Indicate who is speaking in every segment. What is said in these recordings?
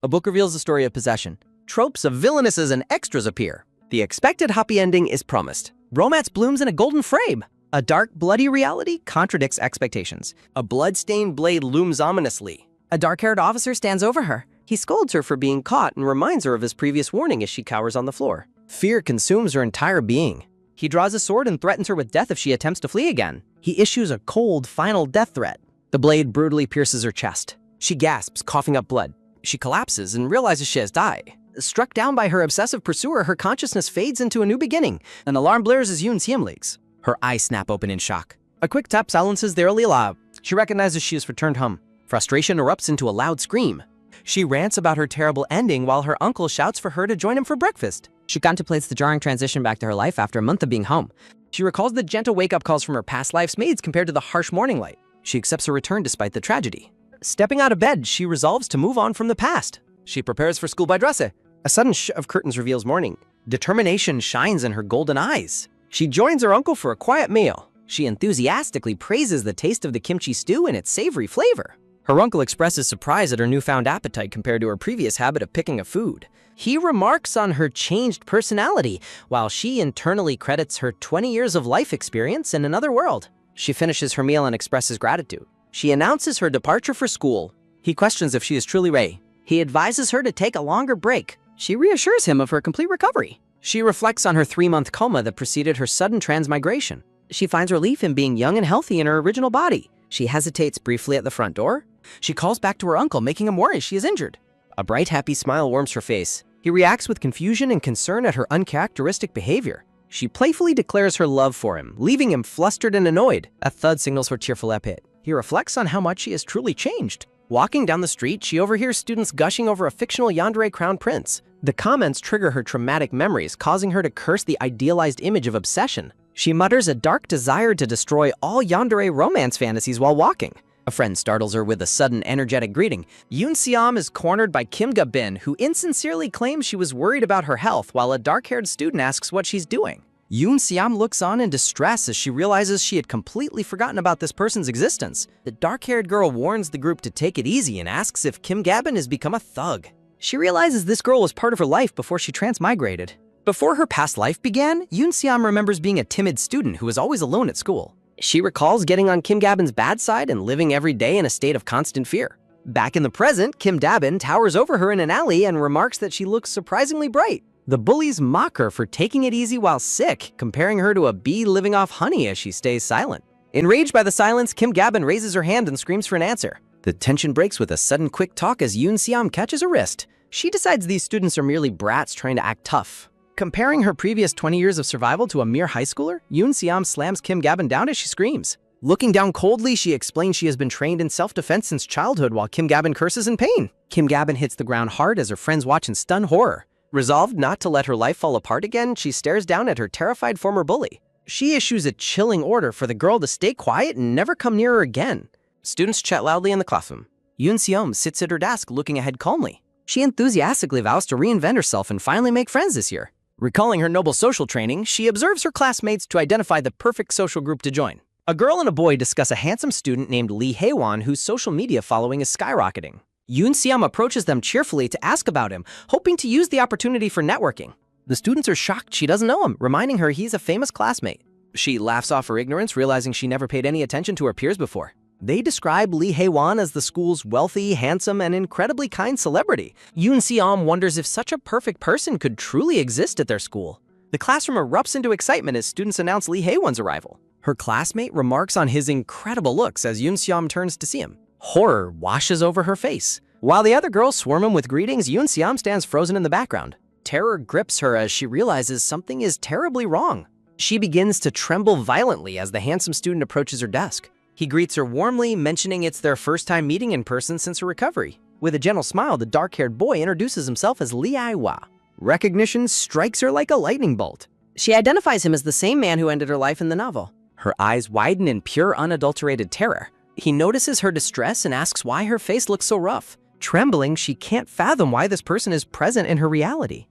Speaker 1: A book reveals the story of possession. Tropes of villainesses and extras appear. The expected happy ending is promised. Romance blooms in a golden frame. A dark, bloody reality contradicts expectations. A blood-stained blade looms ominously. A dark-haired officer stands over her. He scolds her for being caught and reminds her of his previous warning as she cowers on the floor. Fear consumes her entire being. He draws a sword and threatens her with death if she attempts to flee again. He issues a cold, final death threat. The blade brutally pierces her chest. She gasps, coughing up blood. She collapses and realizes she has died. Struck down by her obsessive pursuer, her consciousness fades into a new beginning. An alarm blares as Yoon Seom leaks. Her eyes snap open in shock. A quick tap silences their early alarm. She recognizes she has returned home. Frustration erupts into a loud scream. She rants about her terrible ending while her uncle shouts for her to join him for breakfast. She contemplates the jarring transition back to her life after a month of being home. She recalls the gentle wake-up calls from her past life's maids compared to the harsh morning light. She accepts her return despite the tragedy. Stepping out of bed, she resolves to move on from the past. She prepares for school by dresse. A sudden of curtains reveals morning. Determination shines in her golden eyes. She joins her uncle for a quiet meal. She enthusiastically praises the taste of the kimchi stew and its savory flavor. Her uncle expresses surprise at her newfound appetite compared to her previous habit of picking a food. He remarks on her changed personality, while she internally credits her 20 years of life experience in another world. She finishes her meal and expresses gratitude. She announces her departure for school. He questions if she is truly Ray. He advises her to take a longer break. She reassures him of her complete recovery. She reflects on her 3-month coma that preceded her sudden transmigration. She finds relief in being young and healthy in her original body. She hesitates briefly at the front door. She calls back to her uncle, making him worry she is injured. A bright, happy smile warms her face. He reacts with confusion and concern at her uncharacteristic behavior. She playfully declares her love for him, leaving him flustered and annoyed. A thud signals for cheerful epit. He reflects on how much she has truly changed. Walking down the street, she overhears students gushing over a fictional yandere crown prince. The comments trigger her traumatic memories, causing her to curse the idealized image of obsession. She mutters a dark desire to destroy all yandere romance fantasies while walking. A friend startles her with a sudden, energetic greeting. Yoon Seom is cornered by Kim Ga-bin, who insincerely claims she was worried about her health, while a dark-haired student asks what she's doing. Yoon Seom looks on in distress as she realizes she had completely forgotten about this person's existence. The dark-haired girl warns the group to take it easy and asks if Kim Ga-bin has become a thug. She realizes this girl was part of her life before she transmigrated. Before her past life began, Yoon Seom remembers being a timid student who was always alone at school. She recalls getting on Kim Ga-bin's bad side and living every day in a state of constant fear. Back in the present, Kim Da-bin towers over her in an alley and remarks that she looks surprisingly bright. The bullies mock her for taking it easy while sick, comparing her to a bee living off honey as she stays silent. Enraged by the silence, Kim Ga-bin raises her hand and screams for an answer. The tension breaks with a sudden quick talk as Yoon Seom catches her wrist. She decides these students are merely brats trying to act tough. Comparing her previous 20 years of survival to a mere high schooler, Yoon Seom slams Kim Ga-bin down as she screams. Looking down coldly, she explains she has been trained in self-defense since childhood while Kim Ga-bin curses in pain. Kim Ga-bin hits the ground hard as her friends watch in stunned horror. Resolved not to let her life fall apart again, she stares down at her terrified former bully. She issues a chilling order for the girl to stay quiet and never come near her again. Students chat loudly in the classroom. Yoon Seom sits at her desk looking ahead calmly. She enthusiastically vows to reinvent herself and finally make friends this year. Recalling her noble social training, she observes her classmates to identify the perfect social group to join. A girl and a boy discuss a handsome student named Lee Hae-won whose social media following is skyrocketing. Yoon Seom approaches them cheerfully to ask about him, hoping to use the opportunity for networking. The students are shocked she doesn't know him, reminding her he's a famous classmate. She laughs off her ignorance, realizing she never paid any attention to her peers before. They describe Lee Hae-won as the school's wealthy, handsome, and incredibly kind celebrity. Yoon Seom wonders if such a perfect person could truly exist at their school. The classroom erupts into excitement as students announce Lee Hae-won's arrival. Her classmate remarks on his incredible looks as Yoon Seom turns to see him. Horror washes over her face. While the other girls swarm him with greetings, Yoon Seom stands frozen in the background. Terror grips her as she realizes something is terribly wrong. She begins to tremble violently as the handsome student approaches her desk. He greets her warmly, mentioning it's their first time meeting in person since her recovery. With a gentle smile, the dark-haired boy introduces himself as Lee Ai-hwa. Recognition strikes her like a lightning bolt. She identifies him as the same man who ended her life in the novel. Her eyes widen in pure, unadulterated terror. He notices her distress and asks why her face looks so rough. Trembling, she can't fathom why this person is present in her reality.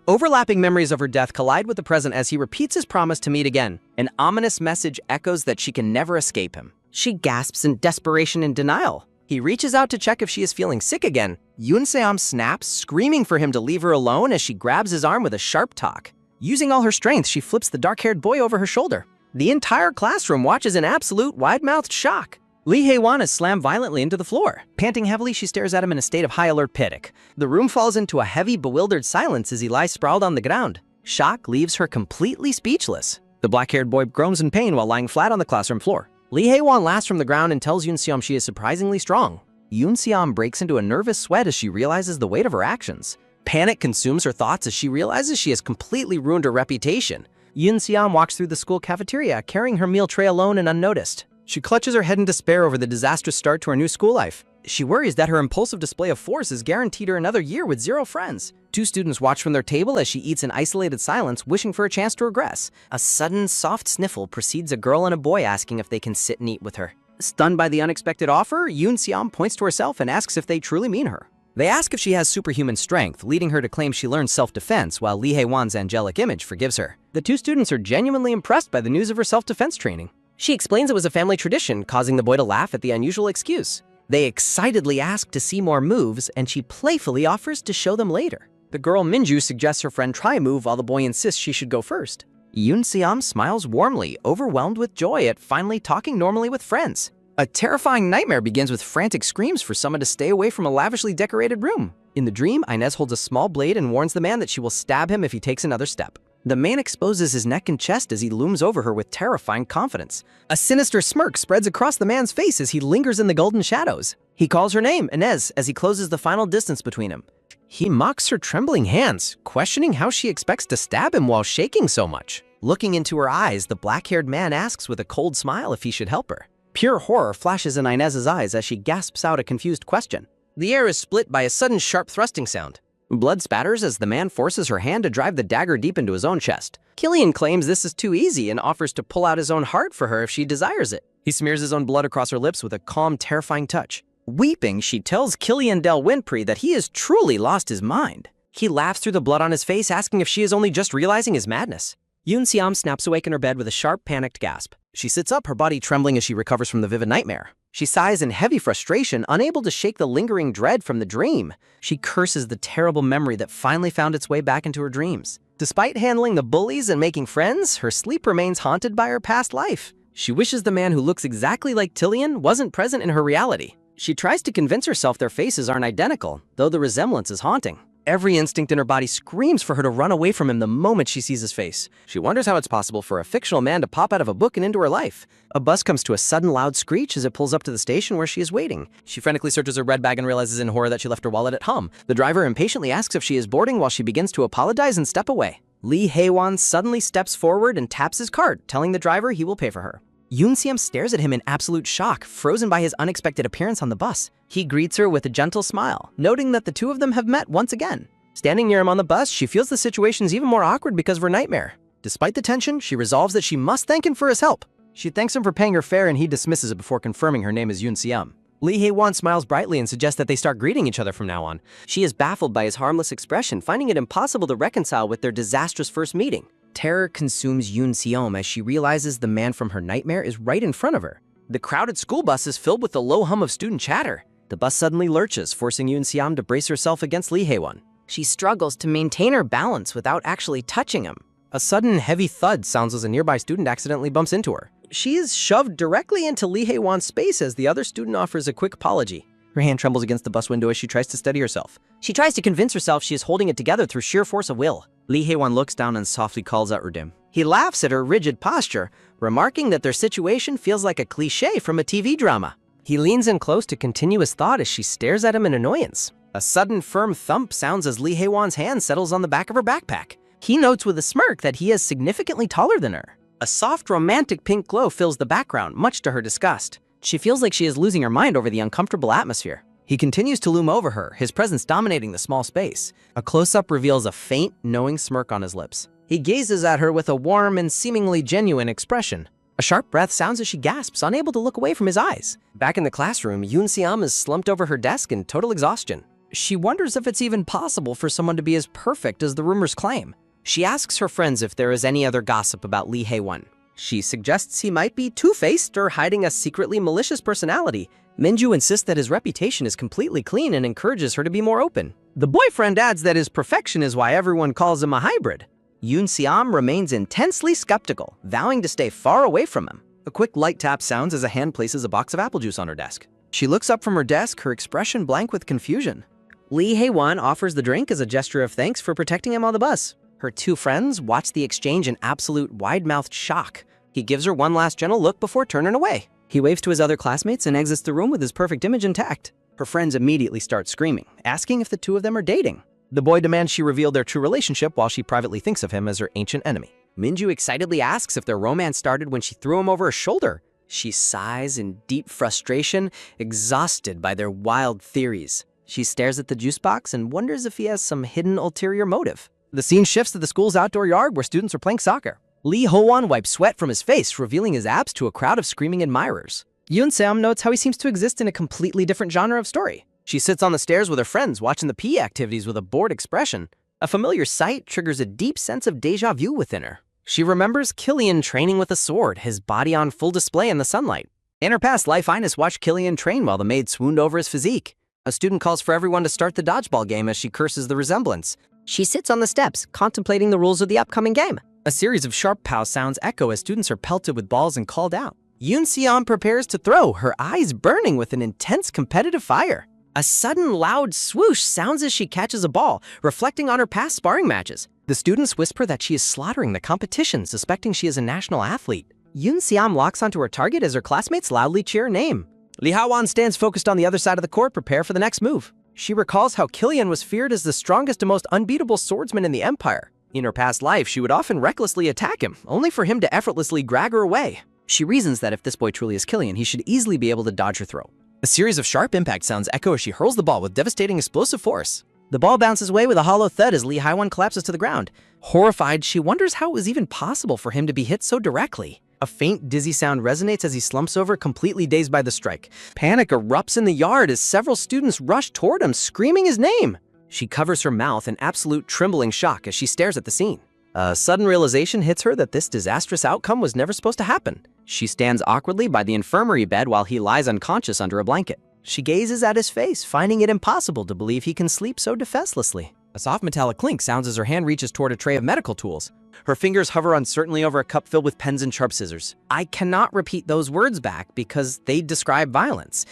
Speaker 1: Overlapping memories of her death collide with the present as he repeats his promise to meet again. An ominous message echoes that she can never escape him. She gasps in desperation and denial. He reaches out to check if she is feeling sick again. Yoon Se-am snaps, screaming for him to leave her alone as she grabs his arm with a sharp talk. Using all her strength, she flips the dark-haired boy over her shoulder. The entire classroom watches in absolute wide-mouthed shock. Lee Hae-won is slammed violently into the floor. Panting heavily, she stares at him in a state of high-alert panic. The room falls into a heavy, bewildered silence as he lies sprawled on the ground. Shock leaves her completely speechless. The black-haired boy groans in pain while lying flat on the classroom floor. Lee Hae-won laughs from the ground and tells Yoon Se-am she is surprisingly strong. Yoon Se-am breaks into a nervous sweat as she realizes the weight of her actions. Panic consumes her thoughts as she realizes she has completely ruined her reputation. Yoon Se-am walks through the school cafeteria, carrying her meal tray alone and unnoticed. She clutches her head in despair over the disastrous start to her new school life. She worries that her impulsive display of force has guaranteed her another year with 0 friends. 2 students watch from their table as she eats in isolated silence, wishing for a chance to regress. A sudden, soft sniffle precedes a girl and a boy asking if they can sit and eat with her. Stunned by the unexpected offer, Yoon Se-am points to herself and asks if they truly mean her. They ask if she has superhuman strength, leading her to claim she learned self-defense, while Lee Hae-won's angelic image forgives her. The 2 students are genuinely impressed by the news of her self-defense training. She explains it was a family tradition, causing the boy to laugh at the unusual excuse. They excitedly ask to see more moves, and she playfully offers to show them later. The girl Minju suggests her friend try a move while the boy insists she should go first. Yoon Se-am smiles warmly, overwhelmed with joy at finally talking normally with friends. A terrifying nightmare begins with frantic screams for someone to stay away from a lavishly decorated room. In the dream, Inez holds a small blade and warns the man that she will stab him if he takes another step. The man exposes his neck and chest as he looms over her with terrifying confidence. A sinister smirk spreads across the man's face as he lingers in the golden shadows. He calls her name, Inez, as he closes the final distance between him. He mocks her trembling hands, questioning how she expects to stab him while shaking so much. Looking into her eyes, the black-haired man asks with a cold smile if he should help her. Pure horror flashes in Inez's eyes as she gasps out a confused question. The air is split by a sudden sharp thrusting sound. Blood spatters as the man forces her hand to drive the dagger deep into his own chest. Killian claims this is too easy and offers to pull out his own heart for her if she desires it. He smears his own blood across her lips with a calm, terrifying touch. Weeping, she tells Killian Del Winpre that he has truly lost his mind. He laughs through the blood on his face, asking if she is only just realizing his madness. Yoon Se-am snaps awake in her bed with a sharp, panicked gasp. She sits up, her body trembling as she recovers from the vivid nightmare. She sighs in heavy frustration, unable to shake the lingering dread from the dream. She curses the terrible memory that finally found its way back into her dreams. Despite handling the bullies and making friends, her sleep remains haunted by her past life. She wishes the man who looks exactly like Killian wasn't present in her reality. She tries to convince herself their faces aren't identical, though the resemblance is haunting. Every instinct in her body screams for her to run away from him the moment she sees his face. She wonders how it's possible for a fictional man to pop out of a book and into her life. A bus comes to a sudden loud screech as it pulls up to the station where she is waiting. She frantically searches her red bag and realizes in horror that she left her wallet at home. The driver impatiently asks if she is boarding while she begins to apologize and step away. Lee Hae-won suddenly steps forward and taps his card, telling the driver he will pay for her. Yoon Se-am stares at him in absolute shock, frozen by his unexpected appearance on the bus. He greets her with a gentle smile, noting that the 2 of them have met once again. Standing near him on the bus, she feels the situation's even more awkward because of her nightmare. Despite the tension, she resolves that she must thank him for his help. She thanks him for paying her fare and he dismisses it before confirming her name is Yoon Se-am. Lee Hae-won smiles brightly and suggests that they start greeting each other from now on. She is baffled by his harmless expression, finding it impossible to reconcile with their disastrous first meeting. Terror consumes Yoon Se-am as she realizes the man from her nightmare is right in front of her. The crowded school bus is filled with the low hum of student chatter. The bus suddenly lurches, forcing Yoon Se-am to brace herself against Lee Hae-won. She struggles to maintain her balance without actually touching him. A sudden heavy thud sounds as a nearby student accidentally bumps into her. She is shoved directly into Lee Hae-won's space as the other student offers a quick apology. Her hand trembles against the bus window as she tries to steady herself. She tries to convince herself she is holding it together through sheer force of will. Lee Hae-won looks down and softly calls out Rudim. He laughs at her rigid posture, remarking that their situation feels like a cliché from a TV drama. He leans in close to continue his thought as she stares at him in annoyance. A sudden firm thump sounds as Lee Hae-won's hand settles on the back of her backpack. He notes with a smirk that he is significantly taller than her. A soft romantic pink glow fills the background, much to her disgust. She feels like she is losing her mind over the uncomfortable atmosphere. He continues to loom over her, his presence dominating the small space. A close-up reveals a faint, knowing smirk on his lips. He gazes at her with a warm and seemingly genuine expression. A sharp breath sounds as she gasps, unable to look away from his eyes. Back in the classroom, Yoon Se-am is slumped over her desk in total exhaustion. She wonders if it's even possible for someone to be as perfect as the rumors claim. She asks her friends if there is any other gossip about Lee Hae-won. She suggests he might be two-faced or hiding a secretly malicious personality, Minju insists that his reputation is completely clean and encourages her to be more open. The boyfriend adds that his perfection is why everyone calls him a hybrid. Yoon Seom remains intensely skeptical, vowing to stay far away from him. A quick light tap sounds as a hand places a box of apple juice on her desk. She looks up from her desk, her expression blank with confusion. Lee Hae-won offers the drink as a gesture of thanks for protecting him on the bus. Her two friends watch the exchange in absolute wide-mouthed shock. He gives her one last gentle look before turning away. He waves to his other classmates and exits the room with his perfect image intact. Her friends immediately start screaming, asking if the two of them are dating. The boy demands she reveal their true relationship while she privately thinks of him as her ancient enemy. Minju excitedly asks if their romance started when she threw him over her shoulder. She sighs in deep frustration, exhausted by their wild theories. She stares at the juice box and wonders if he has some hidden ulterior motive. The scene shifts to the school's outdoor yard where students are playing soccer. Lee Ho-won wipes sweat from his face, revealing his abs to a crowd of screaming admirers. Yoon Seom notes how he seems to exist in a completely different genre of story. She sits on the stairs with her friends, watching the PE activities with a bored expression. A familiar sight triggers a deep sense of déjà vu within her. She remembers Killian training with a sword, his body on full display in the sunlight. In her past life, Ines watched Killian train while the maid swooned over his physique. A student calls for everyone to start the dodgeball game as she curses the resemblance. She sits on the steps, contemplating the rules of the upcoming game. A series of sharp pow sounds echo as students are pelted with balls and called out. Yoon Seom prepares to throw, her eyes burning with an intense competitive fire. A sudden loud swoosh sounds as she catches a ball, reflecting on her past sparring matches. The students whisper that she is slaughtering the competition, suspecting she is a national athlete. Yoon Seom locks onto her target as her classmates loudly cheer her name. Lee Ha-won stands focused on the other side of the court, prepare for the next move. She recalls how Killian was feared as the strongest and most unbeatable swordsman in the empire. In her past life, she would often recklessly attack him, only for him to effortlessly drag her away. She reasons that if this boy truly is Killian, he should easily be able to dodge her throw. A series of sharp impact sounds echo as she hurls the ball with devastating explosive force. The ball bounces away with a hollow thud as Lee Ha-won collapses to the ground. Horrified, she wonders how it was even possible for him to be hit so directly. A faint, dizzy sound resonates as he slumps over, completely dazed by the strike. Panic erupts in the yard as several students rush toward him, screaming his name. She covers her mouth in absolute trembling shock as she stares at the scene. A sudden realization hits her that this disastrous outcome was never supposed to happen. She stands awkwardly by the infirmary bed while he lies unconscious under a blanket. She gazes at his face, finding it impossible to believe he can sleep so defenselessly. A soft metallic clink sounds as her hand reaches toward a tray of medical tools. Her fingers hover uncertainly over a cup filled with pens and sharp scissors. I cannot repeat those words back because they describe violence.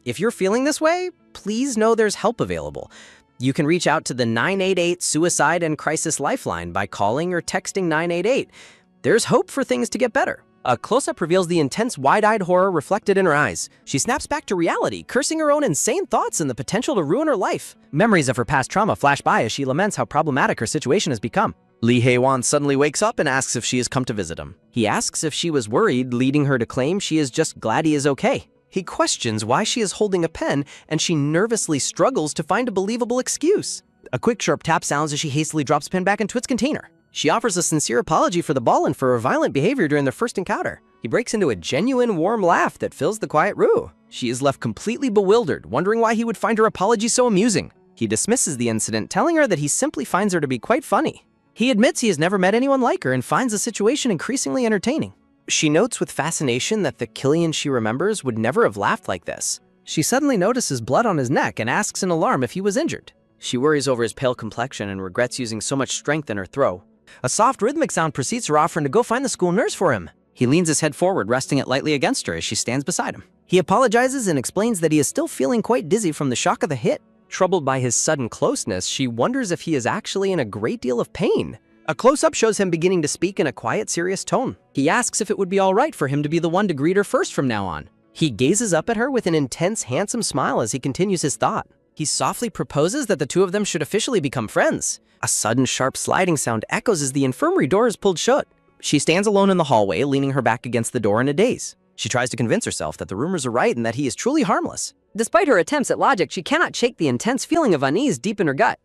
Speaker 1: If you're feeling this way, please know there's help available. You can reach out to the 988 Suicide and Crisis Lifeline by calling or texting 988. There's hope for things to get better. A close-up reveals the intense, wide-eyed horror reflected in her eyes. She snaps back to reality, cursing her own insane thoughts and the potential to ruin her life. Memories of her past trauma flash by as she laments how problematic her situation has become. Lee Hae-won suddenly wakes up and asks if she has come to visit him. He asks if she was worried, leading her to claim she is just glad he is okay. He questions why she is holding a pen, and she nervously struggles to find a believable excuse. A quick sharp tap sounds as she hastily drops the pen back into its container. She offers a sincere apology for the ball and for her violent behavior during their first encounter. He breaks into a genuine warm laugh that fills the quiet room. She is left completely bewildered, wondering why he would find her apology so amusing. He dismisses the incident, telling her that he simply finds her to be quite funny. He admits he has never met anyone like her and finds the situation increasingly entertaining. She notes with fascination that the Killian she remembers would never have laughed like this. She suddenly notices blood on his neck and asks in alarm if he was injured. She worries over his pale complexion and regrets using so much strength in her throw. A soft rhythmic sound precedes her offering to go find the school nurse for him. He leans his head forward, resting it lightly against her as she stands beside him. He apologizes and explains that he is still feeling quite dizzy from the shock of the hit. Troubled by his sudden closeness, she wonders if he is actually in a great deal of pain. A close-up shows him beginning to speak in a quiet, serious tone. He asks if it would be all right for him to be the one to greet her first from now on. He gazes up at her with an intense, handsome smile as he continues his thought. He softly proposes that the two of them should officially become friends. A sudden, sharp sliding sound echoes as the infirmary door is pulled shut. She stands alone in the hallway, leaning her back against the door in a daze. She tries to convince herself that the rumors are right and that he is truly harmless. Despite her attempts at logic, she cannot shake the intense feeling of unease deep in her gut.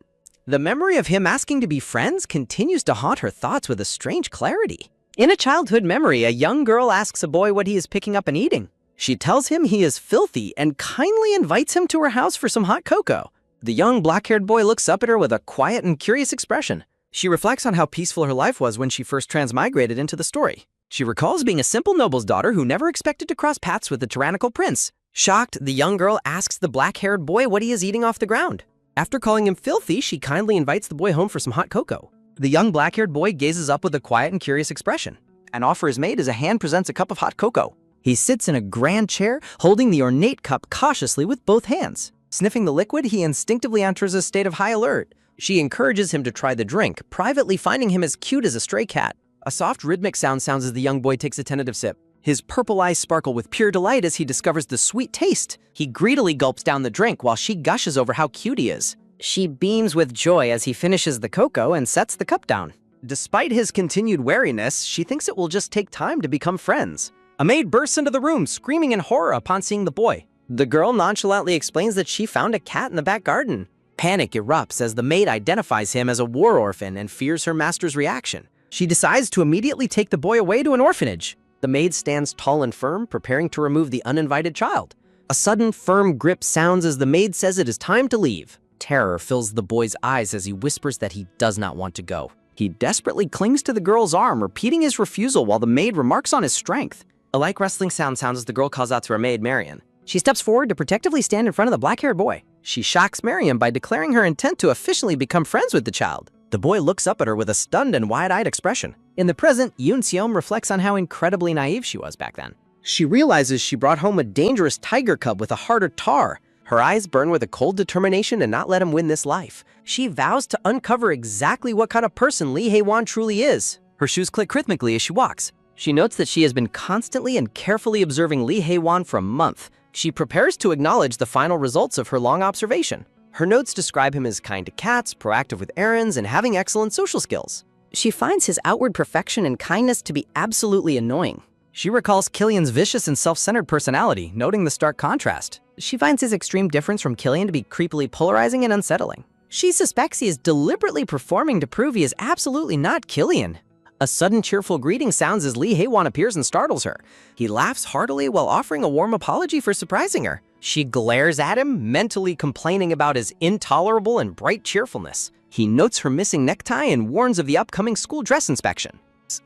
Speaker 1: The memory of him asking to be friends continues to haunt her thoughts with a strange clarity. In a childhood memory, a young girl asks a boy what he is picking up and eating. She tells him he is filthy and kindly invites him to her house for some hot cocoa. The young black-haired boy looks up at her with a quiet and curious expression. She reflects on how peaceful her life was when she first transmigrated into the story. She recalls being a simple noble's daughter who never expected to cross paths with the tyrannical prince. Shocked, the young girl asks the black-haired boy what he is eating off the ground. After calling him filthy, she kindly invites the boy home for some hot cocoa. The young black-haired boy gazes up with a quiet and curious expression. An offer is made as a hand presents a cup of hot cocoa. He sits in a grand chair, holding the ornate cup cautiously with both hands. Sniffing the liquid, he instinctively enters a state of high alert. She encourages him to try the drink, privately finding him as cute as a stray cat. A soft rhythmic sounds as the young boy takes a tentative sip. His purple eyes sparkle with pure delight as he discovers the sweet taste. He greedily gulps down the drink while she gushes over how cute he is. She beams with joy as he finishes the cocoa and sets the cup down. Despite his continued wariness, she thinks it will just take time to become friends. A maid bursts into the room, screaming in horror upon seeing the boy. The girl nonchalantly explains that she found a cat in the back garden. Panic erupts as the maid identifies him as a war orphan and fears her master's reaction. She decides to immediately take the boy away to an orphanage. The maid stands tall and firm, preparing to remove the uninvited child. A sudden, firm grip sounds as the maid says it is time to leave. Terror fills the boy's eyes as he whispers that he does not want to go. He desperately clings to the girl's arm, repeating his refusal while the maid remarks on his strength. A light rustling sounds as the girl calls out to her maid, Marion. She steps forward to protectively stand in front of the black-haired boy. She shocks Marion by declaring her intent to officially become friends with the child. The boy looks up at her with a stunned and wide-eyed expression. In the present, Yoon Seom reflects on how incredibly naive she was back then. She realizes she brought home a dangerous tiger cub with a heart of tar. Her eyes burn with a cold determination to not let him win this life. She vows to uncover exactly what kind of person Lee Hae-won truly is. Her shoes click rhythmically as she walks. She notes that she has been constantly and carefully observing Lee Hae-won for a month. She prepares to acknowledge the final results of her long observation. Her notes describe him as kind to cats, proactive with errands, and having excellent social skills. She finds his outward perfection and kindness to be absolutely annoying. She recalls Killian's vicious and self-centered personality, noting the stark contrast. She finds his extreme difference from Killian to be creepily polarizing and unsettling. She suspects he is deliberately performing to prove he is absolutely not Killian. A sudden cheerful greeting sounds as Lee Hae-won appears and startles her. He laughs heartily while offering a warm apology for surprising her. She glares at him, mentally complaining about his intolerable and bright cheerfulness. He notes her missing necktie and warns of the upcoming school dress inspection.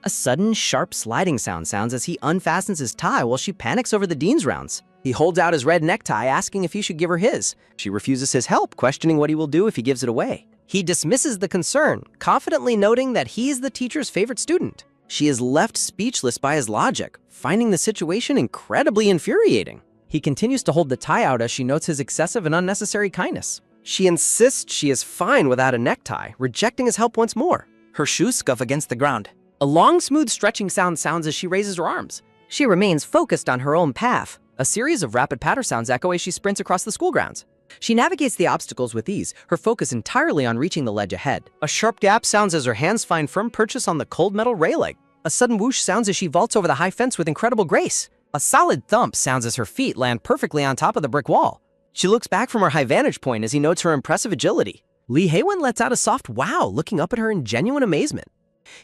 Speaker 1: A sudden, sharp sliding sounds as he unfastens his tie while she panics over the dean's rounds. He holds out his red necktie, asking if he should give her his. She refuses his help, questioning what he will do if he gives it away. He dismisses the concern, confidently noting that he is the teacher's favorite student. She is left speechless by his logic, finding the situation incredibly infuriating. He continues to hold the tie out as she notes his excessive and unnecessary kindness. She insists she is fine without a necktie, rejecting his help once more. Her shoes scuff against the ground. A long, smooth stretching sounds as she raises her arms. She remains focused on her own path. A series of rapid patter sounds echo as she sprints across the school grounds. She navigates the obstacles with ease, her focus entirely on reaching the ledge ahead. A sharp gap sounds as her hands find firm purchase on the cold metal railing. A sudden whoosh sounds as she vaults over the high fence with incredible grace. A solid thump sounds as her feet land perfectly on top of the brick wall. She looks back from her high vantage point as he notes her impressive agility. Lee Hae-won lets out a soft wow, looking up at her in genuine amazement.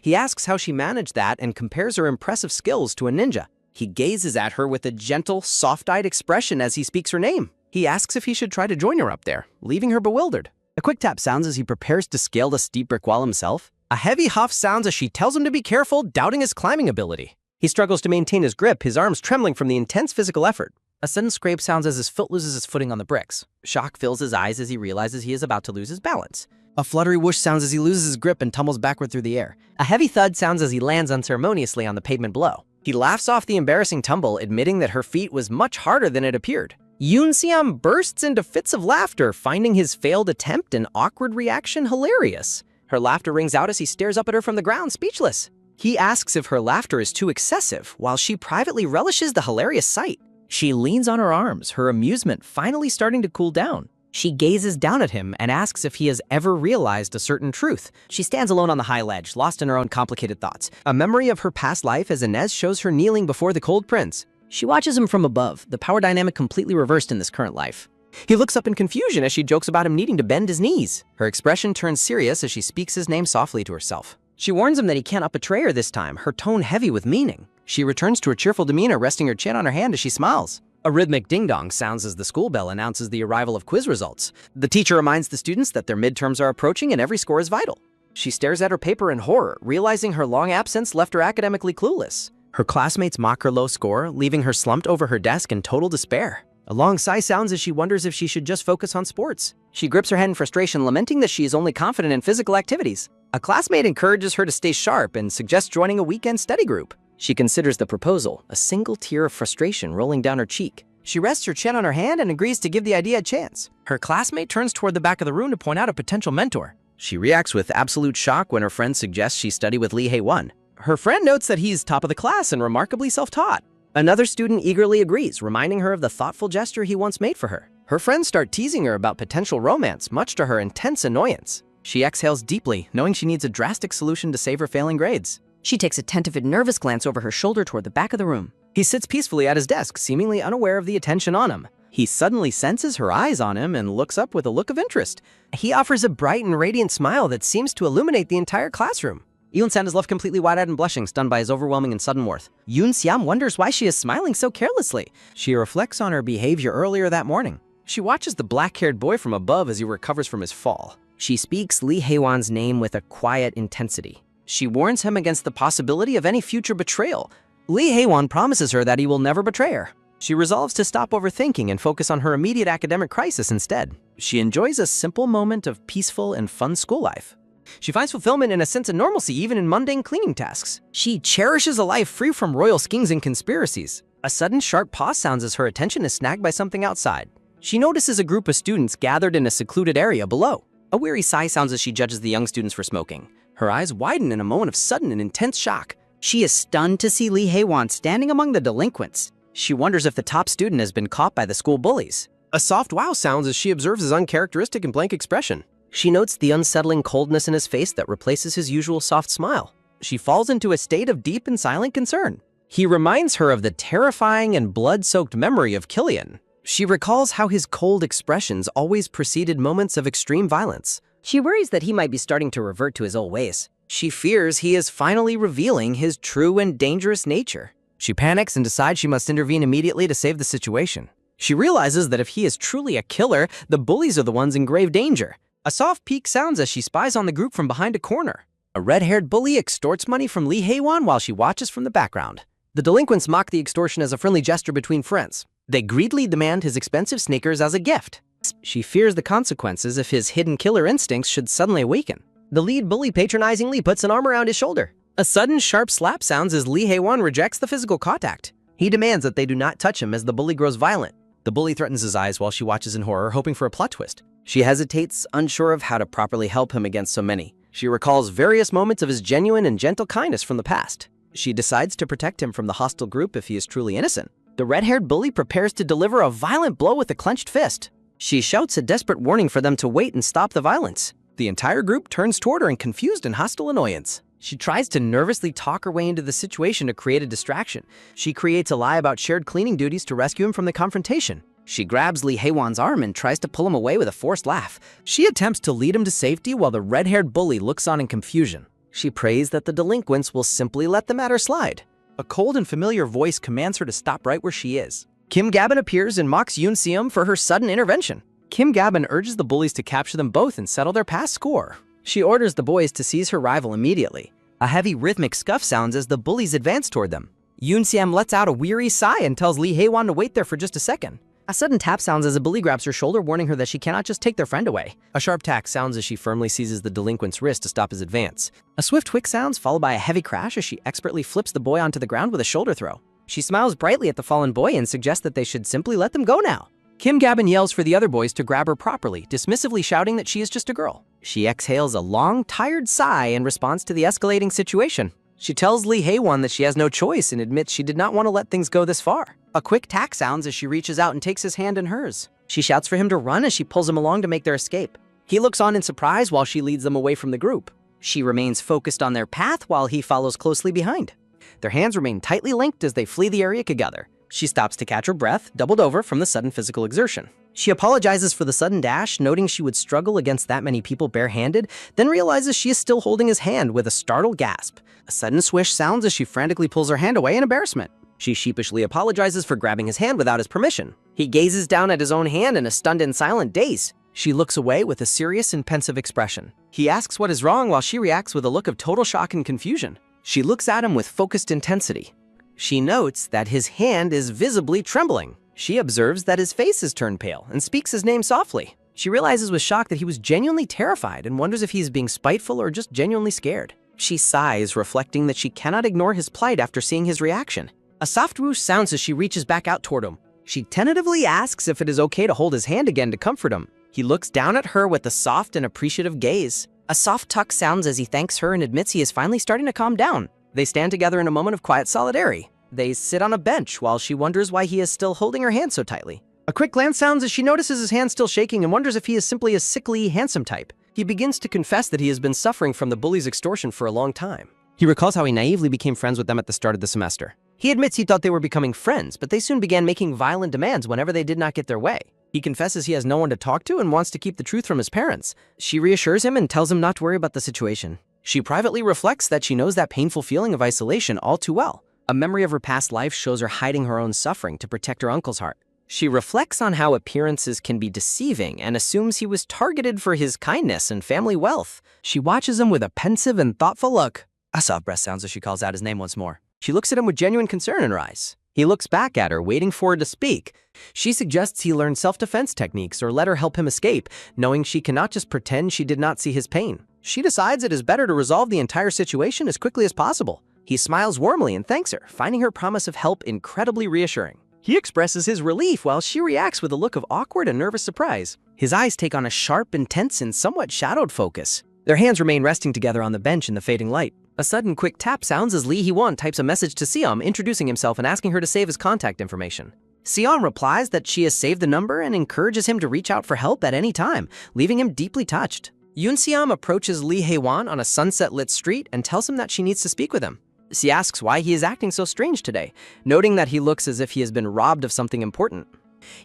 Speaker 1: He asks how she managed that and compares her impressive skills to a ninja. He gazes at her with a gentle, soft-eyed expression as he speaks her name. He asks if he should try to join her up there, leaving her bewildered. A quick tap sounds as he prepares to scale the steep brick wall himself. A heavy huff sounds as she tells him to be careful, doubting his climbing ability. He struggles to maintain his grip, his arms trembling from the intense physical effort. A sudden scrape sounds as his foot loses his footing on the bricks. Shock fills his eyes as he realizes he is about to lose his balance. A fluttery whoosh sounds as he loses his grip and tumbles backward through the air. A heavy thud sounds as he lands unceremoniously on the pavement below. He laughs off the embarrassing tumble, admitting that her feat was much harder than it appeared. Yoon Seom bursts into fits of laughter, finding his failed attempt and awkward reaction hilarious. Her laughter rings out as he stares up at her from the ground, speechless. He asks if her laughter is too excessive, while she privately relishes the hilarious sight. She leans on her arms, her amusement finally starting to cool down. She gazes down at him and asks if he has ever realized a certain truth. She stands alone on the high ledge, lost in her own complicated thoughts. A memory of her past life as Inez shows her kneeling before the cold prince. She watches him from above, the power dynamic completely reversed in this current life. He looks up in confusion as she jokes about him needing to bend his knees. Her expression turns serious as she speaks his name softly to herself. She warns him that he cannot betray her this time, her tone heavy with meaning. She returns to her cheerful demeanor, resting her chin on her hand as she smiles. A rhythmic ding-dong sounds as the school bell announces the arrival of quiz results. The teacher reminds the students that their midterms are approaching and every score is vital. She stares at her paper in horror, realizing her long absence left her academically clueless. Her classmates mock her low score, leaving her slumped over her desk in total despair. A long sigh sounds as she wonders if she should just focus on sports. She grips her head in frustration, lamenting that she is only confident in physical activities. A classmate encourages her to stay sharp and suggests joining a weekend study group. She considers the proposal, a single tear of frustration rolling down her cheek. She rests her chin on her hand and agrees to give the idea a chance. Her classmate turns toward the back of the room to point out a potential mentor. She reacts with absolute shock when her friend suggests she study with Lee Hae-won. Her friend notes that he's top of the class and remarkably self-taught. Another student eagerly agrees, reminding her of the thoughtful gesture he once made for her. Her friends start teasing her about potential romance, much to her intense annoyance. She exhales deeply, knowing she needs a drastic solution to save her failing grades.
Speaker 2: She takes a tentative and nervous glance over her shoulder toward the back of the room.
Speaker 1: He sits peacefully at his desk, seemingly unaware of the attention on him. He suddenly senses her eyes on him and looks up with a look of interest. He offers a bright and radiant smile that seems to illuminate the entire classroom. Yoon-san is left completely wide-eyed and blushing, stunned by his overwhelming and sudden worth. Yoon-seom wonders why she is smiling so carelessly. She reflects on her behavior earlier that morning. She watches the black-haired boy from above as he recovers from his fall. She speaks Lee Hae-won's name with a quiet intensity. She warns him against the possibility of any future betrayal. Lee Hae-won promises her that he will never betray her. She resolves to stop overthinking and focus on her immediate academic crisis instead. She enjoys a simple moment of peaceful and fun school life. She finds fulfillment in a sense of normalcy even in mundane cleaning tasks. She cherishes a life free from royal schemes and conspiracies. A sudden sharp pause sounds as her attention is snagged by something outside. She notices a group of students gathered in a secluded area below. A weary sigh sounds as she judges the young students for smoking. Her eyes widen in a moment of sudden and intense shock.
Speaker 2: She is stunned to see Lee Hae-won standing among the delinquents.
Speaker 1: She wonders if the top student has been caught by the school bullies. A soft wow sounds as she observes his uncharacteristic and blank expression. She notes the unsettling coldness in his face that replaces his usual soft smile. She falls into a state of deep and silent concern. He reminds her of the terrifying and blood-soaked memory of Killian. She recalls how his cold expressions always preceded moments of extreme violence. She worries that he might be starting to revert to his old ways. She fears he is finally revealing his true and dangerous nature. She panics and decides she must intervene immediately to save the situation. She realizes that if he is truly a killer, the bullies are the ones in grave danger. A soft peek sounds as she spies on the group from behind a corner. A red-haired bully extorts money from Lee Hae-won while she watches from the background. The delinquents mock the extortion as a friendly gesture between friends. They greedily demand his expensive sneakers as a gift. She fears the consequences if his hidden killer instincts should suddenly awaken. The lead bully patronizingly puts an arm around his shoulder. A sudden sharp slap sounds as Lee Hae-won rejects the physical contact. He demands that they do not touch him as the bully grows violent. The bully threatens his eyes while she watches in horror, hoping for a plot twist. She hesitates, unsure of how to properly help him against so many. She recalls various moments of his genuine and gentle kindness from the past. She decides to protect him from the hostile group if he is truly innocent. The red-haired bully prepares to deliver a violent blow with a clenched fist. She shouts a desperate warning for them to wait and stop the violence. The entire group turns toward her in confused and hostile annoyance. She tries to nervously talk her way into the situation to create a distraction. She creates a lie about shared cleaning duties to rescue him from the confrontation. She grabs Lee Hae-won's arm and tries to pull him away with a forced laugh. She attempts to lead him to safety while the red-haired bully looks on in confusion. She prays that the delinquents will simply let the matter slide. A cold and familiar voice commands her to stop right where she is. Kim Gabin appears and mocks Yoon-seom for her sudden intervention. Kim Gabin urges the bullies to capture them both and settle their past score. She orders the boys to seize her rival immediately. A heavy rhythmic scuff sounds as the bullies advance toward them. Yoon-seom lets out a weary sigh and tells Lee Hae-won to wait there for just a second. A sudden tap sounds as a bully grabs her shoulder, warning her that she cannot just take their friend away. A sharp tack sounds as she firmly seizes the delinquent's wrist to stop his advance. A swift twick sounds, followed by a heavy crash as she expertly flips the boy onto the ground with a shoulder throw. She smiles brightly at the fallen boy and suggests that they should simply let them go now. Kim Gabin yells for the other boys to grab her properly, dismissively shouting that she is just a girl. She exhales a long, tired sigh in response to the escalating situation. She tells Lee Hae-won that she has no choice and admits she did not want to let things go this far. A quick tack sounds as she reaches out and takes his hand in hers. She shouts for him to run as she pulls him along to make their escape. He looks on in surprise while she leads them away from the group. She remains focused on their path while he follows closely behind. Their hands remain tightly linked as they flee the area together. She stops to catch her breath, doubled over from the sudden physical exertion. She apologizes for the sudden dash, noting she would struggle against that many people barehanded, then realizes she is still holding his hand with a startled gasp. A sudden swish sounds as she frantically pulls her hand away in embarrassment. She sheepishly apologizes for grabbing his hand without his permission. He gazes down at his own hand in a stunned and silent daze. She looks away with a serious and pensive expression. He asks what is wrong while she reacts with a look of total shock and confusion. She looks at him with focused intensity. She notes that his hand is visibly trembling. She observes that his face has turned pale and speaks his name softly. She realizes with shock that he was genuinely terrified and wonders if he is being spiteful or just genuinely scared. She sighs, reflecting that she cannot ignore his plight after seeing his reaction. A soft whoosh sounds as she reaches back out toward him. She tentatively asks if it is okay to hold his hand again to comfort him. He looks down at her with a soft and appreciative gaze. A soft tuck sounds as he thanks her and admits he is finally starting to calm down. They stand together in a moment of quiet solidarity. They sit on a bench while she wonders why he is still holding her hand so tightly. A quick glance sounds as she notices his hand still shaking and wonders if he is simply a sickly, handsome type. He begins to confess that he has been suffering from the bully's extortion for a long time. He recalls how he naively became friends with them at the start of the semester. He admits he thought they were becoming friends, but they soon began making violent demands whenever they did not get their way. He confesses he has no one to talk to and wants to keep the truth from his parents. She reassures him and tells him not to worry about the situation. She privately reflects that she knows that painful feeling of isolation all too well. A memory of her past life shows her hiding her own suffering to protect her uncle's heart. She reflects on how appearances can be deceiving and assumes he was targeted for his kindness and family wealth. She watches him with a pensive and thoughtful look. A soft breath sounds as she calls out his name once more. She looks at him with genuine concern in her eyes. He looks back at her, waiting for her to speak. She suggests he learn self-defense techniques or let her help him escape, knowing she cannot just pretend she did not see his pain. She decides it is better to resolve the entire situation as quickly as possible. He smiles warmly and thanks her, finding her promise of help incredibly reassuring. He expresses his relief while she reacts with a look of awkward and nervous surprise. His eyes take on a sharp, intense, and somewhat shadowed focus. Their hands remain resting together on the bench in the fading light. A sudden quick tap sounds as Lee Hee-won types a message to Seom, introducing himself and asking her to save his contact information. Seom replies that she has saved the number and encourages him to reach out for help at any time, leaving him deeply touched. Yoon Seom approaches Lee Hee-won on a sunset-lit street and tells him that she needs to speak with him. She asks why he is acting so strange today, noting that he looks as if he has been robbed of something important.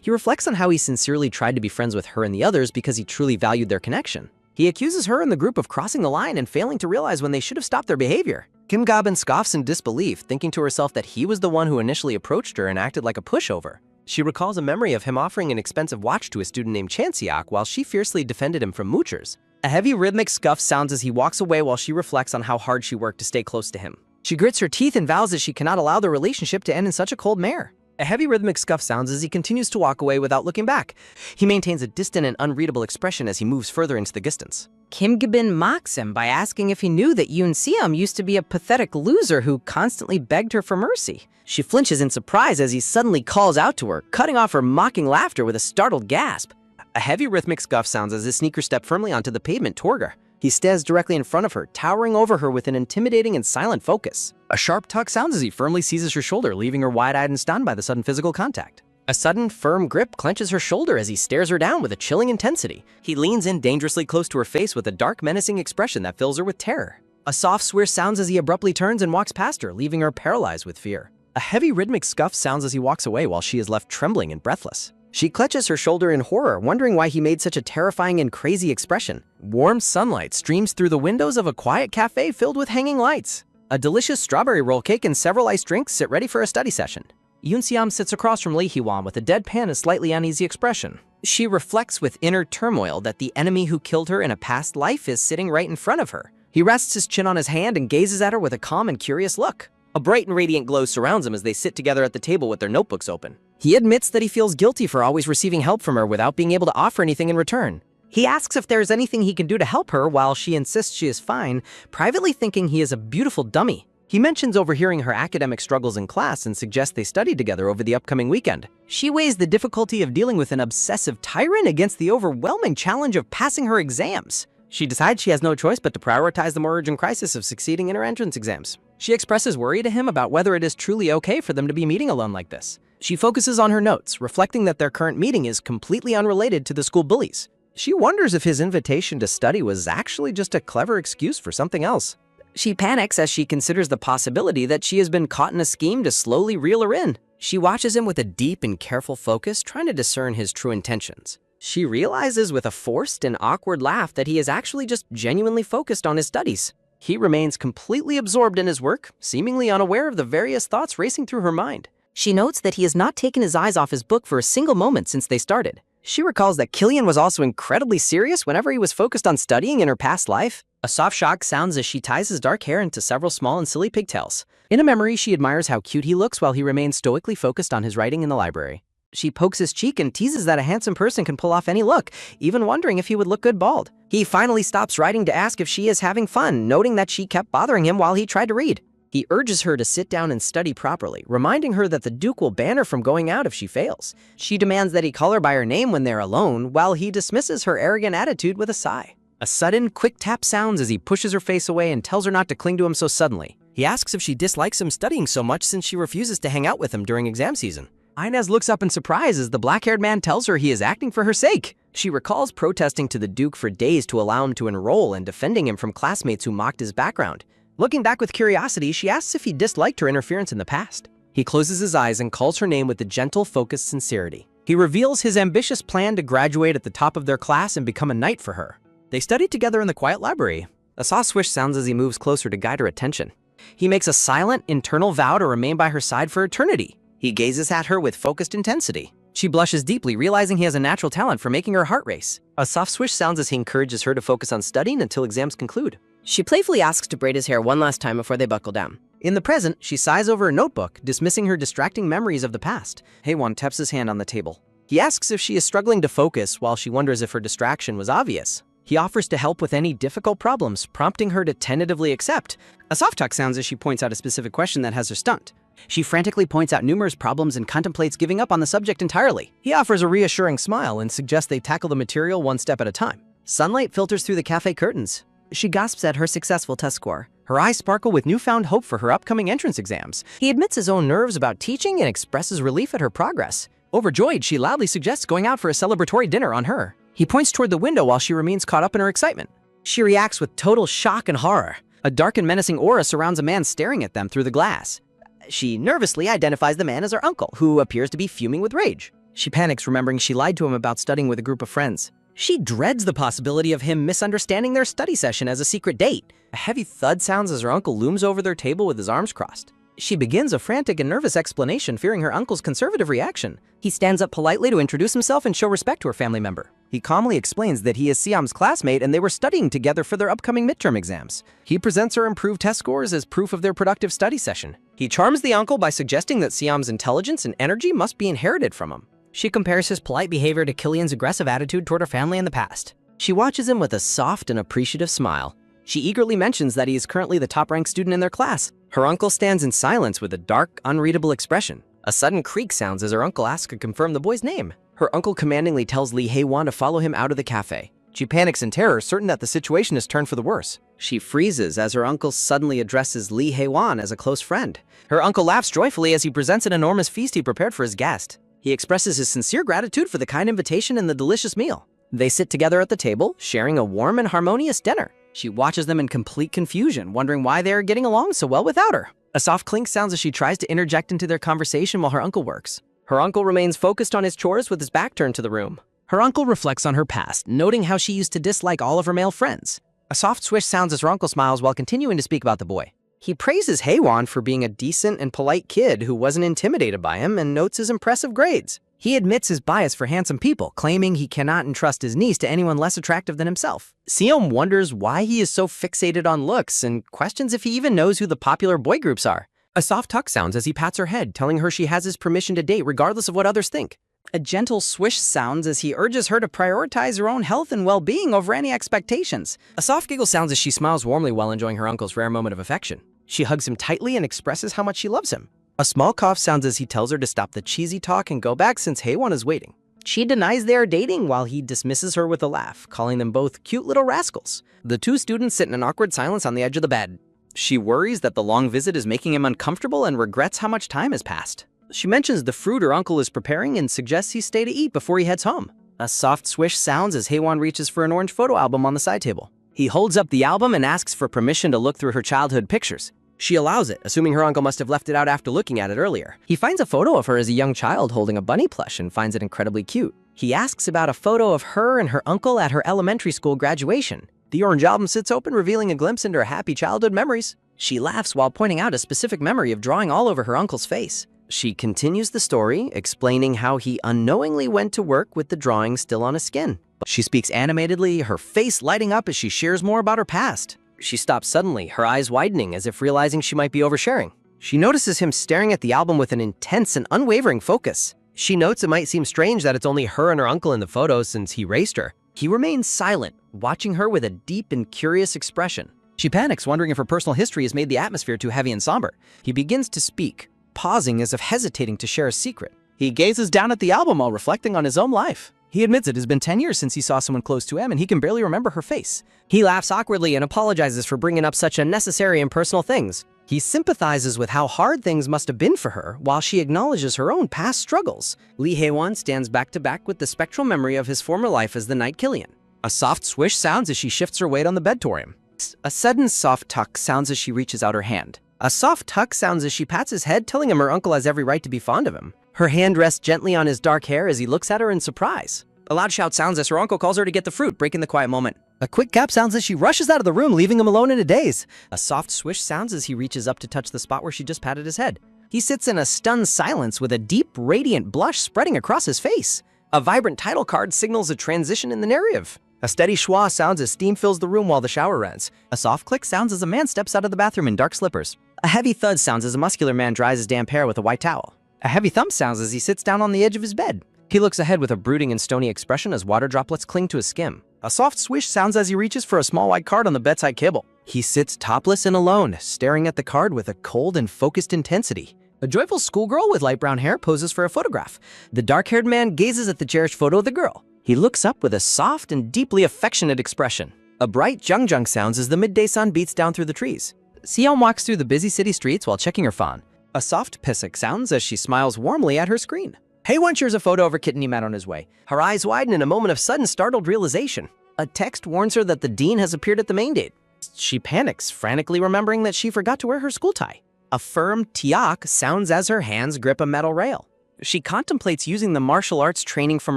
Speaker 1: He reflects on how he sincerely tried to be friends with her and the others because he truly valued their connection. He accuses her and the group of crossing the line and failing to realize when they should have stopped their behavior. Kim Ga-bin scoffs in disbelief, thinking to herself that he was the one who initially approached her and acted like a pushover. She recalls a memory of him offering an expensive watch to a student named Chan-seok while she fiercely defended him from moochers. A heavy rhythmic scuff sounds as he walks away while she reflects on how hard she worked to stay close to him. She grits her teeth and vows that she cannot allow their relationship to end in such a cold manner. A heavy rhythmic scuff sounds as he continues to walk away without looking back. He maintains a distant and unreadable expression as he moves further into the distance. Kim Ga-bin mocks him by asking if he knew that Yoon Seom used to be a pathetic loser who constantly begged her for mercy. She flinches in surprise as he suddenly calls out to her, cutting off her mocking laughter with a startled gasp. A heavy rhythmic scuff sounds as his sneakers step firmly onto the pavement toward her. He stares directly in front of her, towering over her with an intimidating and silent focus. A sharp tuck sounds as he firmly seizes her shoulder, leaving her wide-eyed and stunned by the sudden physical contact. A sudden, firm grip clenches her shoulder as he stares her down with a chilling intensity. He leans in dangerously close to her face with a dark, menacing expression that fills her with terror. A soft swear sounds as he abruptly turns and walks past her, leaving her paralyzed with fear. A heavy rhythmic scuff sounds as he walks away while she is left trembling and breathless. She clutches her shoulder in horror, wondering why he made such a terrifying and crazy expression. Warm sunlight streams through the windows of a quiet cafe filled with hanging lights. A delicious strawberry roll cake and several iced drinks sit ready for a study session. Yoon Seom sits across from Lee Hee-won with a deadpan and slightly uneasy expression. She reflects with inner turmoil that the enemy who killed her in a past life is sitting right in front of her. He rests his chin on his hand and gazes at her with a calm and curious look. A bright and radiant glow surrounds them as they sit together at the table with their notebooks open. He admits that he feels guilty for always receiving help from her without being able to offer anything in return. He asks if there is anything he can do to help her while she insists she is fine, privately thinking he is a beautiful dummy. He mentions overhearing her academic struggles in class and suggests they study together over the upcoming weekend. She weighs the difficulty of dealing with an obsessive tyrant against the overwhelming challenge of passing her exams. She decides she has no choice but to prioritize the more urgent crisis of succeeding in her entrance exams. She expresses worry to him about whether it is truly okay for them to be meeting alone like this. She focuses on her notes, reflecting that their current meeting is completely unrelated to the school bullies. She wonders if his invitation to study was actually just a clever excuse for something else. She panics as she considers the possibility that she has been caught in a scheme to slowly reel her in. She watches him with a deep and careful focus, trying to discern his true intentions. She realizes with a forced and awkward laugh that he is actually just genuinely focused on his studies. He remains completely absorbed in his work, seemingly unaware of the various thoughts racing through her mind. She notes that he has not taken his eyes off his book for a single moment since they started. She recalls that Killian was also incredibly serious whenever he was focused on studying in her past life. A soft shock sounds as she ties his dark hair into several small and silly pigtails. In a memory, she admires how cute he looks while he remains stoically focused on his writing in the library. She pokes his cheek and teases that a handsome person can pull off any look, even wondering if he would look good bald. He finally stops writing to ask if she is having fun, noting that she kept bothering him while he tried to read. He urges her to sit down and study properly, reminding her that the Duke will ban her from going out if she fails. She demands that he call her by her name when they're alone, while he dismisses her arrogant attitude with a sigh. A sudden, quick tap sounds as he pushes her face away and tells her not to cling to him so suddenly. He asks if she dislikes him studying so much since she refuses to hang out with him during exam season. Inez looks up in surprise as the black-haired man tells her he is acting for her sake. She recalls protesting to the Duke for days to allow him to enroll and defending him from classmates who mocked his background. Looking back with curiosity, she asks if he disliked her interference in the past. He closes his eyes and calls her name with a gentle, focused sincerity. He reveals his ambitious plan to graduate at the top of their class and become a knight for her. They studied together in the quiet library. A soft swish sounds as he moves closer to guide her attention. He makes a silent, internal vow to remain by her side for eternity. He gazes at her with focused intensity. She blushes deeply, realizing he has a natural talent for making her heart race. A soft swish sounds as he encourages her to focus on studying until exams conclude.
Speaker 3: She playfully asks to braid his hair one last time before they buckle down.
Speaker 1: In the present, she sighs over a notebook, dismissing her distracting memories of the past. Haewon taps his hand on the table. He asks if she is struggling to focus while she wonders if her distraction was obvious. He offers to help with any difficult problems, prompting her to tentatively accept. A soft talk sounds as she points out a specific question that has her stumped. She frantically points out numerous problems and contemplates giving up on the subject entirely. He offers a reassuring smile and suggests they tackle the material one step at a time. Sunlight filters through the cafe curtains. She gasps at her successful test score. Her eyes sparkle with newfound hope for her upcoming entrance exams. He admits his own nerves about teaching and expresses relief at her progress. Overjoyed, she loudly suggests going out for a celebratory dinner on her. He points toward the window while she remains caught up in her excitement. She reacts with total shock and horror. A dark and menacing aura surrounds a man staring at them through the glass. She nervously identifies the man as her uncle, who appears to be fuming with rage. She panics, remembering she lied to him about studying with a group of friends. She dreads the possibility of him misunderstanding their study session as a secret date. A heavy thud sounds as her uncle looms over their table with his arms crossed. She begins a frantic and nervous explanation, fearing her uncle's conservative reaction. He stands up politely to introduce himself and show respect to her family member. He calmly explains that he is Siam's classmate and they were studying together for their upcoming midterm exams. He presents her improved test scores as proof of their productive study session. He charms the uncle by suggesting that Siam's intelligence and energy must be inherited from him. She compares his polite behavior to Killian's aggressive attitude toward her family in the past. She watches him with a soft and appreciative smile. She eagerly mentions that he is currently the top-ranked student in their class. Her uncle stands in silence with a dark, unreadable expression. A sudden creak sounds as her uncle asks to confirm the boy's name. Her uncle commandingly tells Lee Hae-won to follow him out of the cafe. She panics in terror, certain that the situation has turned for the worse. She freezes as her uncle suddenly addresses Lee Hae-won as a close friend. Her uncle laughs joyfully as he presents an enormous feast he prepared for his guest. He expresses his sincere gratitude for the kind invitation and the delicious meal. They sit together at the table, sharing a warm and harmonious dinner. She watches them in complete confusion, wondering why they are getting along so well without her. A soft clink sounds as she tries to interject into their conversation while her uncle works. Her uncle remains focused on his chores with his back turned to the room. Her uncle reflects on her past, noting how she used to dislike all of her male friends. A soft swish sounds as her uncle smiles while continuing to speak about the boy. He praises Hae-won for being a decent and polite kid who wasn't intimidated by him and notes his impressive grades. He admits his bias for handsome people, claiming he cannot entrust his niece to anyone less attractive than himself. Seom wonders why he is so fixated on looks and questions if he even knows who the popular boy groups are. A soft tuck sounds as he pats her head, telling her she has his permission to date regardless of what others think. A gentle swish sounds as he urges her to prioritize her own health and well-being over any expectations. A soft giggle sounds as she smiles warmly while enjoying her uncle's rare moment of affection. She hugs him tightly and expresses how much she loves him. A small cough sounds as he tells her to stop the cheesy talk and go back since Hae-won is waiting. She denies they are dating while he dismisses her with a laugh, calling them both cute little rascals. The two students sit in an awkward silence on the edge of the bed. She worries that the long visit is making him uncomfortable and regrets how much time has passed. She mentions the fruit her uncle is preparing and suggests he stay to eat before he heads home. A soft swish sounds as Hae-won reaches for an orange photo album on the side table. He holds up the album and asks for permission to look through her childhood pictures. She allows it, assuming her uncle must have left it out after looking at it earlier. He finds a photo of her as a young child holding a bunny plush and finds it incredibly cute. He asks about a photo of her and her uncle at her elementary school graduation. The orange album sits open, revealing a glimpse into her happy childhood memories. She laughs while pointing out a specific memory of drawing all over her uncle's face. She continues the story, explaining how he unknowingly went to work with the drawing still on his skin. She speaks animatedly, her face lighting up as she shares more about her past. She stops suddenly, her eyes widening as if realizing she might be oversharing. She notices him staring at the album with an intense and unwavering focus. She notes it might seem strange that it's only her and her uncle in the photo since he raised her. He remains silent, watching her with a deep and curious expression. She panics, wondering if her personal history has made the atmosphere too heavy and somber. He begins to speak, pausing as if hesitating to share a secret. He gazes down at the album while reflecting on his own life. He admits it has been 10 years since he saw someone close to him and he can barely remember her face.
Speaker 3: He laughs awkwardly and apologizes for bringing up such unnecessary and personal things.
Speaker 1: He sympathizes with how hard things must have been for her while she acknowledges her own past struggles. Lee Hae-won stands back to back with the spectral memory of his former life as the Night Killian. A soft swish sounds as she shifts her weight on the bed toward him. A sudden soft tuck sounds as she reaches out her hand. A soft tuck sounds as she pats his head, telling him her uncle has every right to be fond of him. Her hand rests gently on his dark hair as he looks at her in surprise. A loud shout sounds as her uncle calls her to get the fruit, breaking the quiet moment. A quick gap sounds as she rushes out of the room, leaving him alone in a daze. A soft swish sounds as he reaches up to touch the spot where she just patted his head. He sits in a stunned silence with a deep, radiant blush spreading across his face. A vibrant title card signals a transition in the narrative. A steady schwa sounds as steam fills the room while the shower runs. A soft click sounds as a man steps out of the bathroom in dark slippers. A heavy thud sounds as a muscular man dries his damp hair with a white towel. A heavy thump sounds as he sits down on the edge of his bed. He looks ahead with a brooding and stony expression as water droplets cling to his skin. A soft swish sounds as he reaches for a small white card on the bedside cable. He sits topless and alone, staring at the card with a cold and focused intensity. A joyful schoolgirl with light brown hair poses for a photograph. The dark-haired man gazes at the cherished photo of the girl. He looks up with a soft and deeply affectionate expression. A bright jung sounds as the midday sun beats down through the trees. Seon walks through the busy city streets while checking her phone. A soft pisik sounds as she smiles warmly at her screen. Hae-won shares a photo of her kitten he met on his way. Her eyes widen in a moment of sudden startled realization. A text warns her that the dean has appeared at the main date. She panics, frantically remembering that she forgot to wear her school tie. A firm tiak sounds as her hands grip a metal rail. She contemplates using the martial arts training from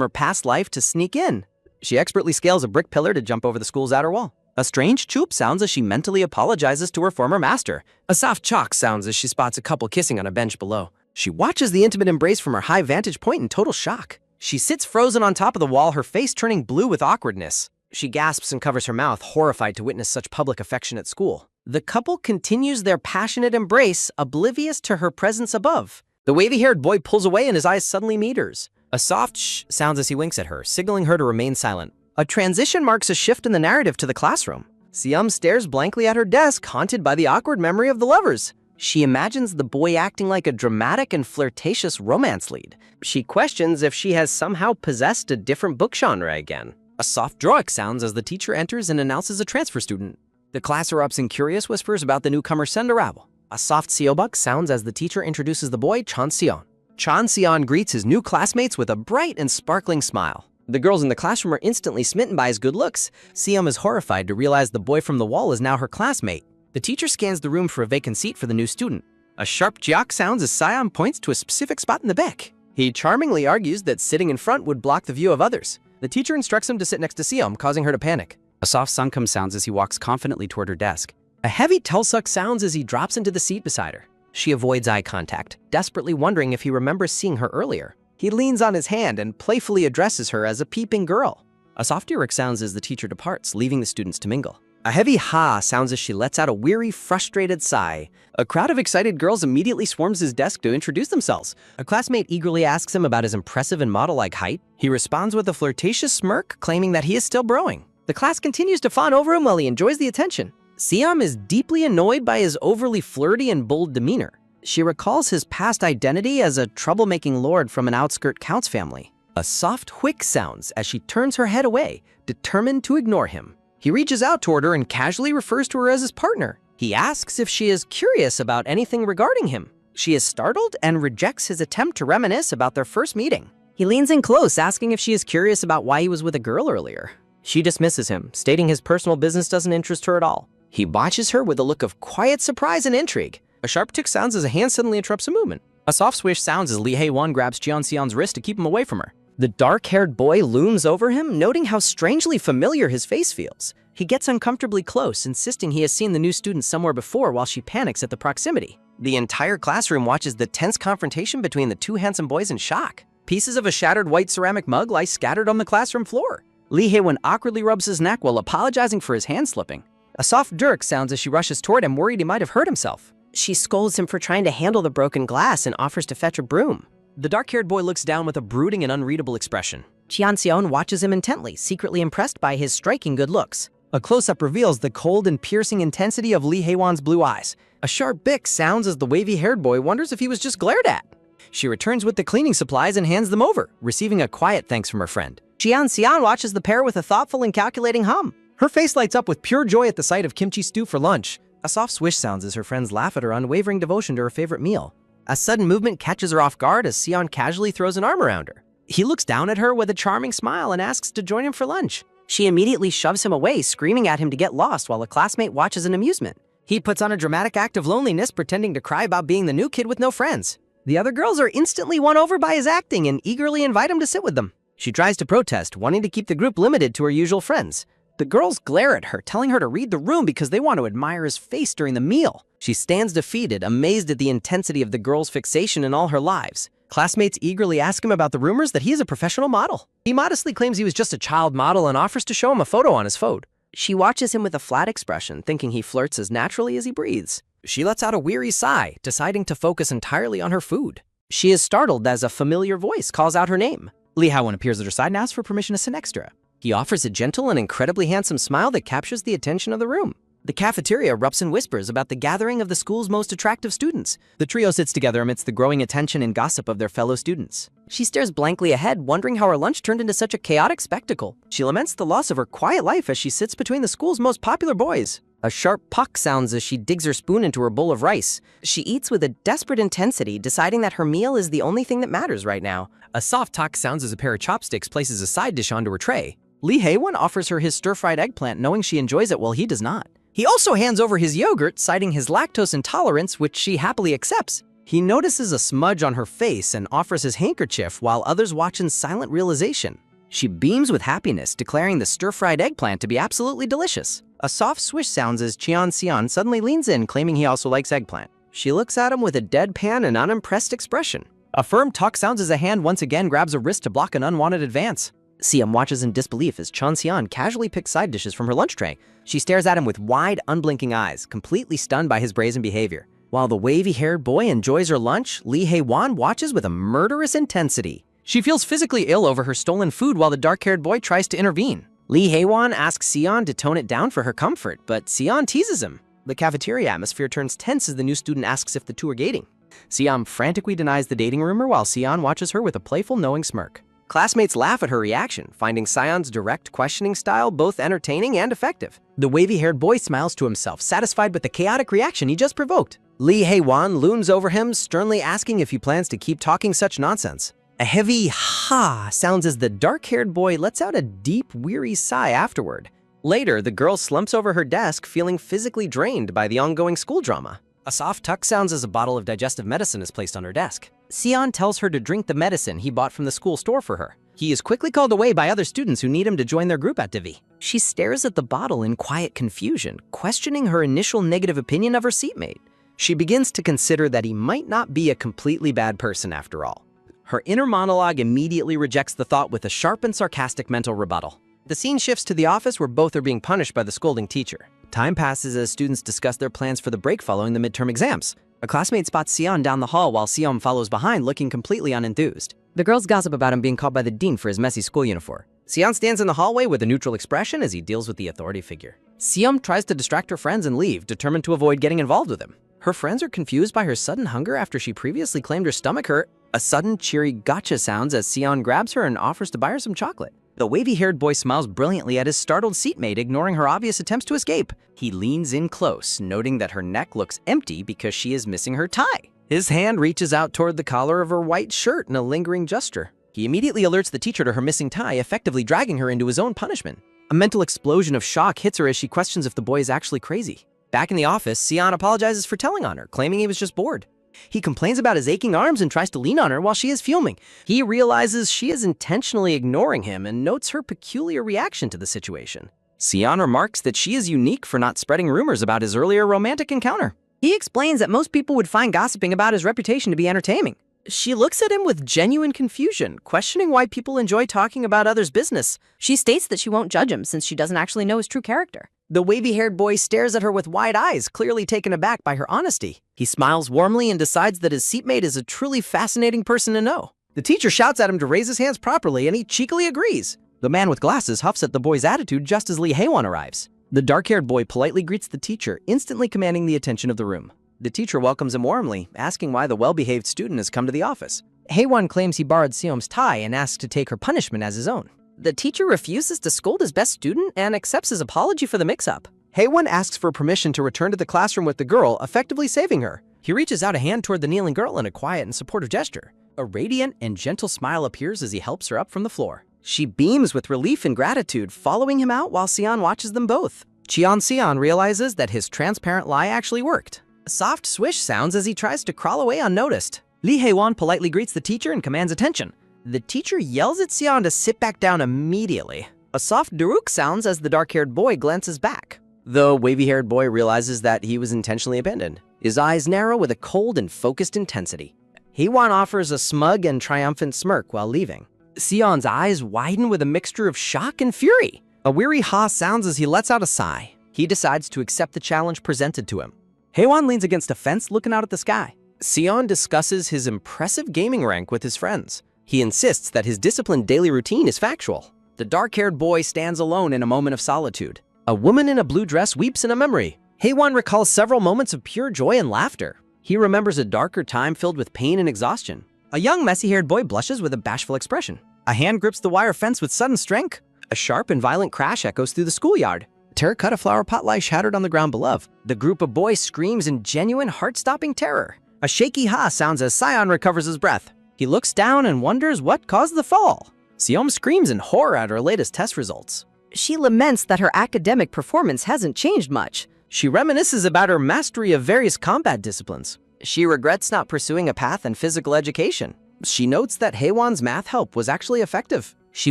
Speaker 1: her past life to sneak in. She expertly scales a brick pillar to jump over the school's outer wall. A strange choop sounds as she mentally apologizes to her former master. A soft chalk sounds as she spots a couple kissing on a bench below. She watches the intimate embrace from her high vantage point in total shock. She sits frozen on top of the wall, her face turning blue with awkwardness. She gasps and covers her mouth, horrified to witness such public affection at school. The couple continues their passionate embrace, oblivious to her presence above. The wavy-haired boy pulls away and his eyes suddenly meet hers. A soft shh sounds as he winks at her, signaling her to remain silent. A transition marks a shift in the narrative to the classroom. Seum stares blankly at her desk, haunted by the awkward memory of the lovers. She imagines the boy acting like a dramatic and flirtatious romance lead. She questions if she has somehow possessed a different book genre again. A soft droic sounds as the teacher enters and announces a transfer student. The class erupts in curious whispers about the newcomer's send arrival. A soft seobuk sounds as the teacher introduces the boy, Chan Seon. Chan Seon greets his new classmates with a bright and sparkling smile. The girls in the classroom are instantly smitten by his good looks. Seom is horrified to realize the boy from the wall is now her classmate. The teacher scans the room for a vacant seat for the new student. A sharp jiak sounds as Sion points to a specific spot in the back. He charmingly argues that sitting in front would block the view of others. The teacher instructs him to sit next to Seom, causing her to panic. A soft sunkum sounds as he walks confidently toward her desk. A heavy tulsuk sounds as he drops into the seat beside her. She avoids eye contact, desperately wondering if he remembers seeing her earlier. He leans on his hand and playfully addresses her as a peeping girl. A soft earache sounds as the teacher departs, leaving the students to mingle. A heavy ha sounds as she lets out a weary, frustrated sigh. A crowd of excited girls immediately swarms his desk to introduce themselves. A classmate eagerly asks him about his impressive and model-like height. He responds with a flirtatious smirk, claiming that he is still growing. The class continues to fawn over him while he enjoys the attention. Seom is deeply annoyed by his overly flirty and bold demeanor. She recalls his past identity as a troublemaking lord from an outskirt count's family. A soft whick sounds as she turns her head away, determined to ignore him. He reaches out toward her and casually refers to her as his partner. He asks if she is curious about anything regarding him. She is startled and rejects his attempt to reminisce about their first meeting. He leans in close, asking if she is curious about why he was with a girl earlier. She dismisses him, stating his personal business doesn't interest her at all. He watches her with a look of quiet surprise and intrigue. A sharp tick sounds as a hand suddenly interrupts a movement. A soft swish sounds as Lee Hae-won grabs Cheon Seon's wrist to keep him away from her. The dark-haired boy looms over him, noting how strangely familiar his face feels. He gets uncomfortably close, insisting he has seen the new student somewhere before while she panics at the proximity. The entire classroom watches the tense confrontation between the two handsome boys in shock. Pieces of a shattered white ceramic mug lie scattered on the classroom floor. Lee Hae-won awkwardly rubs his neck while apologizing for his hand slipping. A soft dirk sounds as she rushes toward him, worried he might have hurt himself. She scolds him for trying to handle the broken glass and offers to fetch a broom. The dark-haired boy looks down with a brooding and unreadable expression.
Speaker 3: Cheon watches him intently, secretly impressed by his striking good looks.
Speaker 1: A close-up reveals the cold and piercing intensity of Lee Hae-won's blue eyes. A sharp bick sounds as the wavy-haired boy wonders if he was just glared at. She returns with the cleaning supplies and hands them over, receiving a quiet thanks from her friend.
Speaker 3: Cheon watches the pair with a thoughtful and calculating hum.
Speaker 1: Her face lights up with pure joy at the sight of kimchi stew for lunch. A soft swish sounds as her friends laugh at her unwavering devotion to her favorite meal. A sudden movement catches her off guard as Seon casually throws an arm around her. He looks down at her with a charming smile and asks to join him for lunch.
Speaker 3: She immediately shoves him away, screaming at him to get lost while a classmate watches in amusement.
Speaker 1: He puts on a dramatic act of loneliness, pretending to cry about being the new kid with no friends. The other girls are instantly won over by his acting and eagerly invite him to sit with them. She tries to protest, wanting to keep the group limited to her usual friends. The girls glare at her, telling her to read the room because they want to admire his face during the meal. She stands defeated, amazed at the intensity of the girls' fixation in all her lives. Classmates eagerly ask him about the rumors that he is a professional model. He modestly claims he was just a child model and offers to show him a photo on his phone.
Speaker 3: She watches him with a flat expression, thinking he flirts as naturally as he breathes.
Speaker 1: She lets out a weary sigh, deciding to focus entirely on her food. She is startled as a familiar voice calls out her name. Lee Hae-won appears at her side and asks for permission to sit next to her. He offers a gentle and incredibly handsome smile that captures the attention of the room. The cafeteria erupts in whispers about the gathering of the school's most attractive students. The trio sits together amidst the growing attention and gossip of their fellow students.
Speaker 3: She stares blankly ahead, wondering how her lunch turned into such a chaotic spectacle.
Speaker 1: She laments the loss of her quiet life as she sits between the school's most popular boys. A sharp puck sounds as she digs her spoon into her bowl of rice.
Speaker 3: She eats with a desperate intensity, deciding that her meal is the only thing that matters right now.
Speaker 1: A soft talk sounds as a pair of chopsticks places a side dish onto her tray. Lee Hae-won offers her his stir-fried eggplant, knowing she enjoys it while he does not. He also hands over his yogurt, citing his lactose intolerance, which she happily accepts. He notices a smudge on her face and offers his handkerchief while others watch in silent realization. She beams with happiness, declaring the stir-fried eggplant to be absolutely delicious. A soft swish sounds as Cheon suddenly leans in, claiming he also likes eggplant. She looks at him with a deadpan and unimpressed expression. A firm tuck sounds as a hand once again grabs a wrist to block an unwanted advance. Siam watches in disbelief as Cheon casually picks side dishes from her lunch tray. She stares at him with wide, unblinking eyes, completely stunned by his brazen behavior. While the wavy-haired boy enjoys her lunch, Lee Hae-won watches with a murderous intensity. She feels physically ill over her stolen food while the dark-haired boy tries to intervene. Lee Hae-won asks Seon to tone it down for her comfort, but Seon teases him. The cafeteria atmosphere turns tense as the new student asks if the two are dating. Seon frantically denies the dating rumor while Seon watches her with a playful, knowing smirk. Classmates laugh at her reaction, finding Seon's direct questioning style both entertaining and effective. The wavy-haired boy smiles to himself, satisfied with the chaotic reaction he just provoked. Lee Hae-won looms over him, sternly asking if he plans to keep talking such nonsense. A heavy ha sounds as the dark-haired boy lets out a deep, weary sigh afterward. Later, the girl slumps over her desk, feeling physically drained by the ongoing school drama. A soft tuck sounds as a bottle of digestive medicine is placed on her desk. Seon tells her to drink the medicine he bought from the school store for her. He is quickly called away by other students who need him to join their group activity. She stares at the bottle in quiet confusion, questioning her initial negative opinion of her seatmate. She begins to consider that he might not be a completely bad person after all. Her inner monologue immediately rejects the thought with a sharp and sarcastic mental rebuttal. The scene shifts to the office where both are being punished by the scolding teacher. Time passes as students discuss their plans for the break following the midterm exams. A classmate spots Seon down the hall while Seon follows behind, looking completely unenthused. The girls gossip about him being called by the dean for his messy school uniform. Seon stands in the hallway with a neutral expression as he deals with the authority figure. Seon tries to distract her friends and leave, determined to avoid getting involved with him. Her friends are confused by her sudden hunger after she previously claimed her stomach hurt. A sudden, cheery gotcha sounds as Seon grabs her and offers to buy her some chocolate. The wavy-haired boy smiles brilliantly at his startled seatmate, ignoring her obvious attempts to escape. He leans in close, noting that her neck looks empty because she is missing her tie. His hand reaches out toward the collar of her white shirt in a lingering gesture. He immediately alerts the teacher to her missing tie, effectively dragging her into his own punishment. A mental explosion of shock hits her as she questions if the boy is actually crazy. Back in the office, Seon apologizes for telling on her, claiming he was just bored. He complains about his aching arms and tries to lean on her while she is fuming. He realizes she is intentionally ignoring him and notes her peculiar reaction to the situation. Seon remarks that she is unique for not spreading rumors about his earlier romantic encounter. He explains that most people would find gossiping about his reputation to be entertaining. She looks at him with genuine confusion, questioning why people enjoy talking about others' business.
Speaker 4: She states that she won't judge him since she doesn't actually know his true character.
Speaker 1: The wavy-haired boy stares at her with wide eyes, clearly taken aback by her honesty. He smiles warmly and decides that his seatmate is a truly fascinating person to know. The teacher shouts at him to raise his hands properly, and he cheekily agrees. The man with glasses huffs at the boy's attitude just as Lee Hae-won arrives. The dark-haired boy politely greets the teacher, instantly commanding the attention of the room. The teacher welcomes him warmly, asking why the well-behaved student has come to the office.
Speaker 3: Hae-won claims he borrowed Seom's tie and asks to take her punishment as his own.
Speaker 4: The teacher refuses to scold his best student and accepts his apology for the mix-up.
Speaker 1: Hae-won asks for permission to return to the classroom with the girl, effectively saving her. He reaches out a hand toward the kneeling girl in a quiet and supportive gesture. A radiant and gentle smile appears as he helps her up from the floor. She beams with relief and gratitude, following him out while Seon watches them both. Seon realizes that his transparent lie actually worked. A soft swish sounds as he tries to crawl away unnoticed. Lee Hae-won politely greets the teacher and commands attention. The teacher yells at Seon to sit back down immediately. A soft duruk sounds as the dark-haired boy glances back. The wavy-haired boy realizes that he was intentionally abandoned. His eyes narrow with a cold and focused intensity. Hae-won offers a smug and triumphant smirk while leaving. Seon's eyes widen with a mixture of shock and fury. A weary ha sounds as he lets out a sigh. He decides to accept the challenge presented to him. Hae-won leans against a fence looking out at the sky. Seon discusses his impressive gaming rank with his friends. He insists that his disciplined daily routine is factual. The dark-haired boy stands alone in a moment of solitude. A woman in a blue dress weeps in a memory. Hae-won recalls several moments of pure joy and laughter. He remembers a darker time filled with pain and exhaustion. A young messy-haired boy blushes with a bashful expression. A hand grips the wire fence with sudden strength. A sharp and violent crash echoes through the schoolyard. A terracotta flower pot lies shattered on the ground below. The group of boys screams in genuine, heart-stopping terror. A shaky ha sounds as Seon recovers his breath. He looks down and wonders what caused the fall. Seom screams in horror at her latest test results.
Speaker 4: She laments that her academic performance hasn't changed much.
Speaker 1: She reminisces about her mastery of various combat disciplines. She regrets not pursuing a path in physical education. She notes that Hae-won's math help was actually effective. She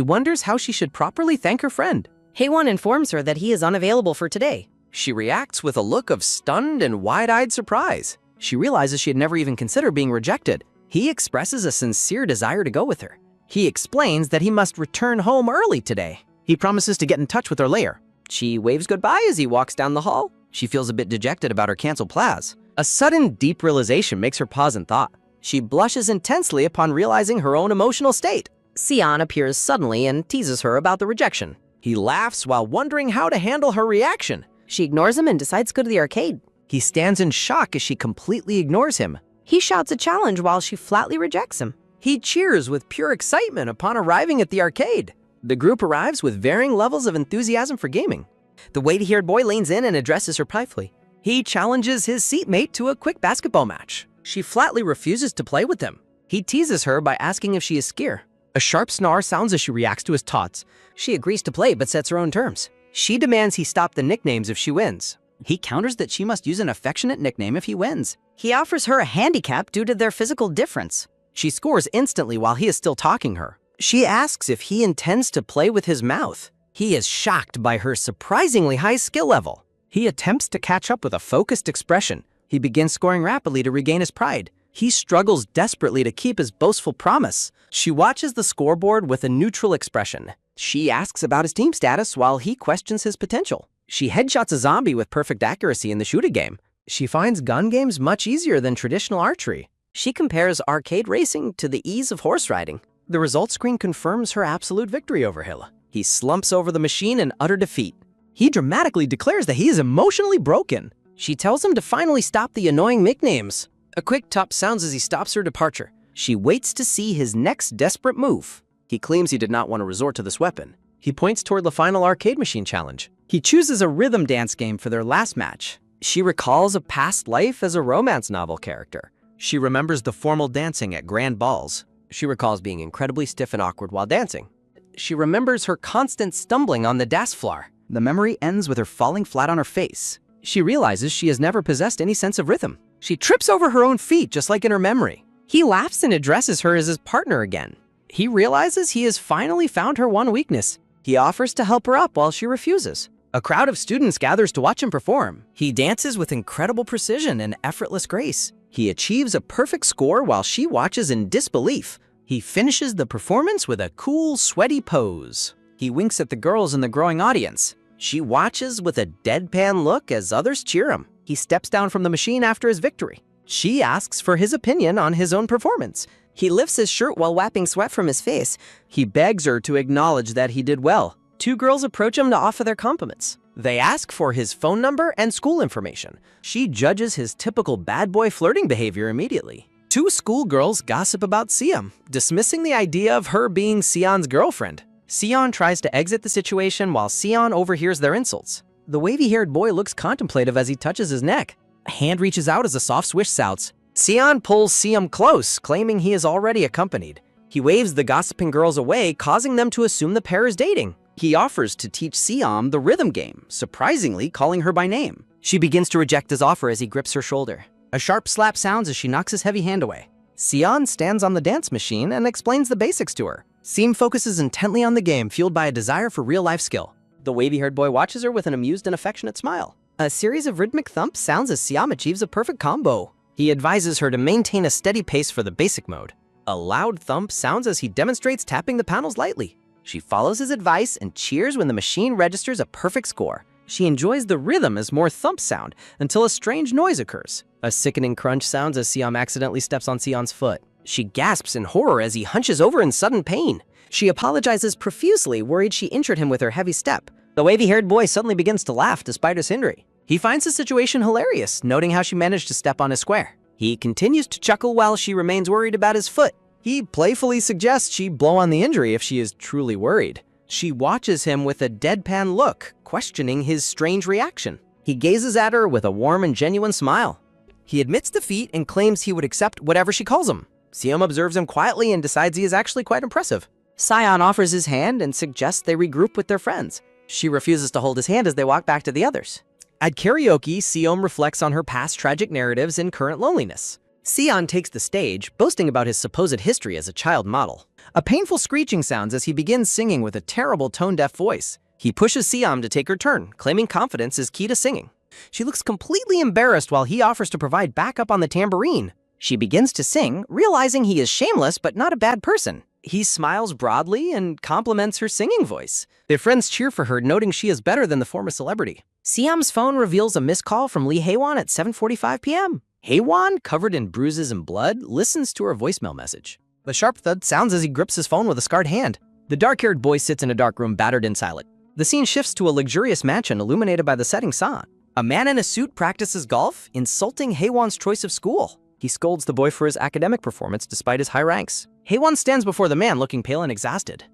Speaker 1: wonders how she should properly thank her friend.
Speaker 4: Hae-won informs her that he is unavailable for today.
Speaker 1: She reacts with a look of stunned and wide-eyed surprise. She realizes she had never even considered being rejected. He expresses a sincere desire to go with her. He explains that he must return home early today. He promises to get in touch with her later. She waves goodbye as he walks down the hall. She feels a bit dejected about her canceled plans. A sudden, deep realization makes her pause in thought. She blushes intensely upon realizing her own emotional state.
Speaker 4: Seon appears suddenly and teases her about the rejection.
Speaker 1: He laughs while wondering how to handle her reaction.
Speaker 4: She ignores him and decides to go to the arcade.
Speaker 1: He stands in shock as she completely ignores him.
Speaker 4: He shouts a challenge while she flatly rejects him.
Speaker 1: He cheers with pure excitement upon arriving at the arcade. The group arrives with varying levels of enthusiasm for gaming. The wavy-haired boy leans in and addresses her playfully. He challenges his seatmate to a quick basketball match. She flatly refuses to play with him. He teases her by asking if she is scared. A sharp snarl sounds as she reacts to his taunts. She agrees to play but sets her own terms. She demands he stop the nicknames if she wins. He counters that she must use an affectionate nickname if he wins.
Speaker 2: He offers her a handicap due to their physical difference.
Speaker 1: She scores instantly while he is still talking her. She asks if he intends to play with his mouth. He is shocked by her surprisingly high skill level. He attempts to catch up with a focused expression. He begins scoring rapidly to regain his pride. He struggles desperately to keep his boastful promise. She watches the scoreboard with a neutral expression. She asks about his team status while he questions his potential. She headshots a zombie with perfect accuracy in the shooting game. She finds gun games much easier than traditional archery. She compares arcade racing to the ease of horse riding. The results screen confirms her absolute victory over Hill. He slumps over the machine in utter defeat. He dramatically declares that he is emotionally broken. She tells him to finally stop the annoying nicknames. A quick tap sounds as he stops her departure. She waits to see his next desperate move. He claims he did not want to resort to this weapon. He points toward the final arcade machine challenge.
Speaker 2: He chooses a rhythm dance game for their last match.
Speaker 1: She recalls a past life as a romance novel character. She remembers the formal dancing at grand balls. She recalls being incredibly stiff and awkward while dancing. She remembers her constant stumbling on the dance floor.
Speaker 2: The memory ends with her falling flat on her face.
Speaker 1: She realizes she has never possessed any sense of rhythm. She trips over her own feet just like in her memory. He laughs and addresses her as his partner again. He realizes he has finally found her one weakness. He offers to help her up while she refuses. A crowd of students gathers to watch him perform. He dances with incredible precision and effortless grace. He achieves a perfect score while she watches in disbelief. He finishes the performance with a cool, sweaty pose. He winks at the girls in the growing audience. She watches with a deadpan look as others cheer him. He steps down from the machine after his victory. She asks for his opinion on his own performance.
Speaker 4: He lifts his shirt while wiping sweat from his face.
Speaker 1: He begs her to acknowledge that he did well.
Speaker 4: 2 girls approach him to offer their compliments.
Speaker 1: They ask for his phone number and school information. She judges his typical bad boy flirting behavior immediately. 2 schoolgirls gossip about Seom, dismissing the idea of her being Seon's girlfriend. Seon tries to exit the situation while Seon overhears their insults. The wavy-haired boy looks contemplative as he touches his neck. A hand reaches out as a soft swish shouts. Seon pulls Seom close, claiming he is already accompanied. He waves the gossiping girls away, causing them to assume the pair is dating.
Speaker 2: He offers to teach Seom the rhythm game, surprisingly calling her by name.
Speaker 1: She begins to reject his offer as he grips her shoulder.
Speaker 2: A sharp slap sounds as she knocks his heavy hand away.
Speaker 1: Seon stands on the dance machine and explains the basics to her. Seom focuses intently on the game, fueled by a desire for real-life skill. The wavy-haired boy watches her with an amused and affectionate smile.
Speaker 4: A series of rhythmic thumps sounds as Seom achieves a perfect combo.
Speaker 1: He advises her to maintain a steady pace for the basic mode. A loud thump sounds as he demonstrates tapping the panels lightly. She follows his advice and cheers when the machine registers a perfect score. She enjoys the rhythm as more thumps sound until a strange noise occurs. A sickening crunch sounds as Seom accidentally steps on Seon's foot. She gasps in horror as he hunches over in sudden pain.
Speaker 4: She apologizes profusely, worried she injured him with her heavy step.
Speaker 1: The wavy-haired boy suddenly begins to laugh despite his injury. He finds the situation hilarious, noting how she managed to step on his square. He continues to chuckle while she remains worried about his foot. He playfully suggests she blow on the injury if she is truly worried. She watches him with a deadpan look, questioning his strange reaction. He gazes at her with a warm and genuine smile. He admits defeat and claims he would accept whatever she calls him. Seom observes him quietly and decides he is actually quite impressive.
Speaker 4: Sion offers his hand and suggests they regroup with their friends.
Speaker 1: She refuses to hold his hand as they walk back to the others. At karaoke, Seom reflects on her past tragic narratives and current loneliness. Seon takes the stage, boasting about his supposed history as a child model. A painful screeching sounds as he begins singing with a terrible tone-deaf voice. He pushes Seom to take her turn, claiming confidence is key to singing. She looks completely embarrassed while he offers to provide backup on the tambourine. She begins to sing, realizing he is shameless but not a bad person. He smiles broadly and compliments her singing voice. Their friends cheer for her, noting she is better than the former celebrity. Seom's phone reveals a missed call from Lee Haewon at 7:45 p.m. Haewon, covered in bruises and blood, listens to her voicemail message. The sharp thud sounds as he grips his phone with a scarred hand. The dark-haired boy sits in a dark room, battered and silent. The scene shifts to a luxurious mansion illuminated by the setting sun. A man in a suit practices golf, insulting Haewon's choice of school. He scolds the boy for his academic performance despite his high ranks. Haewon stands before the man looking pale and exhausted.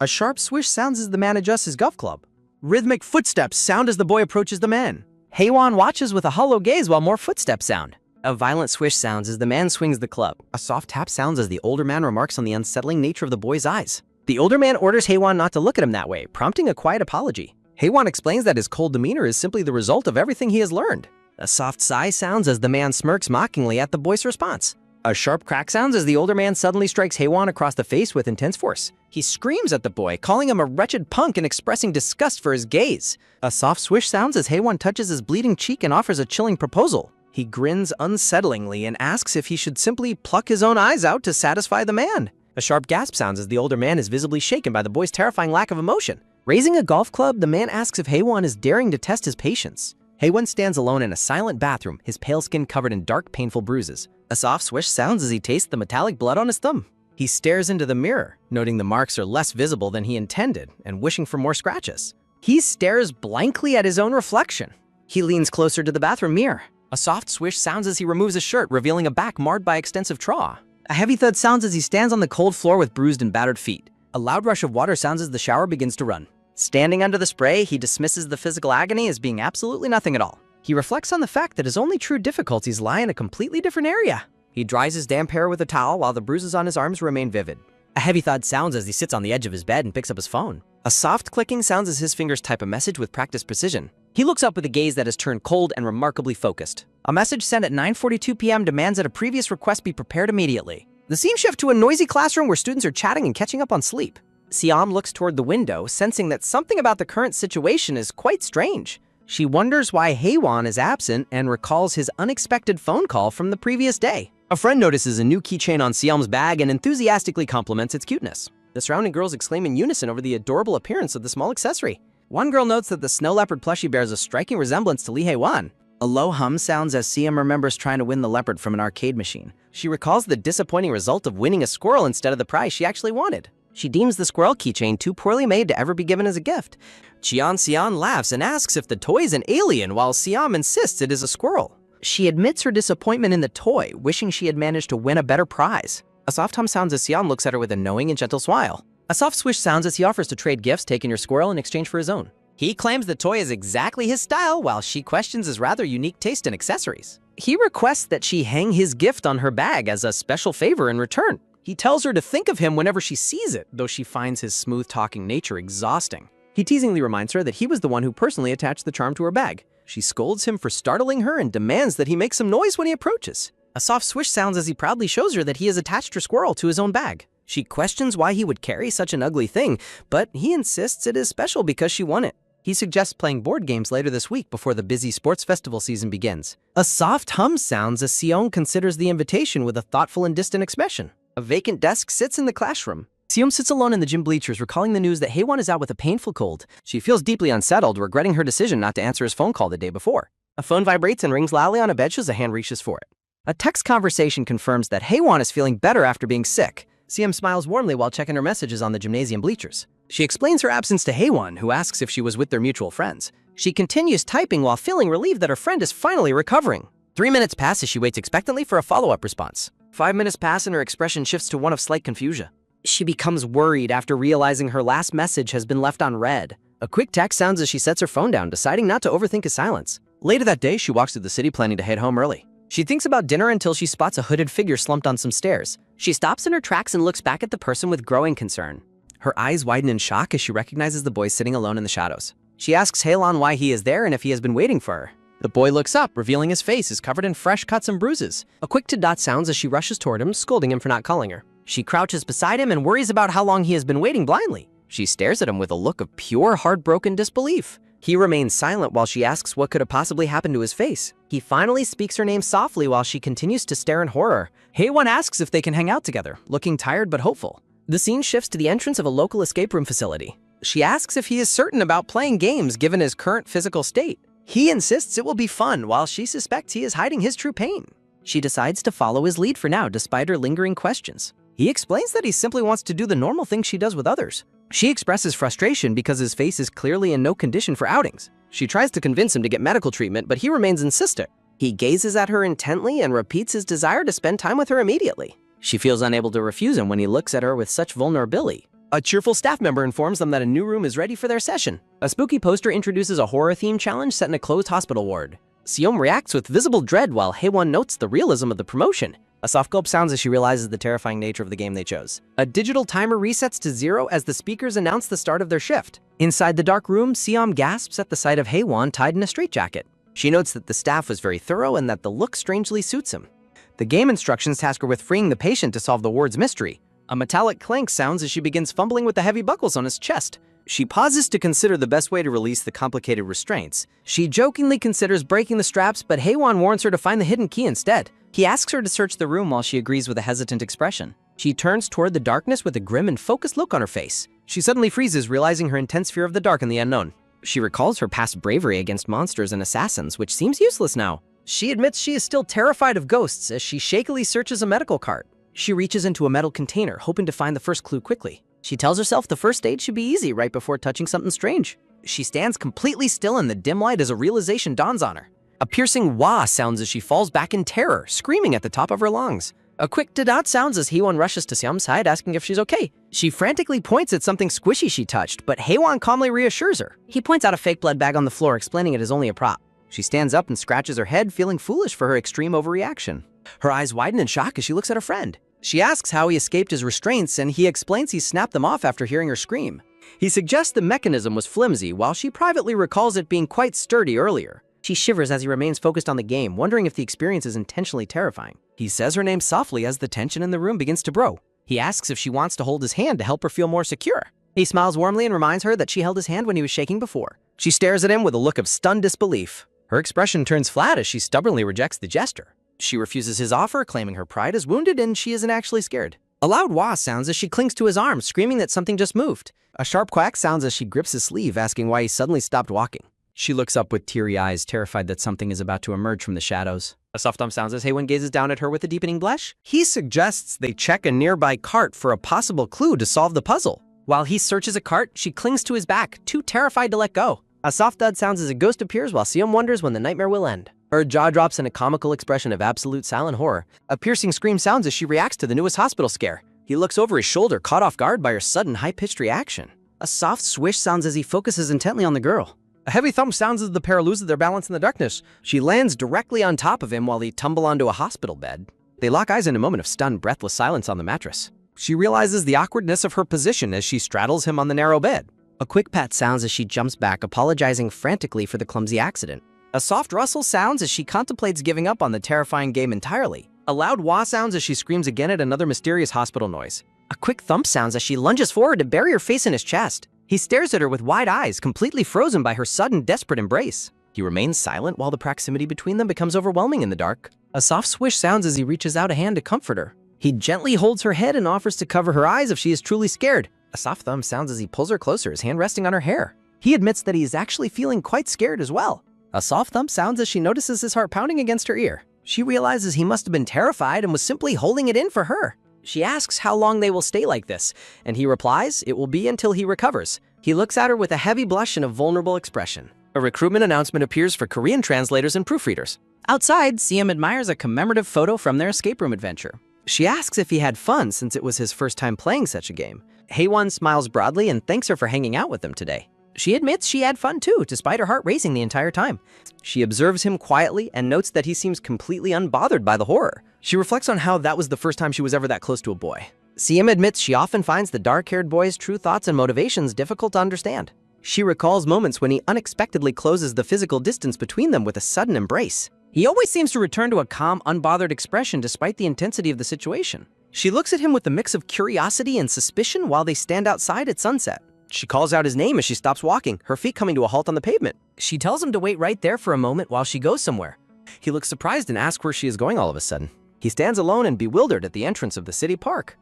Speaker 1: A sharp swish sounds as the man adjusts his golf club. Rhythmic footsteps sound as the boy approaches the man. Haewon watches with a hollow gaze while more footsteps sound. A violent swish sounds as the man swings the club. A soft tap sounds as the older man remarks on the unsettling nature of the boy's eyes. The older man orders Haewon not to look at him that way, prompting a quiet apology. Haewon explains that his cold demeanor is simply the result of everything he has learned. A soft sigh sounds as the man smirks mockingly at the boy's response. A sharp crack sounds as the older man suddenly strikes Haewon across the face with intense force. He screams at the boy, calling him a wretched punk and expressing disgust for his gaze. A soft swish sounds as Haewon touches his bleeding cheek and offers a chilling proposal. He grins unsettlingly and asks if he should simply pluck his own eyes out to satisfy the man. A sharp gasp sounds as the older man is visibly shaken by the boy's terrifying lack of emotion. Raising a golf club, the man asks if Haewon is daring to test his patience. Haewon stands alone in a silent bathroom, his pale skin covered in dark, painful bruises. A soft swish sounds as he tastes the metallic blood on his thumb. He stares into the mirror, noting the marks are less visible than he intended and wishing for more scratches. He stares blankly at his own reflection. He leans closer to the bathroom mirror. A soft swish sounds as he removes his shirt, revealing a back marred by extensive trauma. A heavy thud sounds as he stands on the cold floor with bruised and battered feet. A loud rush of water sounds as the shower begins to run. Standing under the spray, he dismisses the physical agony as being absolutely nothing at all. He reflects on the fact that his only true difficulties lie in a completely different area. He dries his damp hair with a towel while the bruises on his arms remain vivid. A heavy thud sounds as he sits on the edge of his bed and picks up his phone. A soft clicking sounds as his fingers type a message with practiced precision. He looks up with a gaze that has turned cold and remarkably focused. A message sent at 9:42 p.m. demands that a previous request be prepared immediately. The scene shifts to a noisy classroom where students are chatting and catching up on sleep. Seom looks toward the window, sensing that something about the current situation is quite strange. She wonders why Haewon is absent and recalls his unexpected phone call from the previous day. A friend notices a new keychain on Seom's bag and enthusiastically compliments its cuteness. The surrounding girls exclaim in unison over the adorable appearance of the small accessory. One girl notes that the snow leopard plushie bears a striking resemblance to Lee Haewon.
Speaker 2: A low hum sounds as Siam remembers trying to win the leopard from an arcade machine.
Speaker 1: She recalls the disappointing result of winning a squirrel instead of the prize she actually wanted. She deems the squirrel keychain too poorly made to ever be given as a gift. Xian laughs and asks if the toy is an alien, while Siam insists it is a squirrel. She admits her disappointment in the toy, wishing she had managed to win a better prize. A soft hum sounds as Xian looks at her with a knowing and gentle smile. A soft swish sounds as he offers to trade gifts, taking your squirrel in exchange for his own. He claims the toy is exactly his style, while she questions his rather unique taste in accessories. He requests that she hang his gift on her bag as a special favor in return. He tells her to think of him whenever she sees it, though she finds his smooth-talking nature exhausting. He teasingly reminds her that he was the one who personally attached the charm to her bag. She scolds him for startling her and demands that he make some noise when he approaches. A soft swish sounds as he proudly shows her that he has attached her squirrel to his own bag. She questions why he would carry such an ugly thing, but he insists it is special because she won it. He suggests playing board games later this week before the busy sports festival season begins. A soft hum sounds as Sion considers the invitation with a thoughtful and distant expression. A vacant desk sits in the classroom. Sion sits alone in the gym bleachers, recalling the news that Haewon is out with a painful cold. She feels deeply unsettled, regretting her decision not to answer his phone call the day before. A phone vibrates and rings loudly on a bench as a hand reaches for it. A text conversation confirms that Haewon is feeling better after being sick. Siam smiles warmly while checking her messages on the gymnasium bleachers. She explains her absence to Haewon, who asks if she was with their mutual friends. She continues typing while feeling relieved that her friend is finally recovering. 3 minutes pass as she waits expectantly for a follow-up response. 5 minutes pass and her expression shifts to one of slight confusion. She becomes worried after realizing her last message has been left unread. A quick text sounds as she sets her phone down, deciding not to overthink his silence. Later that day, she walks through the city planning to head home early. She thinks about dinner until she spots a hooded figure slumped on some stairs. She stops in her tracks and looks back at the person with growing concern. Her eyes widen in shock as she recognizes the boy sitting alone in the shadows. She asks Haelon why he is there and if he has been waiting for her. The boy looks up, revealing his face is covered in fresh cuts and bruises. A quick to-dot sounds as she rushes toward him, scolding him for not calling her. She crouches beside him and worries about how long he has been waiting blindly. She stares at him with a look of pure, heartbroken disbelief. He remains silent while she asks what could have possibly happened to his face. He finally speaks her name softly while she continues to stare in horror. Haewon asks if they can hang out together, looking tired but hopeful. The scene shifts to the entrance of a local escape room facility. She asks if he is certain about playing games given his current physical state. He insists it will be fun, while she suspects he is hiding his true pain. She decides to follow his lead for now, despite her lingering questions. He explains that he simply wants to do the normal things she does with others. She expresses frustration because his face is clearly in no condition for outings. She tries to convince him to get medical treatment, but he remains insistent. He gazes at her intently and repeats his desire to spend time with her immediately. She feels unable to refuse him when he looks at her with such vulnerability. A cheerful staff member informs them that a new room is ready for their session. A spooky poster introduces a horror-themed challenge set in a closed hospital ward. Seom reacts with visible dread while Haewon notes the realism of the promotion. A soft gulp sounds as she realizes the terrifying nature of the game they chose. A digital timer resets to 0 as the speakers announce the start of their shift. Inside the dark room, Seom gasps at the sight of Haewon tied in a straitjacket. She notes that the staff was very thorough and that the look strangely suits him. The game instructions task her with freeing the patient to solve the ward's mystery. A metallic clank sounds as she begins fumbling with the heavy buckles on his chest. She pauses to consider the best way to release the complicated restraints. She jokingly considers breaking the straps, but Haewon warns her to find the hidden key instead. He asks her to search the room while she agrees with a hesitant expression. She turns toward the darkness with a grim and focused look on her face. She suddenly freezes, realizing her intense fear of the dark and the unknown. She recalls her past bravery against monsters and assassins, which seems useless now. She admits she is still terrified of ghosts as she shakily searches a medical cart. She reaches into a metal container, hoping to find the first clue quickly. She tells herself the first aid should be easy right before touching something strange. She stands completely still in the dim light as a realization dawns on her. A piercing wah sounds as she falls back in terror, screaming at the top of her lungs. A quick da-dot sounds as Haewon rushes to Seom's side, asking if she's okay. She frantically points at something squishy she touched, but Haewon calmly reassures her. He points out a fake blood bag on the floor, explaining it is only a prop. She stands up and scratches her head, feeling foolish for her extreme overreaction. Her eyes widen in shock as she looks at her friend. She asks how he escaped his restraints, and he explains he snapped them off after hearing her scream. He suggests the mechanism was flimsy, while she privately recalls it being quite sturdy earlier. She shivers as he remains focused on the game, wondering if the experience is intentionally terrifying. He says her name softly as the tension in the room begins to grow. He asks if she wants to hold his hand to help her feel more secure. He smiles warmly and reminds her that she held his hand when he was shaking before. She stares at him with a look of stunned disbelief. Her expression turns flat as she stubbornly rejects the gesture. She refuses his offer, claiming her pride is wounded and she isn't actually scared. A loud wah sounds as she clings to his arm, screaming that something just moved. A sharp quack sounds as she grips his sleeve, asking why he suddenly stopped walking.
Speaker 2: She looks up with teary eyes, terrified that something is about to emerge from the shadows.
Speaker 1: A soft thump sounds as Haewon gazes down at her with a deepening blush. He suggests they check a nearby cart for a possible clue to solve the puzzle. While he searches a cart, she clings to his back, too terrified to let go.
Speaker 3: A soft thud sounds as a ghost appears while Seom wonders when the nightmare will end.
Speaker 1: Her jaw drops in a comical expression of absolute silent horror. A piercing scream sounds as she reacts to the newest hospital scare. He looks over his shoulder, caught off guard by her sudden high-pitched reaction.
Speaker 2: A soft swish sounds as he focuses intently on the girl.
Speaker 1: A heavy thump sounds as the pair lose their balance in the darkness. She lands directly on top of him while they tumble onto a hospital bed. They lock eyes in a moment of stunned, breathless silence on the mattress. She realizes the awkwardness of her position as she straddles him on the narrow bed.
Speaker 3: A quick pat sounds as she jumps back, apologizing frantically for the clumsy accident.
Speaker 1: A soft rustle sounds as she contemplates giving up on the terrifying game entirely. A loud wah sounds as she screams again at another mysterious hospital noise.
Speaker 3: A quick thump sounds as she lunges forward to bury her face in his chest.
Speaker 1: He stares at her with wide eyes, completely frozen by her sudden, desperate embrace. He remains silent while the proximity between them becomes overwhelming in the dark. A soft swish sounds as he reaches out a hand to comfort her. He gently holds her head and offers to cover her eyes if she is truly scared. A soft thump sounds as he pulls her closer, his hand resting on her hair. He admits that he is actually feeling quite scared as well. A soft thump sounds as she notices his heart pounding against her ear. She realizes he must have been terrified and was simply holding it in for her. She asks how long they will stay like this, and he replies it will be until he recovers. He looks at her with a heavy blush and a vulnerable expression. A recruitment announcement appears for Korean translators and proofreaders.
Speaker 2: Outside, Seom admires a commemorative photo from their escape room adventure.
Speaker 1: She asks if he had fun since it was his first time playing such a game. Haewon smiles broadly and thanks her for hanging out with them today. She admits she had fun too, despite her heart racing the entire time. She observes him quietly and notes that he seems completely unbothered by the horror. She reflects on how that was the first time she was ever that close to a boy. Seom admits she often finds the dark-haired boy's true thoughts and motivations difficult to understand. She recalls moments when he unexpectedly closes the physical distance between them with a sudden embrace. He always seems to return to a calm, unbothered expression despite the intensity of the situation. She looks at him with a mix of curiosity and suspicion while they stand outside at sunset. She calls out his name as she stops walking, her feet coming to a halt on the pavement. She tells him to wait right there for a moment while she goes somewhere. He looks surprised and asks where she is going all of a sudden. He stands alone and bewildered at the entrance of the city park.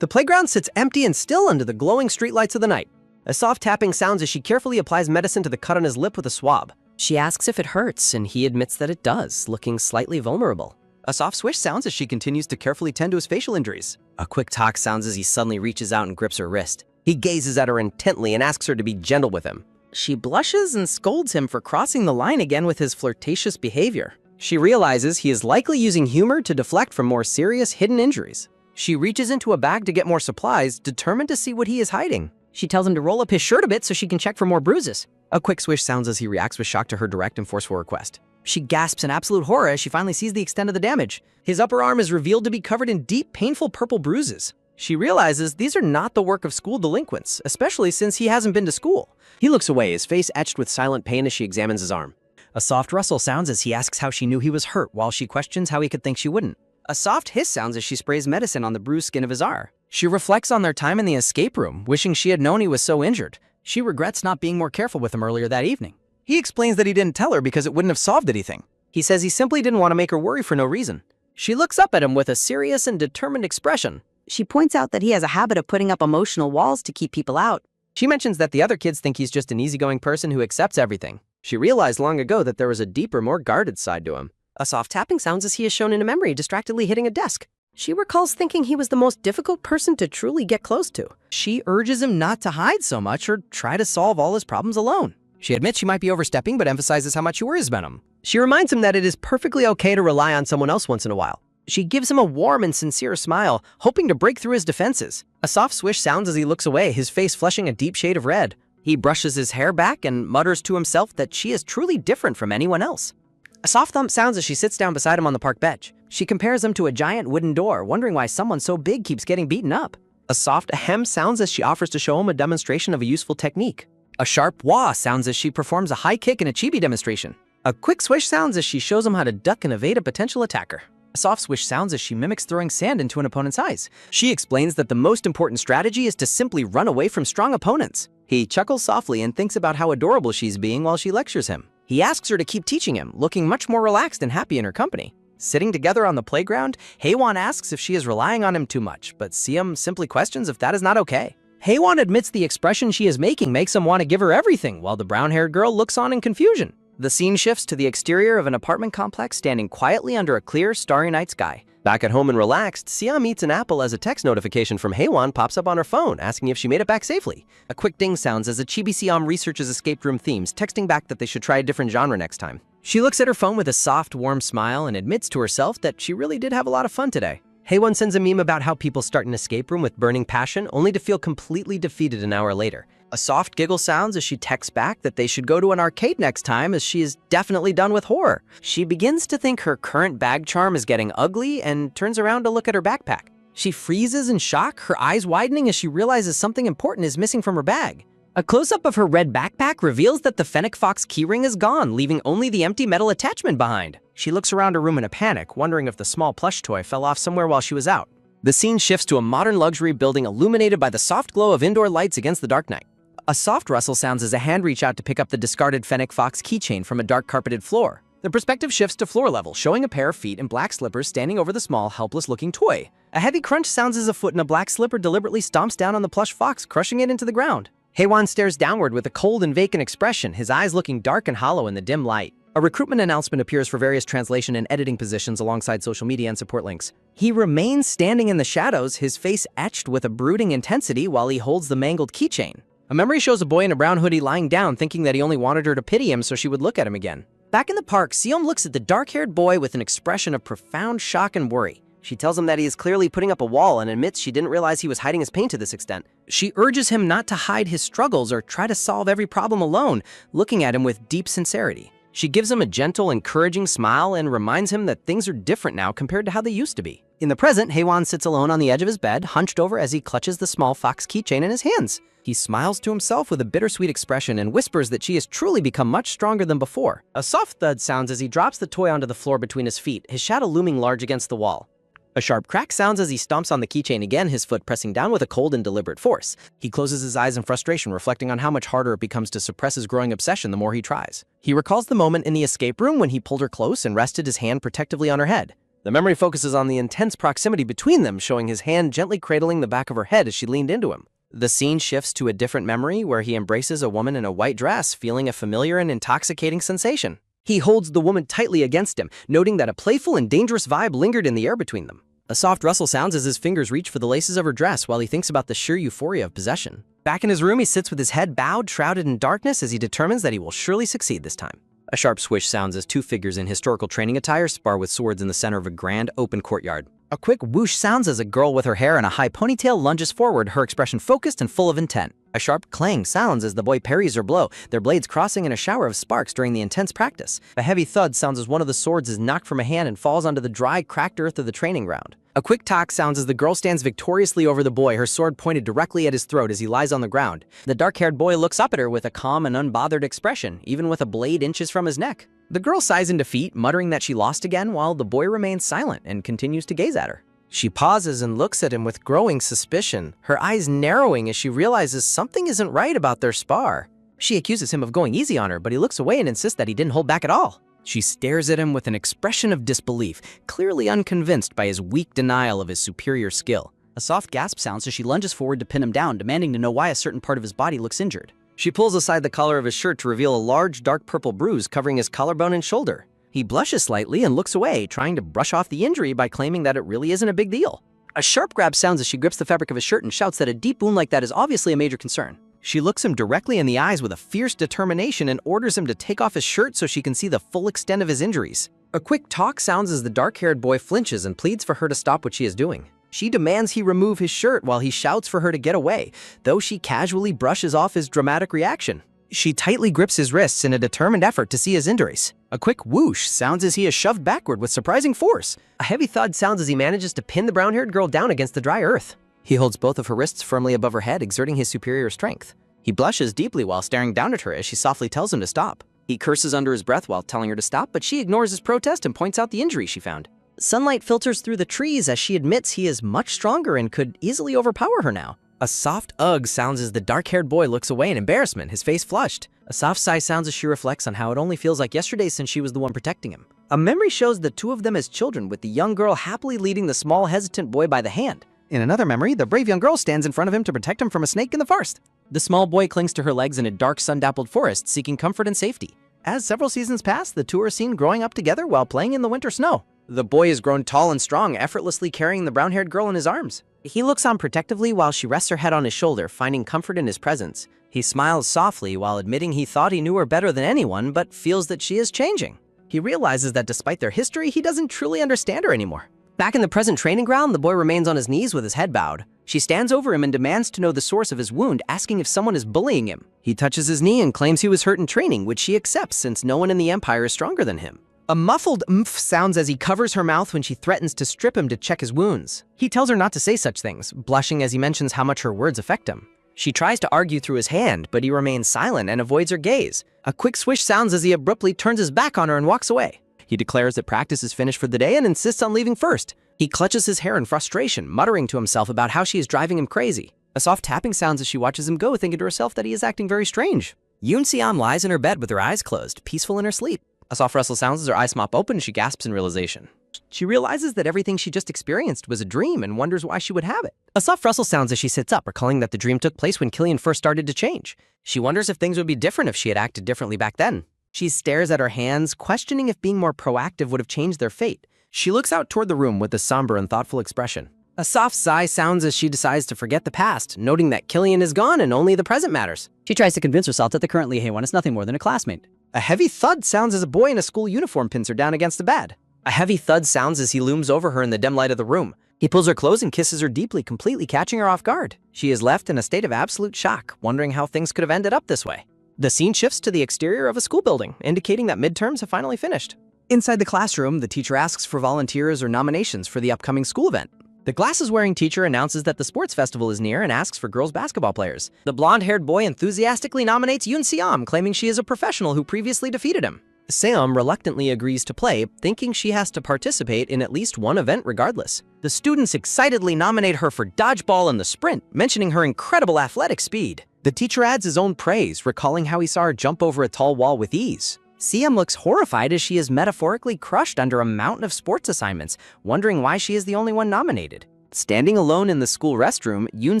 Speaker 1: The playground sits empty and still under the glowing streetlights of the night. A soft tapping sounds as she carefully applies medicine to the cut on his lip with a swab.
Speaker 3: She asks if it hurts, and he admits that it does, looking slightly vulnerable.
Speaker 1: A soft swish sounds as she continues to carefully tend to his facial injuries. A quick talk sounds as he suddenly reaches out and grips her wrist. He gazes at her intently and asks her to be gentle with him. She blushes and scolds him for crossing the line again with his flirtatious behavior. She realizes he is likely using humor to deflect from more serious hidden injuries. She reaches into a bag to get more supplies, determined to see what he is hiding.
Speaker 3: She tells him to roll up his shirt a bit so she can check for more bruises.
Speaker 1: A quick swish sounds as he reacts with shock to her direct and forceful request. She gasps in absolute horror as she finally sees the extent of the damage. His upper arm is revealed to be covered in deep, painful purple bruises. She realizes these are not the work of school delinquents, especially since he hasn't been to school. He looks away, his face etched with silent pain as she examines his arm. A soft rustle sounds as he asks how she knew he was hurt, while she questions how he could think she wouldn't. A soft hiss sounds as she sprays medicine on the bruised skin of his arm. She reflects on their time in the escape room, wishing she had known he was so injured. She regrets not being more careful with him earlier that evening. He explains that he didn't tell her because it wouldn't have solved anything. He says he simply didn't want to make her worry for no reason. She looks up at him with a serious and determined expression.
Speaker 5: She points out that he has a habit of putting up emotional walls to keep people out.
Speaker 1: She mentions that the other kids think he's just an easygoing person who accepts everything. She realized long ago that there was a deeper, more guarded side to him.
Speaker 3: A soft tapping sounds as he is shown in a memory distractedly hitting a desk. She recalls thinking he was the most difficult person to truly get close to.
Speaker 1: She urges him not to hide so much or try to solve all his problems alone. She admits she might be overstepping but emphasizes how much she worries about him. She reminds him that it is perfectly okay to rely on someone else once in a while. She gives him a warm and sincere smile, hoping to break through his defenses. A soft swish sounds as he looks away, his face flushing a deep shade of red. He brushes his hair back and mutters to himself that she is truly different from anyone else. A soft thump sounds as she sits down beside him on the park bench. She compares him to a giant wooden door, wondering why someone so big keeps getting beaten up. A soft ahem sounds as she offers to show him a demonstration of a useful technique. A sharp wah sounds as she performs a high kick in a chibi demonstration. A quick swish sounds as she shows him how to duck and evade a potential attacker. A soft swish sounds as she mimics throwing sand into an opponent's eyes. She explains that the most important strategy is to simply run away from strong opponents. He chuckles softly and thinks about how adorable she's being while she lectures him. He asks her to keep teaching him, looking much more relaxed and happy in her company. Sitting together on the playground, Haewon asks if she is relying on him too much, but Seom simply questions if that is not okay. Haewon admits the expression she is making makes him want to give her everything, while the brown-haired girl looks on in confusion.
Speaker 2: The scene shifts to the exterior of an apartment complex standing quietly under a clear, starry night sky.
Speaker 1: Back at home and relaxed, Seom eats an apple as a text notification from Haewon pops up on her phone, asking if she made it back safely. A quick ding sounds as Chibi Seom researches escape room themes, texting back that they should try a different genre next time. She looks at her phone with a soft, warm smile and admits to herself that she really did have a lot of fun today. Haewon sends a meme about how people start an escape room with burning passion, only to feel completely defeated an hour later. A soft giggle sounds as she texts back that they should go to an arcade next time, as she is definitely done with horror. She begins to think her current bag charm is getting ugly and turns around to look at her backpack. She freezes in shock, her eyes widening as she realizes something important is missing from her bag. A close-up of her red backpack reveals that the Fennec Fox keyring is gone, leaving only the empty metal attachment behind. She looks around her room in a panic, wondering if the small plush toy fell off somewhere while she was out. The scene shifts to a modern luxury building illuminated by the soft glow of indoor lights against the dark night. A soft rustle sounds as a hand reaches out to pick up the discarded Fennec Fox keychain from a dark carpeted floor. The perspective shifts to floor level, showing a pair of feet in black slippers standing over the small, helpless-looking toy. A heavy crunch sounds as a foot in a black slipper deliberately stomps down on the plush fox, crushing it into the ground. Haewon stares downward with a cold and vacant expression, his eyes looking dark and hollow in the dim light. A recruitment announcement appears for various translation and editing positions alongside social media and support links. He remains standing in the shadows, his face etched with a brooding intensity while he holds the mangled keychain. A memory shows a boy in a brown hoodie lying down, thinking that he only wanted her to pity him so she would look at him again. Back in the park, Seom looks at the dark-haired boy with an expression of profound shock and worry. She tells him that he is clearly putting up a wall and admits she didn't realize he was hiding his pain to this extent. She urges him not to hide his struggles or try to solve every problem alone, looking at him with deep sincerity. She gives him a gentle, encouraging smile and reminds him that things are different now compared to how they used to be. In the present, Haewon sits alone on the edge of his bed, hunched over as he clutches the small fox keychain in his hands. He smiles to himself with a bittersweet expression and whispers that she has truly become much stronger than before. A soft thud sounds as he drops the toy onto the floor between his feet, his shadow looming large against the wall. A sharp crack sounds as he stomps on the keychain again, his foot pressing down with a cold and deliberate force. He closes his eyes in frustration, reflecting on how much harder it becomes to suppress his growing obsession the more he tries. He recalls the moment in the escape room when he pulled her close and rested his hand protectively on her head. The memory focuses on the intense proximity between them, showing his hand gently cradling the back of her head as she leaned into him. The scene shifts to a different memory where he embraces a woman in a white dress, feeling a familiar and intoxicating sensation. He holds the woman tightly against him, noting that a playful and dangerous vibe lingered in the air between them. A soft rustle sounds as his fingers reach for the laces of her dress while he thinks about the sheer euphoria of possession. Back in his room, he sits with his head bowed, shrouded in darkness as he determines that he will surely succeed this time. A sharp swish sounds as two figures in historical training attire spar with swords in the center of a grand, open courtyard. A quick whoosh sounds as a girl with her hair in a high ponytail lunges forward, her expression focused and full of intent. A sharp clang sounds as the boy parries her blow, their blades crossing in a shower of sparks during the intense practice. A heavy thud sounds as one of the swords is knocked from a hand and falls onto the dry, cracked earth of the training ground. A quick talk sounds as the girl stands victoriously over the boy, her sword pointed directly at his throat as he lies on the ground. The dark-haired boy looks up at her with a calm and unbothered expression, even with a blade inches from his neck. The girl sighs in defeat, muttering that she lost again, while the boy remains silent and continues to gaze at her. She pauses and looks at him with growing suspicion, her eyes narrowing as she realizes something isn't right about their spar. She accuses him of going easy on her, but he looks away and insists that he didn't hold back at all. She stares at him with an expression of disbelief, clearly unconvinced by his weak denial of his superior skill.
Speaker 2: A soft gasp sounds as she lunges forward to pin him down, demanding to know why a certain part of his body looks injured.
Speaker 1: She pulls aside the collar of his shirt to reveal a large, dark purple bruise covering his collarbone and shoulder. He blushes slightly and looks away, trying to brush off the injury by claiming that it really isn't a big deal. A sharp grab sounds as she grips the fabric of his shirt and shouts that a deep wound like that is obviously a major concern. She looks him directly in the eyes with a fierce determination and orders him to take off his shirt so she can see the full extent of his injuries. A quick talk sounds as the dark-haired boy flinches and pleads for her to stop what she is doing. She demands he remove his shirt while he shouts for her to get away, though she casually brushes off his dramatic reaction. She tightly grips his wrists in a determined effort to see his injuries. A quick whoosh sounds as he is shoved backward with surprising force. A heavy thud sounds as he manages to pin the brown-haired girl down against the dry earth. He holds both of her wrists firmly above her head, exerting his superior strength. He blushes deeply while staring down at her as she softly tells him to stop. He curses under his breath while telling her to stop, but she ignores his protest and points out the injury she found. Sunlight filters through the trees as she admits he is much stronger and could easily overpower her now. A soft ugh sounds as the dark-haired boy looks away in embarrassment, his face flushed. A soft sigh sounds as she reflects on how it only feels like yesterday since she was the one protecting him. A memory shows the two of them as children, with the young girl happily leading the small, hesitant boy by the hand. In another memory, the brave young girl stands in front of him to protect him from a snake in the forest. The small boy clings to her legs in a dark, sun-dappled forest, seeking comfort and safety. As several seasons pass, the two are seen growing up together while playing in the winter snow. The boy has grown tall and strong, effortlessly carrying the brown-haired girl in his arms. He looks on protectively while she rests her head on his shoulder, finding comfort in his presence. He smiles softly while admitting he thought he knew her better than anyone, but feels that she is changing. He realizes that despite their history, he doesn't truly understand her anymore. Back in the present training ground, the boy remains on his knees with his head bowed. She stands over him and demands to know the source of his wound, asking if someone is bullying him. He touches his knee and claims he was hurt in training, which she accepts since no one in the Empire is stronger than him. A muffled "mph" sounds as he covers her mouth when she threatens to strip him to check his wounds. He tells her not to say such things, blushing as he mentions how much her words affect him. She tries to argue through his hand, but he remains silent and avoids her gaze. A quick swish sounds as he abruptly turns his back on her and walks away. He declares that practice is finished for the day and insists on leaving first. He clutches his hair in frustration, muttering to himself about how she is driving him crazy. A soft tapping sounds as she watches him go, thinking to herself that he is acting very strange. Yoon Se-am lies in her bed with her eyes closed, peaceful in her sleep. A soft rustle sounds as her eyes mop open and she gasps in realization. She realizes that everything she just experienced was a dream and wonders why she would have it. A soft rustle sounds as she sits up, recalling that the dream took place when Killian first started to change. She wonders if things would be different if she had acted differently back then. She stares at her hands, questioning if being more proactive would have changed their fate. She looks out toward the room with a somber and thoughtful expression. A soft sigh sounds as she decides to forget the past, noting that Killian is gone and only the present matters.
Speaker 2: She tries to convince herself that the current Lee Hae-won is nothing more than a classmate.
Speaker 1: A heavy thud sounds as a boy in a school uniform pins her down against the bed. A heavy thud sounds as he looms over her in the dim light of the room. He pulls her close and kisses her deeply, completely catching her off guard. She is left in a state of absolute shock, wondering how things could have ended up this way. The scene shifts to the exterior of a school building, indicating that midterms have finally finished. Inside the classroom, the teacher asks for volunteers or nominations for the upcoming school event. The glasses-wearing teacher announces that the sports festival is near and asks for girls basketball players. The blonde-haired boy enthusiastically nominates Yoon Se-am, claiming she is a professional who previously defeated him. Se-am reluctantly agrees to play, thinking she has to participate in at least one event regardless. The students excitedly nominate her for dodgeball and the sprint, mentioning her incredible athletic speed. The teacher adds his own praise, recalling how he saw her jump over a tall wall with ease. Se-am looks horrified as she is metaphorically crushed under a mountain of sports assignments, wondering why she is the only one nominated. Standing alone in the school restroom, Yoon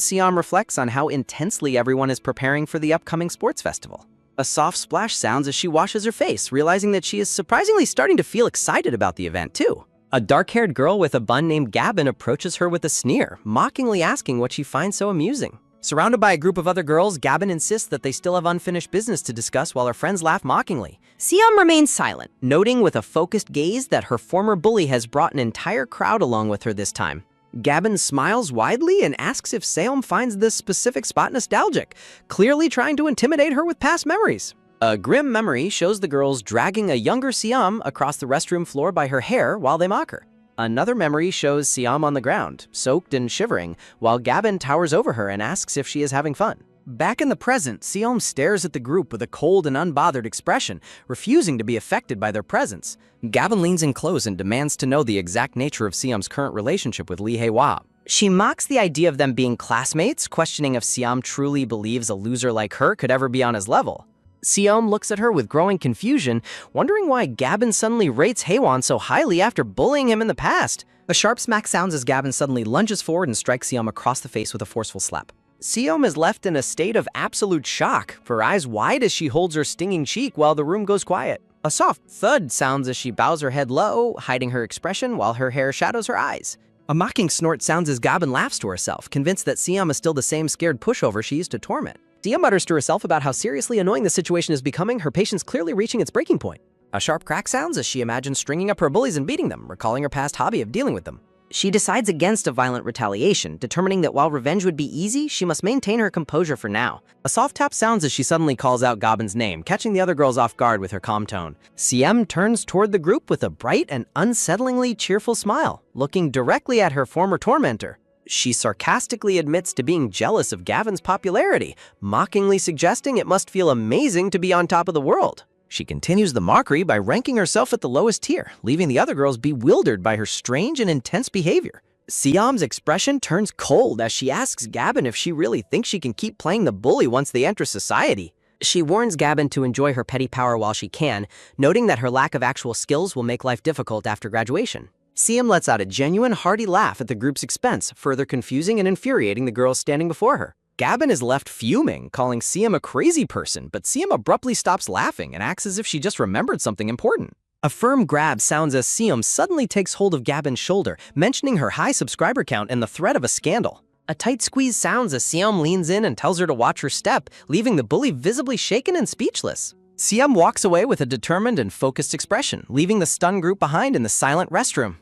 Speaker 1: Se-am reflects on how intensely everyone is preparing for the upcoming sports festival. A soft splash sounds as she washes her face, realizing that she is surprisingly starting to feel excited about the event too. A dark-haired girl with a bun named Gabin approaches her with a sneer, mockingly asking what she finds so amusing. Surrounded by a group of other girls, Gabin insists that they still have unfinished business to discuss while her friends laugh mockingly.
Speaker 5: Se-am remains silent.
Speaker 1: Noting with a focused gaze that her former bully has brought an entire crowd along with her this time. Gabin smiles widely and asks if Se-am finds this specific spot nostalgic, clearly trying to intimidate her with past memories. A grim memory shows the girls dragging a younger Se-am across the restroom floor by her hair while they mock her. Another memory shows Se-am on the ground, soaked and shivering, while Gabin towers over her and asks if she is having fun. Back in the present, Se-am stares at the group with a cold and unbothered expression, refusing to be affected by their presence. Gabin leans in close and demands to know the exact nature of Se-am's current relationship with Lee Hae-won. She mocks the idea of them being classmates, questioning if Se-am truly believes a loser like her could ever be on his level. Se-am looks at her with growing confusion, wondering why Gabin suddenly rates Hae-won so highly after bullying him in the past. A sharp smack sounds as Gabin suddenly lunges forward and strikes Se-am across the face with a forceful slap. Se-am is left in a state of absolute shock, her eyes wide as she holds her stinging cheek while the room goes quiet. A soft thud sounds as she bows her head low, hiding her expression while her hair shadows her eyes. A mocking snort sounds as Gabin laughs to herself, convinced that Se-am is still the same scared pushover she used to torment. Se-am mutters to herself about how seriously annoying the situation is becoming, her patience clearly reaching its breaking point. A sharp crack sounds as she imagines stringing up her bullies and beating them, recalling her past hobby of dealing with them. She decides against a violent retaliation, determining that while revenge would be easy, she must maintain her composure for now. A soft tap sounds as she suddenly calls out Gabin's name, catching the other girls off guard with her calm tone. Se-am turns toward the group with a bright and unsettlingly cheerful smile, looking directly at her former tormentor. She sarcastically admits to being jealous of Gabin's popularity, mockingly suggesting it must feel amazing to be on top of the world. She continues the mockery by ranking herself at the lowest tier, leaving the other girls bewildered by her strange and intense behavior. Se-am's expression turns cold as she asks Gabin if she really thinks she can keep playing the bully once they enter society. She warns Gabin to enjoy her petty power while she can, noting that her lack of actual skills will make life difficult after graduation.
Speaker 2: Siam lets out a genuine hearty laugh at the group's expense, further confusing and infuriating the girls standing before her. Gabin is left fuming, calling Siam a crazy person, but Siam abruptly stops laughing and acts as if she just remembered something important.
Speaker 1: A firm grab sounds as Siam suddenly takes hold of Gabin's shoulder, mentioning her high subscriber count and the threat of a scandal. A tight squeeze sounds as Siam leans in and tells her to watch her step, leaving the bully visibly shaken and speechless. Siam walks away with a determined and focused expression, leaving the stunned group behind in the silent restroom.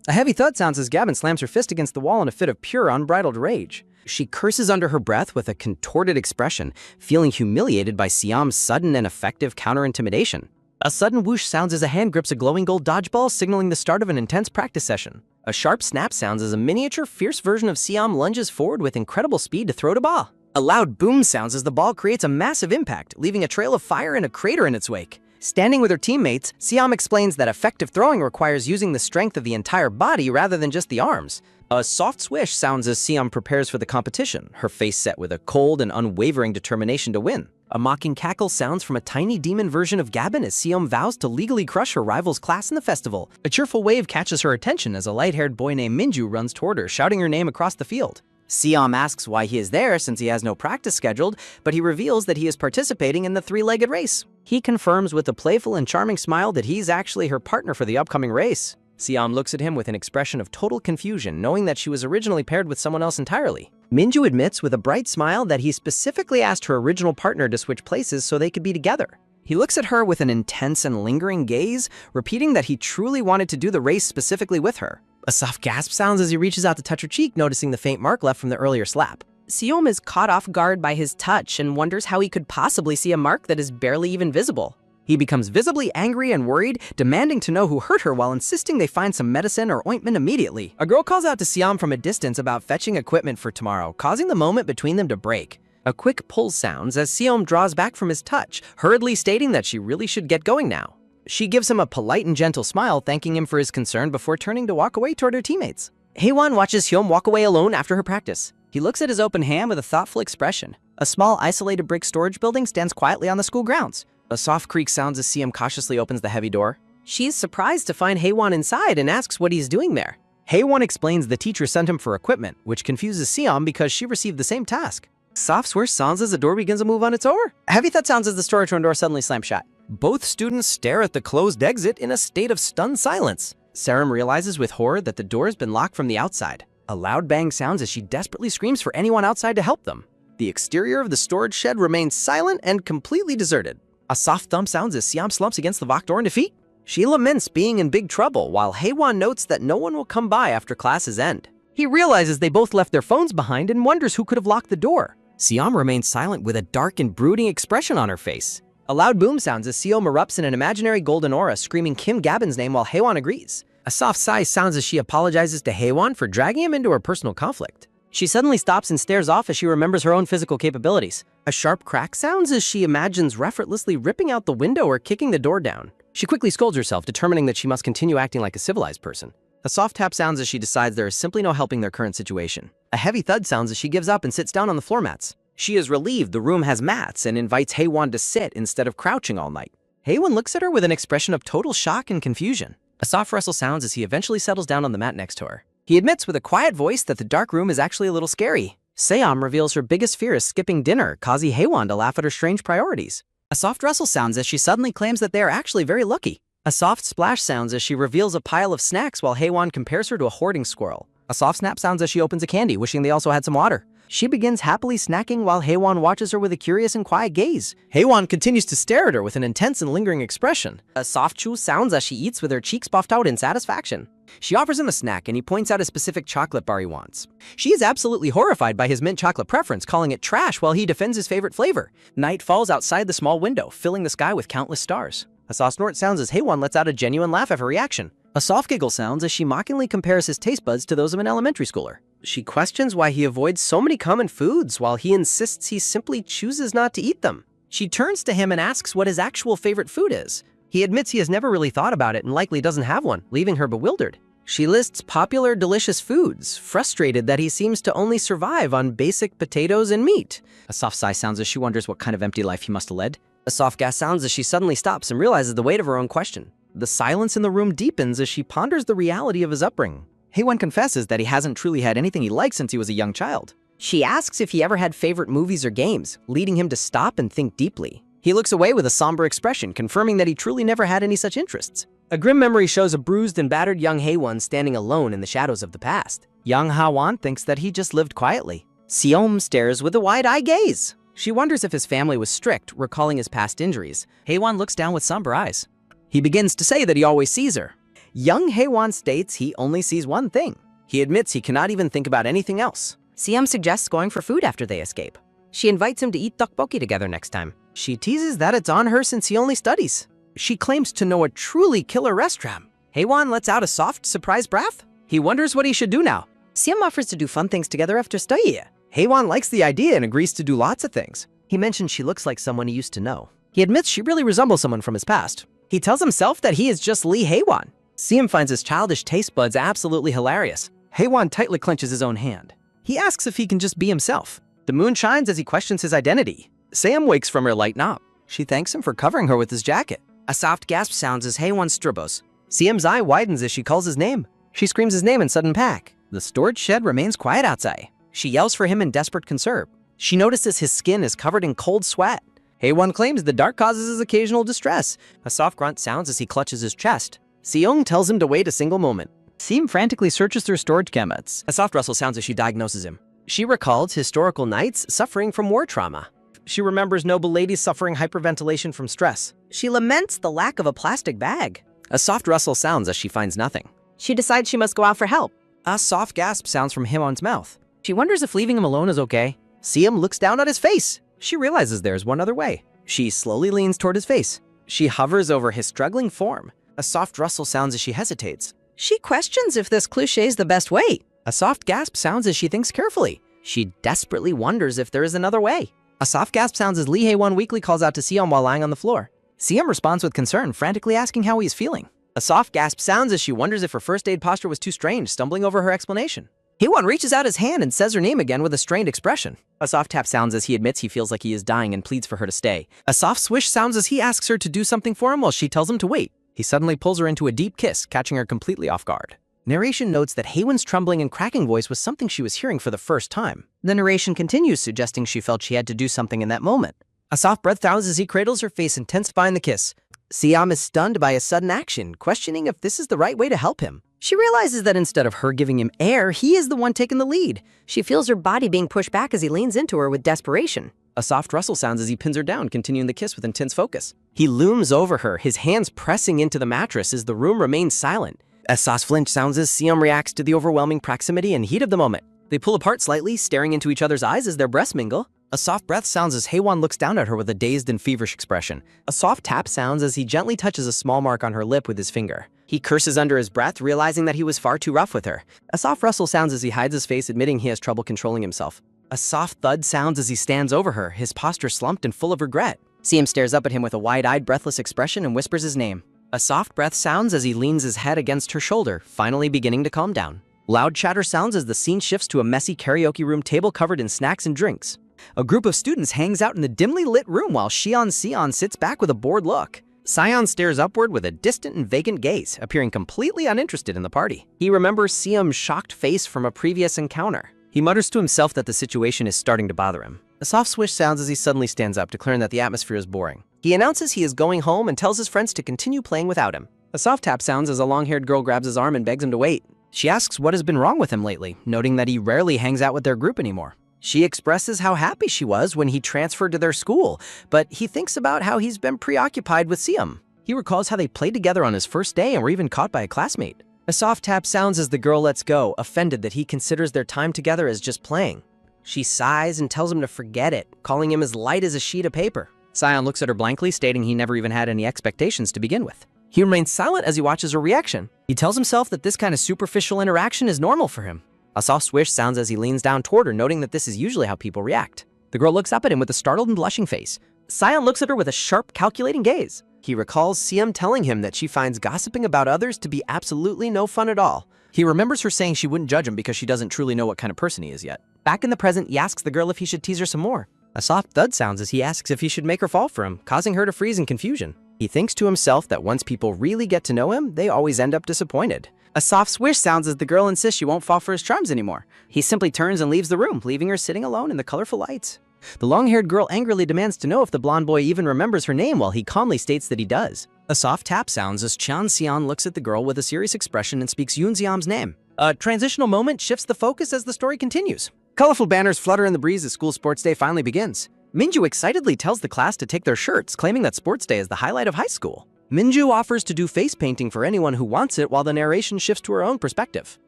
Speaker 2: A heavy thud sounds as Gabin slams her fist against the wall in a fit of pure, unbridled rage. She curses under her breath with a contorted expression, feeling humiliated by Siam's sudden and effective counter-intimidation.
Speaker 1: A sudden whoosh sounds as a hand grips a glowing gold dodgeball, signaling the start of an intense practice session. A sharp snap sounds as a miniature, fierce version of Siam lunges forward with incredible speed to throw the ball. A loud boom sounds as the ball creates a massive impact, leaving a trail of fire and a crater in its wake. Standing with her teammates, Siam explains that effective throwing requires using the strength of the entire body rather than just the arms. A soft swish sounds as Siam prepares for the competition, her face set with a cold and unwavering determination to win. A mocking cackle sounds from a tiny demon version of Gabin as Siam vows to legally crush her rival's class in the festival. A cheerful wave catches her attention as a light-haired boy named Minju runs toward her, shouting her name across the field.
Speaker 2: Siam asks why he is there since he has no practice scheduled, but he reveals that he is participating in the three-legged race. He confirms with a playful and charming smile that he's actually her partner for the upcoming race.
Speaker 1: Siam looks at him with an expression of total confusion, knowing that she was originally paired with someone else entirely. Minju admits with a bright smile that he specifically asked her original partner to switch places so they could be together. He looks at her with an intense and lingering gaze, repeating that he truly wanted to do the race specifically with her. A soft gasp sounds as he reaches out to touch her cheek, noticing the faint mark left from the earlier slap.
Speaker 3: Siom is caught off guard by his touch and wonders how he could possibly see a mark that is barely even visible.
Speaker 2: He becomes visibly angry and worried, demanding to know who hurt her while insisting they find some medicine or ointment immediately.
Speaker 1: A girl calls out to Siam from a distance about fetching equipment for tomorrow, causing the moment between them to break. A quick pull sounds as Siam draws back from his touch, hurriedly stating that she really should get going now. She gives him a polite and gentle smile, thanking him for his concern before turning to walk away toward her teammates. Haewon watches Hyum walk away alone after her practice. He looks at his open hand with a thoughtful expression. A small, isolated brick storage building stands quietly on the school grounds. A soft creak sounds as Siam cautiously opens the heavy door.
Speaker 3: She's surprised to find Haewon inside and asks what he's doing there.
Speaker 1: Haewon explains the teacher sent him for equipment, which confuses Siam because she received the same task.
Speaker 2: Soft swish sounds as the door begins to move on its own.
Speaker 1: Heavy thud sounds as the storage room door suddenly slams shut. Both students stare at the closed exit in a state of stunned silence. Sarum realizes with horror that the door has been locked from the outside. A loud bang sounds as she desperately screams for anyone outside to help them. The exterior of the storage shed remains silent and completely deserted. A soft thump sounds as Siam slumps against the locked door in defeat. She laments being in big trouble, while Haewon notes that no one will come by after classes end. He realizes they both left their phones behind and wonders who could have locked the door. Siam remains silent with a dark and brooding expression on her face. A loud boom sounds as Siom erupts in an imaginary golden aura, screaming Kim Gabin's name while Haewon agrees. A soft sigh sounds as she apologizes to Haewon for dragging him into her personal conflict. She suddenly stops and stares off as she remembers her own physical capabilities. A sharp crack sounds as she imagines effortlessly ripping out the window or kicking the door down. She quickly scolds herself, determining that she must continue acting like a civilized person. A soft tap sounds as she decides there is simply no helping their current situation. A heavy thud sounds as she gives up and sits down on the floor mats. She is relieved the room has mats and invites Haewon to sit instead of crouching all night. Haewon looks at her with an expression of total shock and confusion. A soft rustle sounds as he eventually settles down on the mat next to her. He admits with a quiet voice that the dark room is actually a little scary. Seom reveals her biggest fear is skipping dinner, causing Haewon to laugh at her strange priorities. A soft rustle sounds as she suddenly claims that they are actually very lucky. A soft splash sounds as she reveals a pile of snacks while Haewon compares her to a hoarding squirrel. A soft snap sounds as she opens a candy, wishing they also had some water. She begins happily snacking while Haewon watches her with a curious and quiet gaze. Haewon continues to stare at her with an intense and lingering expression. A soft chew sounds as she eats with her cheeks puffed out in satisfaction. She offers him a snack and he points out a specific chocolate bar he wants. She is absolutely horrified by his mint chocolate preference, calling it trash while he defends his favorite flavor. Night falls outside the small window, filling the sky with countless stars. A soft snort sounds as Haewon lets out a genuine laugh at her reaction. A soft giggle sounds as she mockingly compares his taste buds to those of an elementary schooler. She questions why he avoids so many common foods while he insists he simply chooses not to eat them. She turns to him and asks what his actual favorite food is. He admits he has never really thought about it and likely doesn't have one, leaving her bewildered. She lists popular delicious foods, frustrated that he seems to only survive on basic potatoes and meat. A soft sigh sounds as she wonders what kind of empty life he must have led. A soft gasp sounds as she suddenly stops and realizes the weight of her own question.
Speaker 2: The silence in the room deepens as she ponders the reality of his upbringing. Haewon confesses that he hasn't truly had anything he liked since he was a young child.
Speaker 1: She asks if he ever had favorite movies or games, leading him to stop and think deeply. He looks away with a somber expression, confirming that he truly never had any such interests. A grim memory shows a bruised and battered young Haewon standing alone in the shadows of the past.
Speaker 2: Young Ha-won thinks that he just lived quietly.
Speaker 1: Seom stares with a wide-eyed gaze. She wonders if his family was strict, recalling his past injuries.
Speaker 2: Haewon looks down with somber eyes.
Speaker 1: He begins to say that he always sees her.
Speaker 2: Young Haewon states he only sees one thing. He admits he cannot even think about anything else.
Speaker 1: Seom suggests going for food after they escape. She invites him to eat tteokbokki together next time.
Speaker 2: She teases that it's on her since he only studies. She claims to know a truly killer restaurant.
Speaker 1: Haewon lets out a soft, surprised breath. He wonders what he should do now. Seom offers to do fun things together after study.
Speaker 2: Haewon likes the idea and agrees to do lots of things.
Speaker 1: He mentions she looks like someone he used to know. He admits she really resembles someone from his past. He tells himself that he is just Lee Haewon. Seom finds his childish taste buds absolutely hilarious.
Speaker 2: Haewon tightly clenches his own hand. He asks if he can just be himself. The moon shines as he questions his identity. Sam wakes from her light nap. She thanks him for covering her with his jacket.
Speaker 1: A soft gasp sounds as Haewon stribos. Seom's eye widens as she calls his name. She screams his name in sudden panic.
Speaker 2: The storage shed remains quiet outside.
Speaker 1: She yells for him in desperate concern. She notices his skin is covered in cold sweat. Haewon claims the dark causes his occasional distress. A soft grunt sounds as he clutches his chest. Seong tells him to wait a single moment.
Speaker 2: Seom frantically searches through storage cabinets.
Speaker 1: A soft rustle sounds as she diagnoses him. She recalls historical knights suffering from war trauma. She remembers noble ladies suffering hyperventilation from stress. She laments the lack of a plastic bag. A soft rustle sounds as she finds nothing. She decides she must go out for help.
Speaker 2: A soft gasp sounds from Haewon's mouth.
Speaker 1: She wonders if leaving him alone is okay. Seom looks down at his face. She realizes there's one other way. She slowly leans toward his face. She hovers over his struggling form. A soft rustle sounds as she hesitates. She questions if this cliché is the best way. A soft gasp sounds as she thinks carefully. She desperately wonders if there is another way. A soft gasp sounds as Lee Haewon weakly calls out to Seom while lying on the floor. Seom responds with concern, frantically asking how he is feeling. A soft gasp sounds as she wonders if her first aid posture was too strange, stumbling over her explanation. Haewon reaches out his hand and says her name again with a strained expression. A soft tap sounds as he admits he feels like he is dying and pleads for her to stay. A soft swish sounds as he asks her to do something for him while she tells him to wait. He suddenly pulls her into a deep kiss, catching her completely off guard. Narration notes that Haewon's trembling and cracking voice was something she was hearing for the first time. The narration continues, suggesting she felt she had to do something in that moment. A soft breath sounds as he cradles her face, intensifying the kiss. Seom is stunned by a sudden action, questioning if this is the right way to help him. She realizes that instead of her giving him air, he is the one taking the lead. She feels her body being pushed back as he leans into her with desperation. A soft rustle sounds as he pins her down, continuing the kiss with intense focus. He looms over her, his hands pressing into the mattress as the room remains silent. A soft flinch sounds as Seom reacts to the overwhelming proximity and heat of the moment. They pull apart slightly, staring into each other's eyes as their breasts mingle. A soft breath sounds as Haewon looks down at her with a dazed and feverish expression. A soft tap sounds as he gently touches a small mark on her lip with his finger. He curses under his breath, realizing that he was far too rough with her. A soft rustle sounds as he hides his face, admitting he has trouble controlling himself. A soft thud sounds as he stands over her, his posture slumped and full of regret. Seom stares up at him with a wide-eyed, breathless expression and whispers his name. A soft breath sounds as he leans his head against her shoulder, finally beginning to calm down. Loud chatter sounds as the scene shifts to a messy karaoke room table covered in snacks and drinks. A group of students hangs out in the dimly lit room while Seon sits back with a bored look. Sion stares upward with a distant and vacant gaze, appearing completely uninterested in the party. He remembers Seom's shocked face from a previous encounter. He mutters to himself that the situation is starting to bother him. A soft swish sounds as he suddenly stands up, declaring that the atmosphere is boring. He announces he is going home and tells his friends to continue playing without him. A soft tap sounds as a long-haired girl grabs his arm and begs him to wait. She asks what has been wrong with him lately, noting that he rarely hangs out with their group anymore. She expresses how happy she was when he transferred to their school, but he thinks about how he's been preoccupied with Seom. He recalls how they played together on his first day and were even caught by a classmate. A soft tap sounds as the girl lets go, offended that he considers their time together as just playing. She sighs and tells him to forget it, calling him as light as a sheet of paper. Sion looks at her blankly, stating he never even had any expectations to begin with. He remains silent as he watches her reaction. He tells himself that this kind of superficial interaction is normal for him. A soft swish sounds as he leans down toward her, noting that this is usually how people react. The girl looks up at him with a startled and blushing face. Sion looks at her with a sharp, calculating gaze. He recalls Seom telling him that she finds gossiping about others to be absolutely no fun at all. He remembers her saying she wouldn't judge him because she doesn't truly know what kind of person he is yet. Back in the present, he asks the girl if he should tease her some more. A soft thud sounds as he asks if he should make her fall for him, causing her to freeze in confusion.
Speaker 2: He thinks to himself that once people really get to know him, they always end up disappointed.
Speaker 1: A soft swish sounds as the girl insists she won't fall for his charms anymore. He simply turns and leaves the room, leaving her sitting alone in the colorful lights. The long-haired girl angrily demands to know if the blonde boy even remembers her name while he calmly states that he does. A soft tap sounds as Chan Xian looks at the girl with a serious expression and speaks Yoon Xiam's name. A transitional moment shifts the focus as the story continues. Colorful banners flutter in the breeze as school sports day finally begins. Minju excitedly tells the class to take their shirts, claiming that sports day is the highlight of high school. Minju offers to do face painting for anyone who wants it while the narration shifts to her own perspective.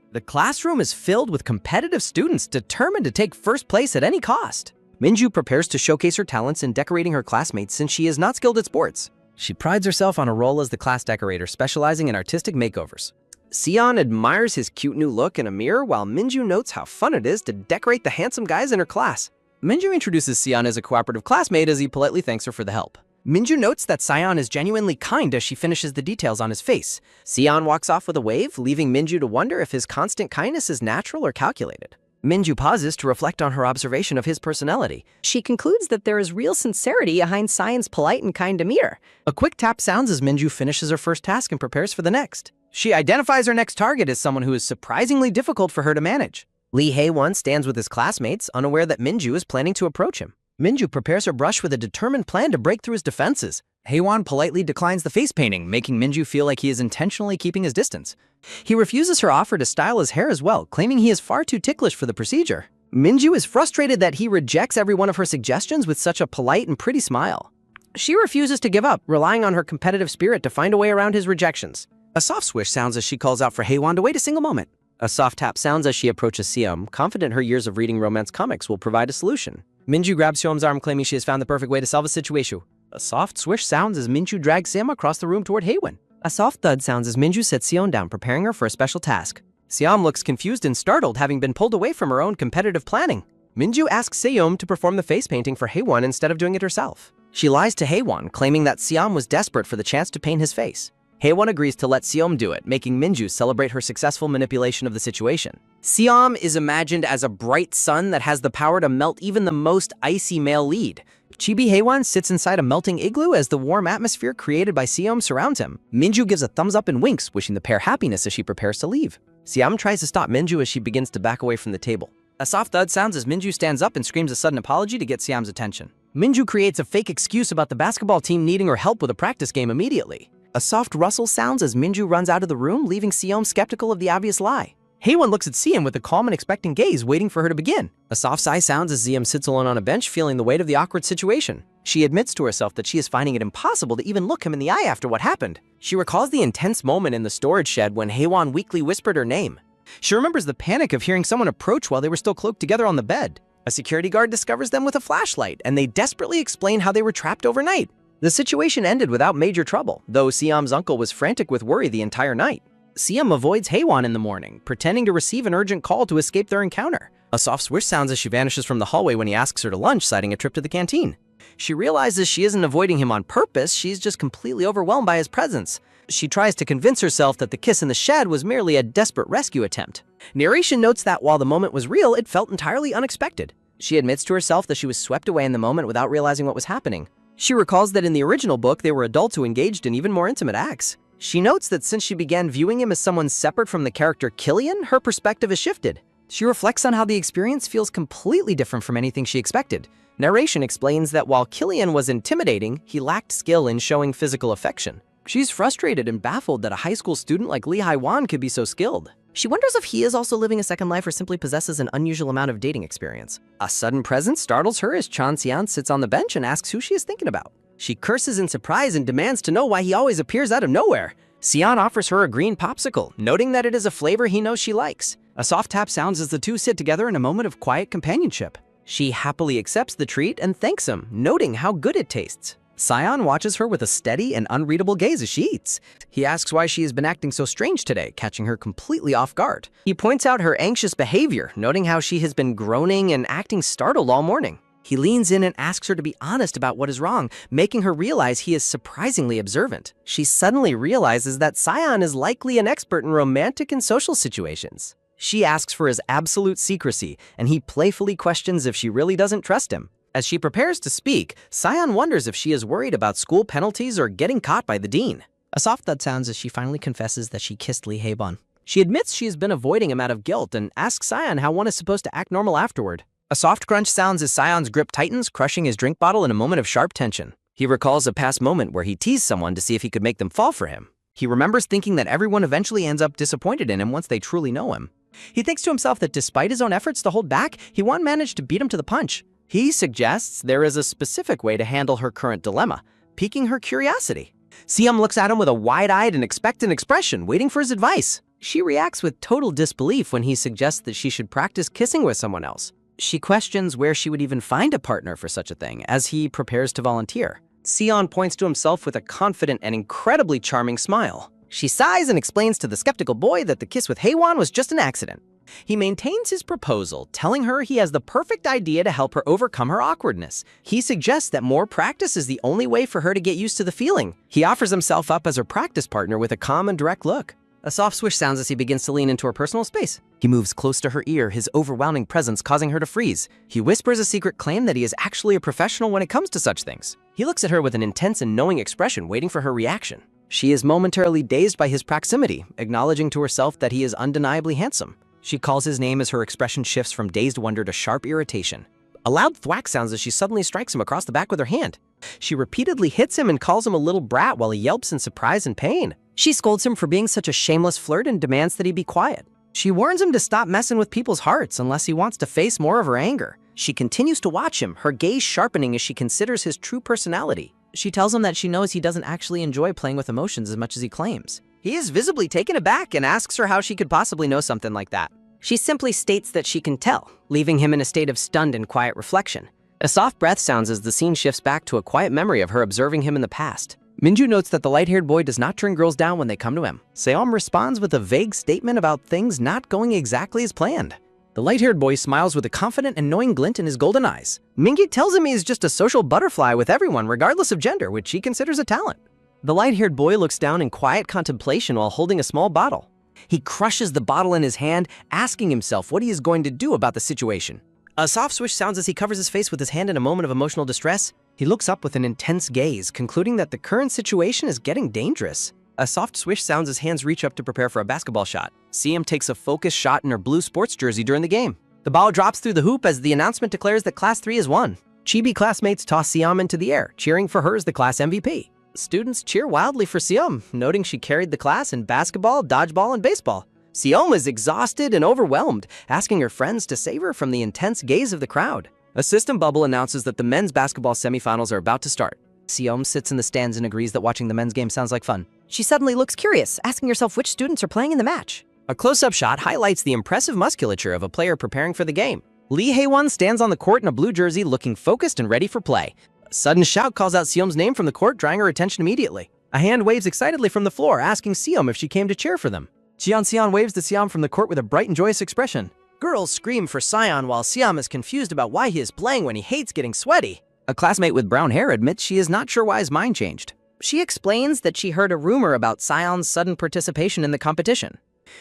Speaker 1: The classroom is filled with competitive students determined to take first place at any cost. Minju prepares to showcase her talents in decorating her classmates since she is not skilled at sports. She prides herself on a role as the class decorator, specializing in artistic makeovers. Xian admires his cute new look in a mirror while Minju notes how fun it is to decorate the handsome guys in her class. Minju introduces Xian as a cooperative classmate as he politely thanks her for the help. Minju notes that Xian is genuinely kind as she finishes the details on his face. Xian walks off with a wave, leaving Minju to wonder if his constant kindness is natural or calculated. Minju pauses to reflect on her observation of his personality.
Speaker 3: She concludes that there is real sincerity behind Xian's polite and kind demeanor.
Speaker 1: A quick tap sounds as Minju finishes her first task and prepares for the next. She identifies her next target as someone who is surprisingly difficult for her to manage. Lee Hae-won stands with his classmates, unaware that Minju is planning to approach him. Minju prepares her brush with a determined plan to break through his defenses. Hae-won politely declines the face painting, making Minju feel like he is intentionally keeping his distance. He refuses her offer to style his hair as well, claiming he is far too ticklish for the procedure. Minju is frustrated that he rejects every one of her suggestions with such a polite and pretty smile. She refuses to give up, relying on her competitive spirit to find a way around his rejections. A soft swish sounds as she calls out for Hae-won to wait a single moment. A soft tap sounds as she approaches Seom, confident her years of reading romance comics will provide a solution. Minju grabs Seom's arm, claiming she has found the perfect way to solve a situation. A soft swish sounds as Minju drags Seom across the room toward Hae-won. A soft thud sounds as Minju sets Seom down, preparing her for a special task. Seom looks confused and startled, having been pulled away from her own competitive planning. Minju asks Seom to perform the face painting for Hae-won instead of doing it herself. She lies to Hae-won, claiming that Seom was desperate for the chance to paint his face. Hae-won agrees to let Seom do it, making Minju celebrate her successful manipulation of the situation. Seom is imagined as a bright sun that has the power to melt even the most icy male lead. Chibi Hae-won sits inside a melting igloo as the warm atmosphere created by Seom surrounds him. Minju gives a thumbs up and winks, wishing the pair happiness as she prepares to leave. Seom tries to stop Minju as she begins to back away from the table. A soft thud sounds as Minju stands up and screams a sudden apology to get Seom's attention. Minju creates a fake excuse about the basketball team needing her help with a practice game immediately. A soft rustle sounds as Minju runs out of the room, leaving Seom skeptical of the obvious lie. Hae-won looks at Seom with a calm and expectant gaze, waiting for her to begin. A soft sigh sounds as Seom sits alone on a bench, feeling the weight of the awkward situation. She admits to herself that she is finding it impossible to even look him in the eye after what happened. She recalls the intense moment in the storage shed when Hae-won weakly whispered her name. She remembers the panic of hearing someone approach while they were still cloaked together on the bed. A security guard discovers them with a flashlight, and they desperately explain how they were trapped overnight. The situation ended without major trouble, though Seom's uncle was frantic with worry the entire night. Seom avoids Hae-won in the morning, pretending to receive an urgent call to escape their encounter. A soft swish sounds as she vanishes from the hallway when he asks her to lunch, citing a trip to the canteen. She realizes she isn't avoiding him on purpose, she's just completely overwhelmed by his presence. She tries to convince herself that the kiss in the shed was merely a desperate rescue attempt. Narration notes that while the moment was real, it felt entirely unexpected. She admits to herself that she was swept away in the moment without realizing what was happening. She recalls that in the original book, they were adults who engaged in even more intimate acts. She notes that since she began viewing him as someone separate from the character Killian, her perspective has shifted. She reflects on how the experience feels completely different from anything she expected. Narration explains that while Killian was intimidating, he lacked skill in showing physical affection. She's frustrated and baffled that a high school student like Lee Hae-won could be so skilled. She wonders if he is also living a second life or simply possesses an unusual amount of dating experience. A sudden presence startles her as Chan Xian sits on the bench and asks who she is thinking about. She curses in surprise and demands to know why he always appears out of nowhere. Xian offers her a green popsicle, noting that it is a flavor he knows she likes. A soft tap sounds as the two sit together in a moment of quiet companionship. She happily accepts the treat and thanks him, noting how good it tastes. Xian watches her with a steady and unreadable gaze as she eats. He asks why she has been acting so strange today, catching her completely off guard. He points out her anxious behavior, noting how she has been groaning and acting startled all morning. He leans in and asks her to be honest about what is wrong, making her realize he is surprisingly observant. She suddenly realizes that Xian is likely an expert in romantic and social situations. She asks for his absolute secrecy, and he playfully questions if she really doesn't trust him.
Speaker 2: As she prepares to speak, Sion wonders if she is worried about school penalties or getting caught by the dean.
Speaker 1: A soft thud sounds as she finally confesses that she kissed Lee Haebon.
Speaker 2: She admits she has been avoiding him out of guilt and asks Sion how one is supposed to act normal afterward. A soft crunch sounds as Sion's grip tightens, crushing his drink bottle in a moment of sharp tension. He recalls a past moment where he teased someone to see if he could make them fall for him. He remembers thinking that everyone eventually ends up disappointed in him once they truly know him. He thinks to himself that despite his own efforts to hold back, he won't manage to beat him to the punch. He suggests there is a specific way to handle her current dilemma, piquing her curiosity. Siam looks at him with a wide-eyed and expectant expression, waiting for his advice. She reacts with total disbelief when he suggests that she should practice kissing with someone else. She questions where she would even find a partner for such a thing as he prepares to volunteer. Sion points to himself with a confident and incredibly charming smile. She sighs and explains to the skeptical boy that the kiss with Haewon was just an accident. He maintains his proposal, telling her he has the perfect idea to help her overcome her awkwardness. He suggests that more practice is the only way for her to get used to the feeling. He offers himself up as her practice partner with a calm and direct look. A soft swish sounds as he begins to lean into her personal space. He moves close to her ear, his overwhelming presence causing her to freeze. He whispers a secret claim that he is actually a professional when it comes to such things. He looks at her with an intense and knowing expression, waiting for her reaction. She is momentarily dazed by his proximity, acknowledging to herself that he is undeniably handsome. She calls his name as her expression shifts from dazed wonder to sharp irritation. A loud thwack sounds as she suddenly strikes him across the back with her hand. She repeatedly hits him and calls him a little brat while he yelps in surprise and pain. She scolds him for being such a shameless flirt and demands that he be quiet. She warns him to stop messing with people's hearts unless he wants to face more of her anger. She continues to watch him, her gaze sharpening as she considers his true personality. She tells him that she knows he doesn't actually enjoy playing with emotions as much as he claims. He is visibly taken aback and asks her how she could possibly know something like that. She simply states that she can tell, leaving him in a state of stunned and quiet reflection. A soft breath sounds as the scene shifts back to a quiet memory of her observing him in the past. Minju notes that the light-haired boy does not turn girls down when they come to him. Seom responds with a vague statement about things not going exactly as planned. The light-haired boy smiles with a confident and knowing glint in his golden eyes. Mingi tells him he is just a social butterfly with everyone regardless of gender, which he considers a talent. The light-haired boy looks down in quiet contemplation while holding a small bottle. He crushes the bottle in his hand, asking himself what he is going to do about the situation. A soft swish sounds as he covers his face with his hand in a moment of emotional distress. He looks up with an intense gaze, concluding that the current situation is getting dangerous. A soft swish sounds as hands reach up to prepare for a basketball shot. Siam takes a focused shot in her blue sports jersey during the game. The ball drops through the hoop as the announcement declares that Class 3 has won. Chibi classmates toss Siam into the air, cheering for her as the class MVP. Students cheer wildly for Siam, noting she carried the class in basketball, dodgeball, and baseball. Siam is exhausted and overwhelmed, asking her friends to save her from the intense gaze of the crowd. A system bubble announces that the men's basketball semifinals are about to start. Siam sits in the stands and agrees that watching the men's game sounds like fun.
Speaker 3: She suddenly looks curious, asking herself which students are playing in the match.
Speaker 2: A close-up shot highlights the impressive musculature of a player preparing for the game. Lee Haewon stands on the court in a blue jersey looking focused and ready for play. A sudden shout calls out Siam's name from the court, drawing her attention immediately. A hand waves excitedly from the floor, asking Siam if she came to cheer for them. Sion waves to Siam from the court with a bright and joyous expression. Girls scream for Sion while Siam is confused about why he is playing when he hates getting sweaty. A classmate with brown hair admits she is not sure why his mind changed. She explains that she heard a rumor about Sion's sudden participation in the competition.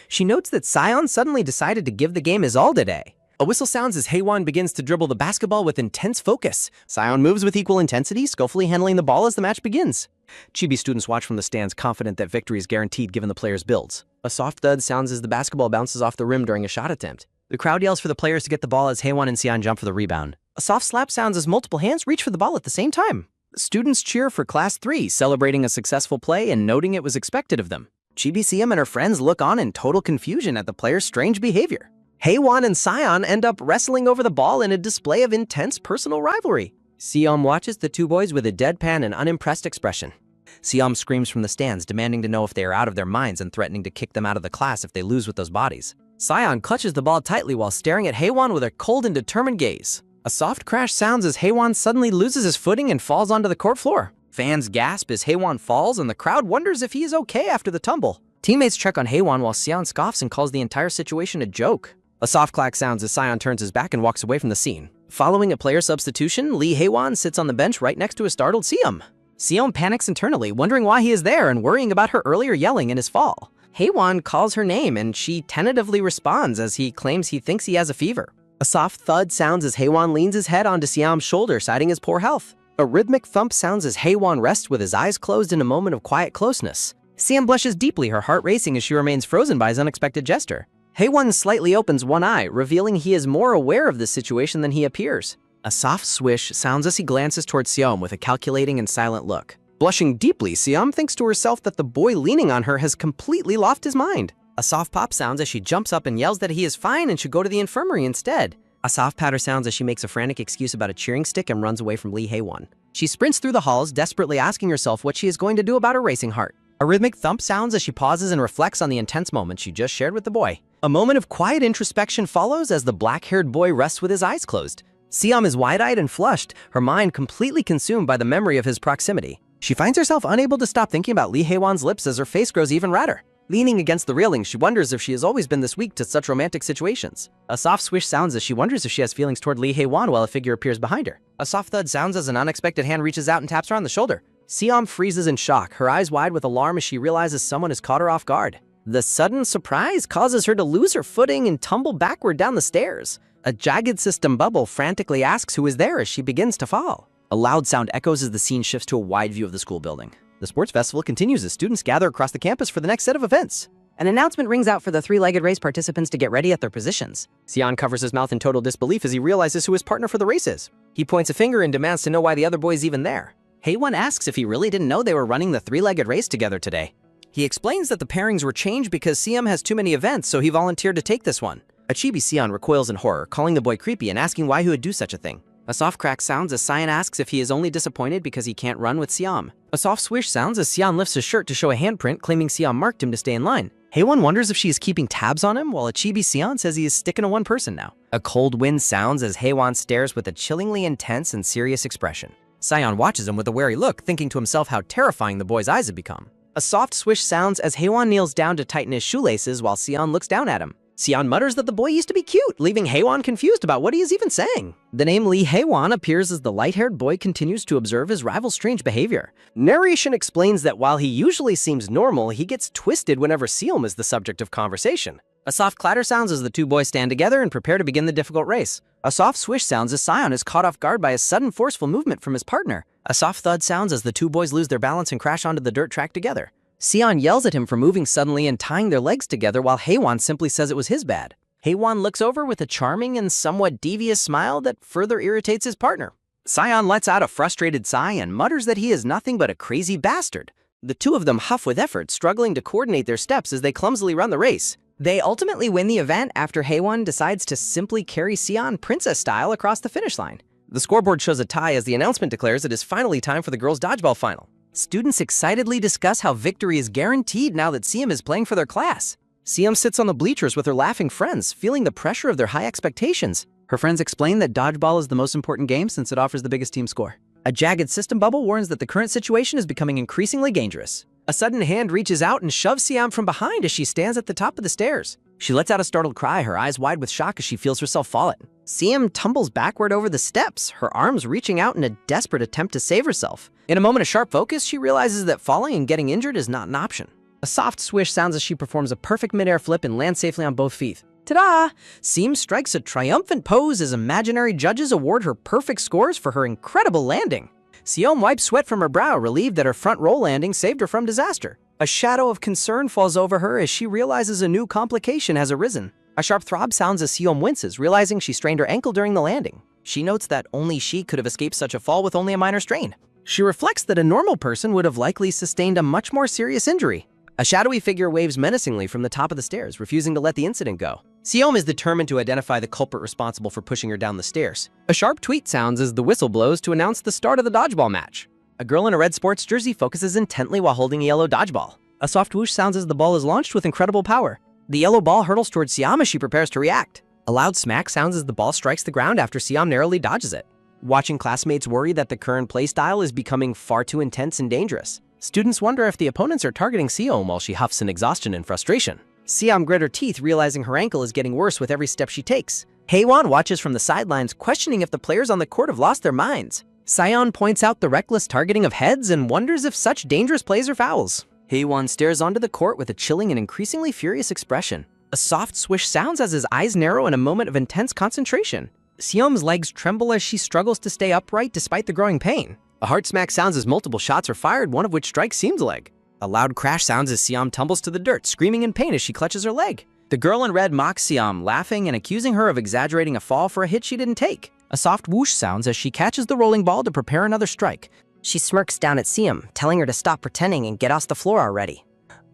Speaker 2: She notes that Sion suddenly decided to give the game his all today. A whistle sounds as Haewon begins to dribble the basketball with intense focus. Sion moves with equal intensity, skillfully handling the ball as the match begins. Chibi students watch from the stands, confident that victory is guaranteed given the players' builds. A soft thud sounds as the basketball bounces off the rim during a shot attempt. The crowd yells for the players to get the ball as Haewon and Sion jump for the rebound. A soft slap sounds as multiple hands reach for the ball at the same time. Students cheer for Class 3, celebrating a successful play and noting it was expected of them. Chibi Siam and her friends look on in total confusion at the players' strange behavior. Haewon and Sion end up wrestling over the ball in a display of intense personal rivalry. Siam watches the two boys with a deadpan and unimpressed expression. Siam screams from the stands, demanding to know if they are out of their minds and threatening to kick them out of the class if they lose with those bodies. Sion clutches the ball tightly while staring at Haewon with a cold and determined gaze. A soft crash sounds as Haewon suddenly loses his footing and falls onto the court floor. Fans gasp as Haewon falls, and the crowd wonders if he is okay after the tumble. Teammates check on Haewon while Sion scoffs and calls the entire situation a joke. A soft clack sounds as Sion turns his back and walks away from the scene. Following a player substitution, Lee Haewon sits on the bench right next to a startled Siam. Siam panics internally, wondering why he is there and worrying about her earlier yelling and his fall. Haewon calls her name and she tentatively responds as he claims he thinks he has a fever. A soft thud sounds as Haewon leans his head onto Siam's shoulder, citing his poor health. A rhythmic thump sounds as Haewon rests with his eyes closed in a moment of quiet closeness.
Speaker 1: Siam blushes deeply, her heart racing as she remains frozen by his unexpected gesture.
Speaker 2: Haewon slightly opens one eye, revealing he is more aware of this situation than he appears. A soft swish sounds as he glances towards Siam with a calculating and silent look. Blushing deeply, Siam thinks to herself that the boy leaning on her has completely lost his mind.
Speaker 1: A soft pop sounds as she jumps up and yells that he is fine and should go to the infirmary instead.
Speaker 2: A soft patter sounds as she makes a frantic excuse about a cheering stick and runs away from Lee Haewon.
Speaker 1: She sprints through the halls, desperately asking herself what she is going to do about her racing heart. A rhythmic thump sounds as she pauses and reflects on the intense moment she just shared with the boy.
Speaker 2: A moment of quiet introspection follows as the black-haired boy rests with his eyes closed.
Speaker 1: Siam is wide-eyed and flushed, her mind completely consumed by the memory of his proximity. She finds herself unable to stop thinking about Lee Haewon's lips as her face grows even redder. Leaning against the railing, she wonders if she has always been this weak to such romantic situations.
Speaker 2: A soft swish sounds as she wonders if she has feelings toward Lee Haewon while a figure appears behind her.
Speaker 1: A soft thud sounds as an unexpected hand reaches out and taps her on the shoulder.
Speaker 2: Siam freezes in shock, her eyes wide with alarm as she realizes someone has caught her off guard.
Speaker 1: The sudden surprise causes her to lose her footing and tumble backward down the stairs. A jagged system bubble frantically asks who is there as she begins to fall.
Speaker 2: A loud sound echoes as the scene shifts to a wide view of the school building. The sports festival continues as students gather across the campus for the next set of events.
Speaker 5: An announcement rings out for the three-legged race participants to get ready at their positions.
Speaker 2: Sion covers his mouth in total disbelief as he realizes who his partner for the race is.
Speaker 1: He points a finger and demands to know why the other boy is even there.
Speaker 2: Haewon asks if he really didn't know they were running the three-legged race together today.
Speaker 1: He explains that the pairings were changed because Siam has too many events, so he volunteered to take this one.
Speaker 2: A chibi Sion recoils in horror, calling the boy creepy and asking why he would do such a thing.
Speaker 1: A soft crack sounds as Sion asks if he is only disappointed because he can't run with Siam. A soft swish sounds as Sion lifts his shirt to show a handprint claiming Siam marked him to stay in line.
Speaker 2: Haewon wonders if she is keeping tabs on him, while a chibi Sion says he is sticking to one person now.
Speaker 1: A cold wind sounds as Haewon stares with a chillingly intense and serious expression. Sion watches him with a wary look, thinking to himself how terrifying the boy's eyes have become.
Speaker 2: A soft swish sounds as Haewon kneels down to tighten his shoelaces while Sion looks down at him. Sion mutters that the boy used to be cute, leaving Haewon confused about what he is even saying.
Speaker 1: The name Lee Haewon appears as the light-haired boy continues to observe his rival's strange behavior.
Speaker 2: Narration explains that while he usually seems normal, he gets twisted whenever Siam is the subject of conversation.
Speaker 1: A soft clatter sounds as the two boys stand together and prepare to begin the difficult race.
Speaker 2: A soft swish sounds as Sion is caught off guard by a sudden forceful movement from his partner.
Speaker 1: A soft thud sounds as the two boys lose their balance and crash onto the dirt track together.
Speaker 2: Sion yells at him for moving suddenly and tying their legs together while Haewon simply says it was his bad.
Speaker 1: Haewon looks over with a charming and somewhat devious smile that further irritates his partner.
Speaker 2: Sion lets out a frustrated sigh and mutters that he is nothing but a crazy bastard. The two of them huff with effort, struggling to coordinate their steps as they clumsily run the race.
Speaker 1: They ultimately win the event after Haewon decides to simply carry Sion princess style across the finish line.
Speaker 2: The scoreboard shows a tie as the announcement declares it is finally time for the girls' dodgeball final.
Speaker 1: Students excitedly discuss how victory is guaranteed now that Siam is playing for their class.
Speaker 2: Siam sits on the bleachers with her laughing friends, feeling the pressure of their high expectations.
Speaker 1: Her friends explain that dodgeball is the most important game since it offers the biggest team score.
Speaker 2: A jagged system bubble warns that the current situation is becoming increasingly dangerous. A sudden hand reaches out and shoves Siam from behind as she stands at the top of the stairs. She lets out a startled cry, her eyes wide with shock as she feels herself falling.
Speaker 1: Siam tumbles backward over the steps, her arms reaching out in a desperate attempt to save herself.
Speaker 2: In a moment of sharp focus, she realizes that falling and getting injured is not an option.
Speaker 1: A soft swish sounds as she performs a perfect midair flip and lands safely on both feet.
Speaker 2: Ta-da!
Speaker 1: Siam strikes a triumphant pose as imaginary judges award her perfect scores for her incredible landing.
Speaker 2: Siam wipes sweat from her brow, relieved that her front roll landing saved her from disaster. A shadow of concern falls over her as she realizes a new complication has arisen. A sharp throb sounds as Siam winces, realizing she strained her ankle during the landing.
Speaker 1: She notes that only she could have escaped such a fall with only a minor strain.
Speaker 2: She reflects that a normal person would have likely sustained a much more serious injury.
Speaker 1: A shadowy figure waves menacingly from the top of the stairs, refusing to let the incident go.
Speaker 2: Siam is determined to identify the culprit responsible for pushing her down the stairs.
Speaker 1: A sharp tweet sounds as the whistle blows to announce the start of the dodgeball match.
Speaker 2: A girl in a red sports jersey focuses intently while holding a yellow dodgeball. A soft whoosh sounds as the ball is launched with incredible power. The yellow ball hurtles towards Siam as she prepares to react.
Speaker 1: A loud smack sounds as the ball strikes the ground after Siam narrowly dodges it.
Speaker 2: Watching classmates worry that the current playstyle is becoming far too intense and dangerous. Students wonder if the opponents are targeting Siam while she huffs in exhaustion and frustration. Siam grit her teeth, realizing her ankle is getting worse with every step she takes. Haewon watches from the sidelines, questioning if the players on the court have lost their minds.
Speaker 1: Sion points out the reckless targeting of heads and wonders if such dangerous plays are fouls.
Speaker 2: Haewon stares onto the court with a chilling and increasingly furious expression. A soft swish sounds as his eyes narrow in a moment of intense concentration. Seom's legs tremble as she struggles to stay upright despite the growing pain. A hard smack sounds as multiple shots are fired, one of which strikes Seom's leg. A loud crash sounds as Seom tumbles to the dirt, screaming in pain as she clutches her leg. The girl in red mocks Seom, laughing and accusing her of exaggerating a fall for a hit she didn't take. A soft whoosh sounds as she catches the rolling ball to prepare another strike.
Speaker 3: She smirks down at Seom, telling her to stop pretending and get off the floor already.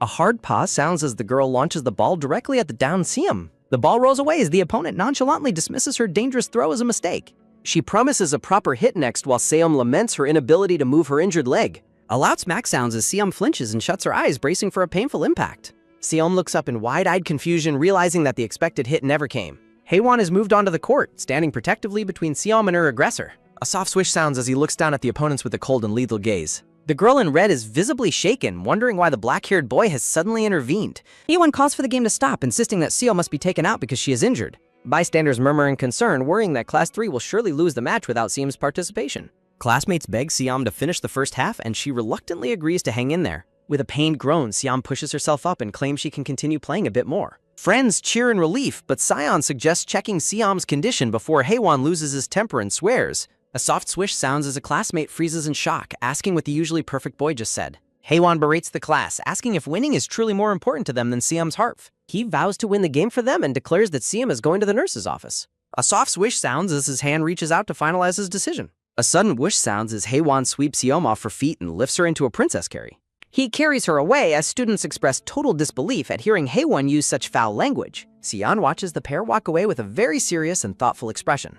Speaker 2: A hard pause sounds as the girl launches the ball directly at the downed Seom. The ball rolls away as the opponent nonchalantly dismisses her dangerous throw as a mistake. She promises a proper hit next while Seom laments her inability to move her injured leg. A loud smack sounds as Seom flinches and shuts her eyes, bracing for a painful impact. Seom looks up in wide-eyed confusion, realizing that the expected hit never came. Haewon has moved onto the court, standing protectively between Seom and her aggressor. A soft swish sounds as he looks down at the opponents with a cold and lethal gaze. The girl in red is visibly shaken, wondering why the black-haired boy has suddenly intervened.
Speaker 3: Haewon calls for the game to stop, insisting that Seom must be taken out because she is injured.
Speaker 2: Bystanders murmur in concern, worrying that Class 3 will surely lose the match without Seom's participation. Classmates beg Seom to finish the first half, and she reluctantly agrees to hang in there. With a pained groan, Seom pushes herself up and claims she can continue playing a bit more. Friends cheer in relief, but Sion suggests checking Seom's condition before Haewon loses his temper and swears. A soft swish sounds as a classmate freezes in shock, asking what the usually perfect boy just said. Haewon berates the class, asking if winning is truly more important to them than Seom's harp.
Speaker 3: He vows to win the game for them and declares that Seom is going to the nurse's office.
Speaker 2: A soft swish sounds as his hand reaches out to finalize his decision. A sudden whoosh sounds as Haewon sweeps Seom off her feet and lifts her into a princess carry.
Speaker 3: He carries her away as students express total disbelief at hearing Haewon use such foul language.
Speaker 2: Sion watches the pair walk away with a very serious and thoughtful expression.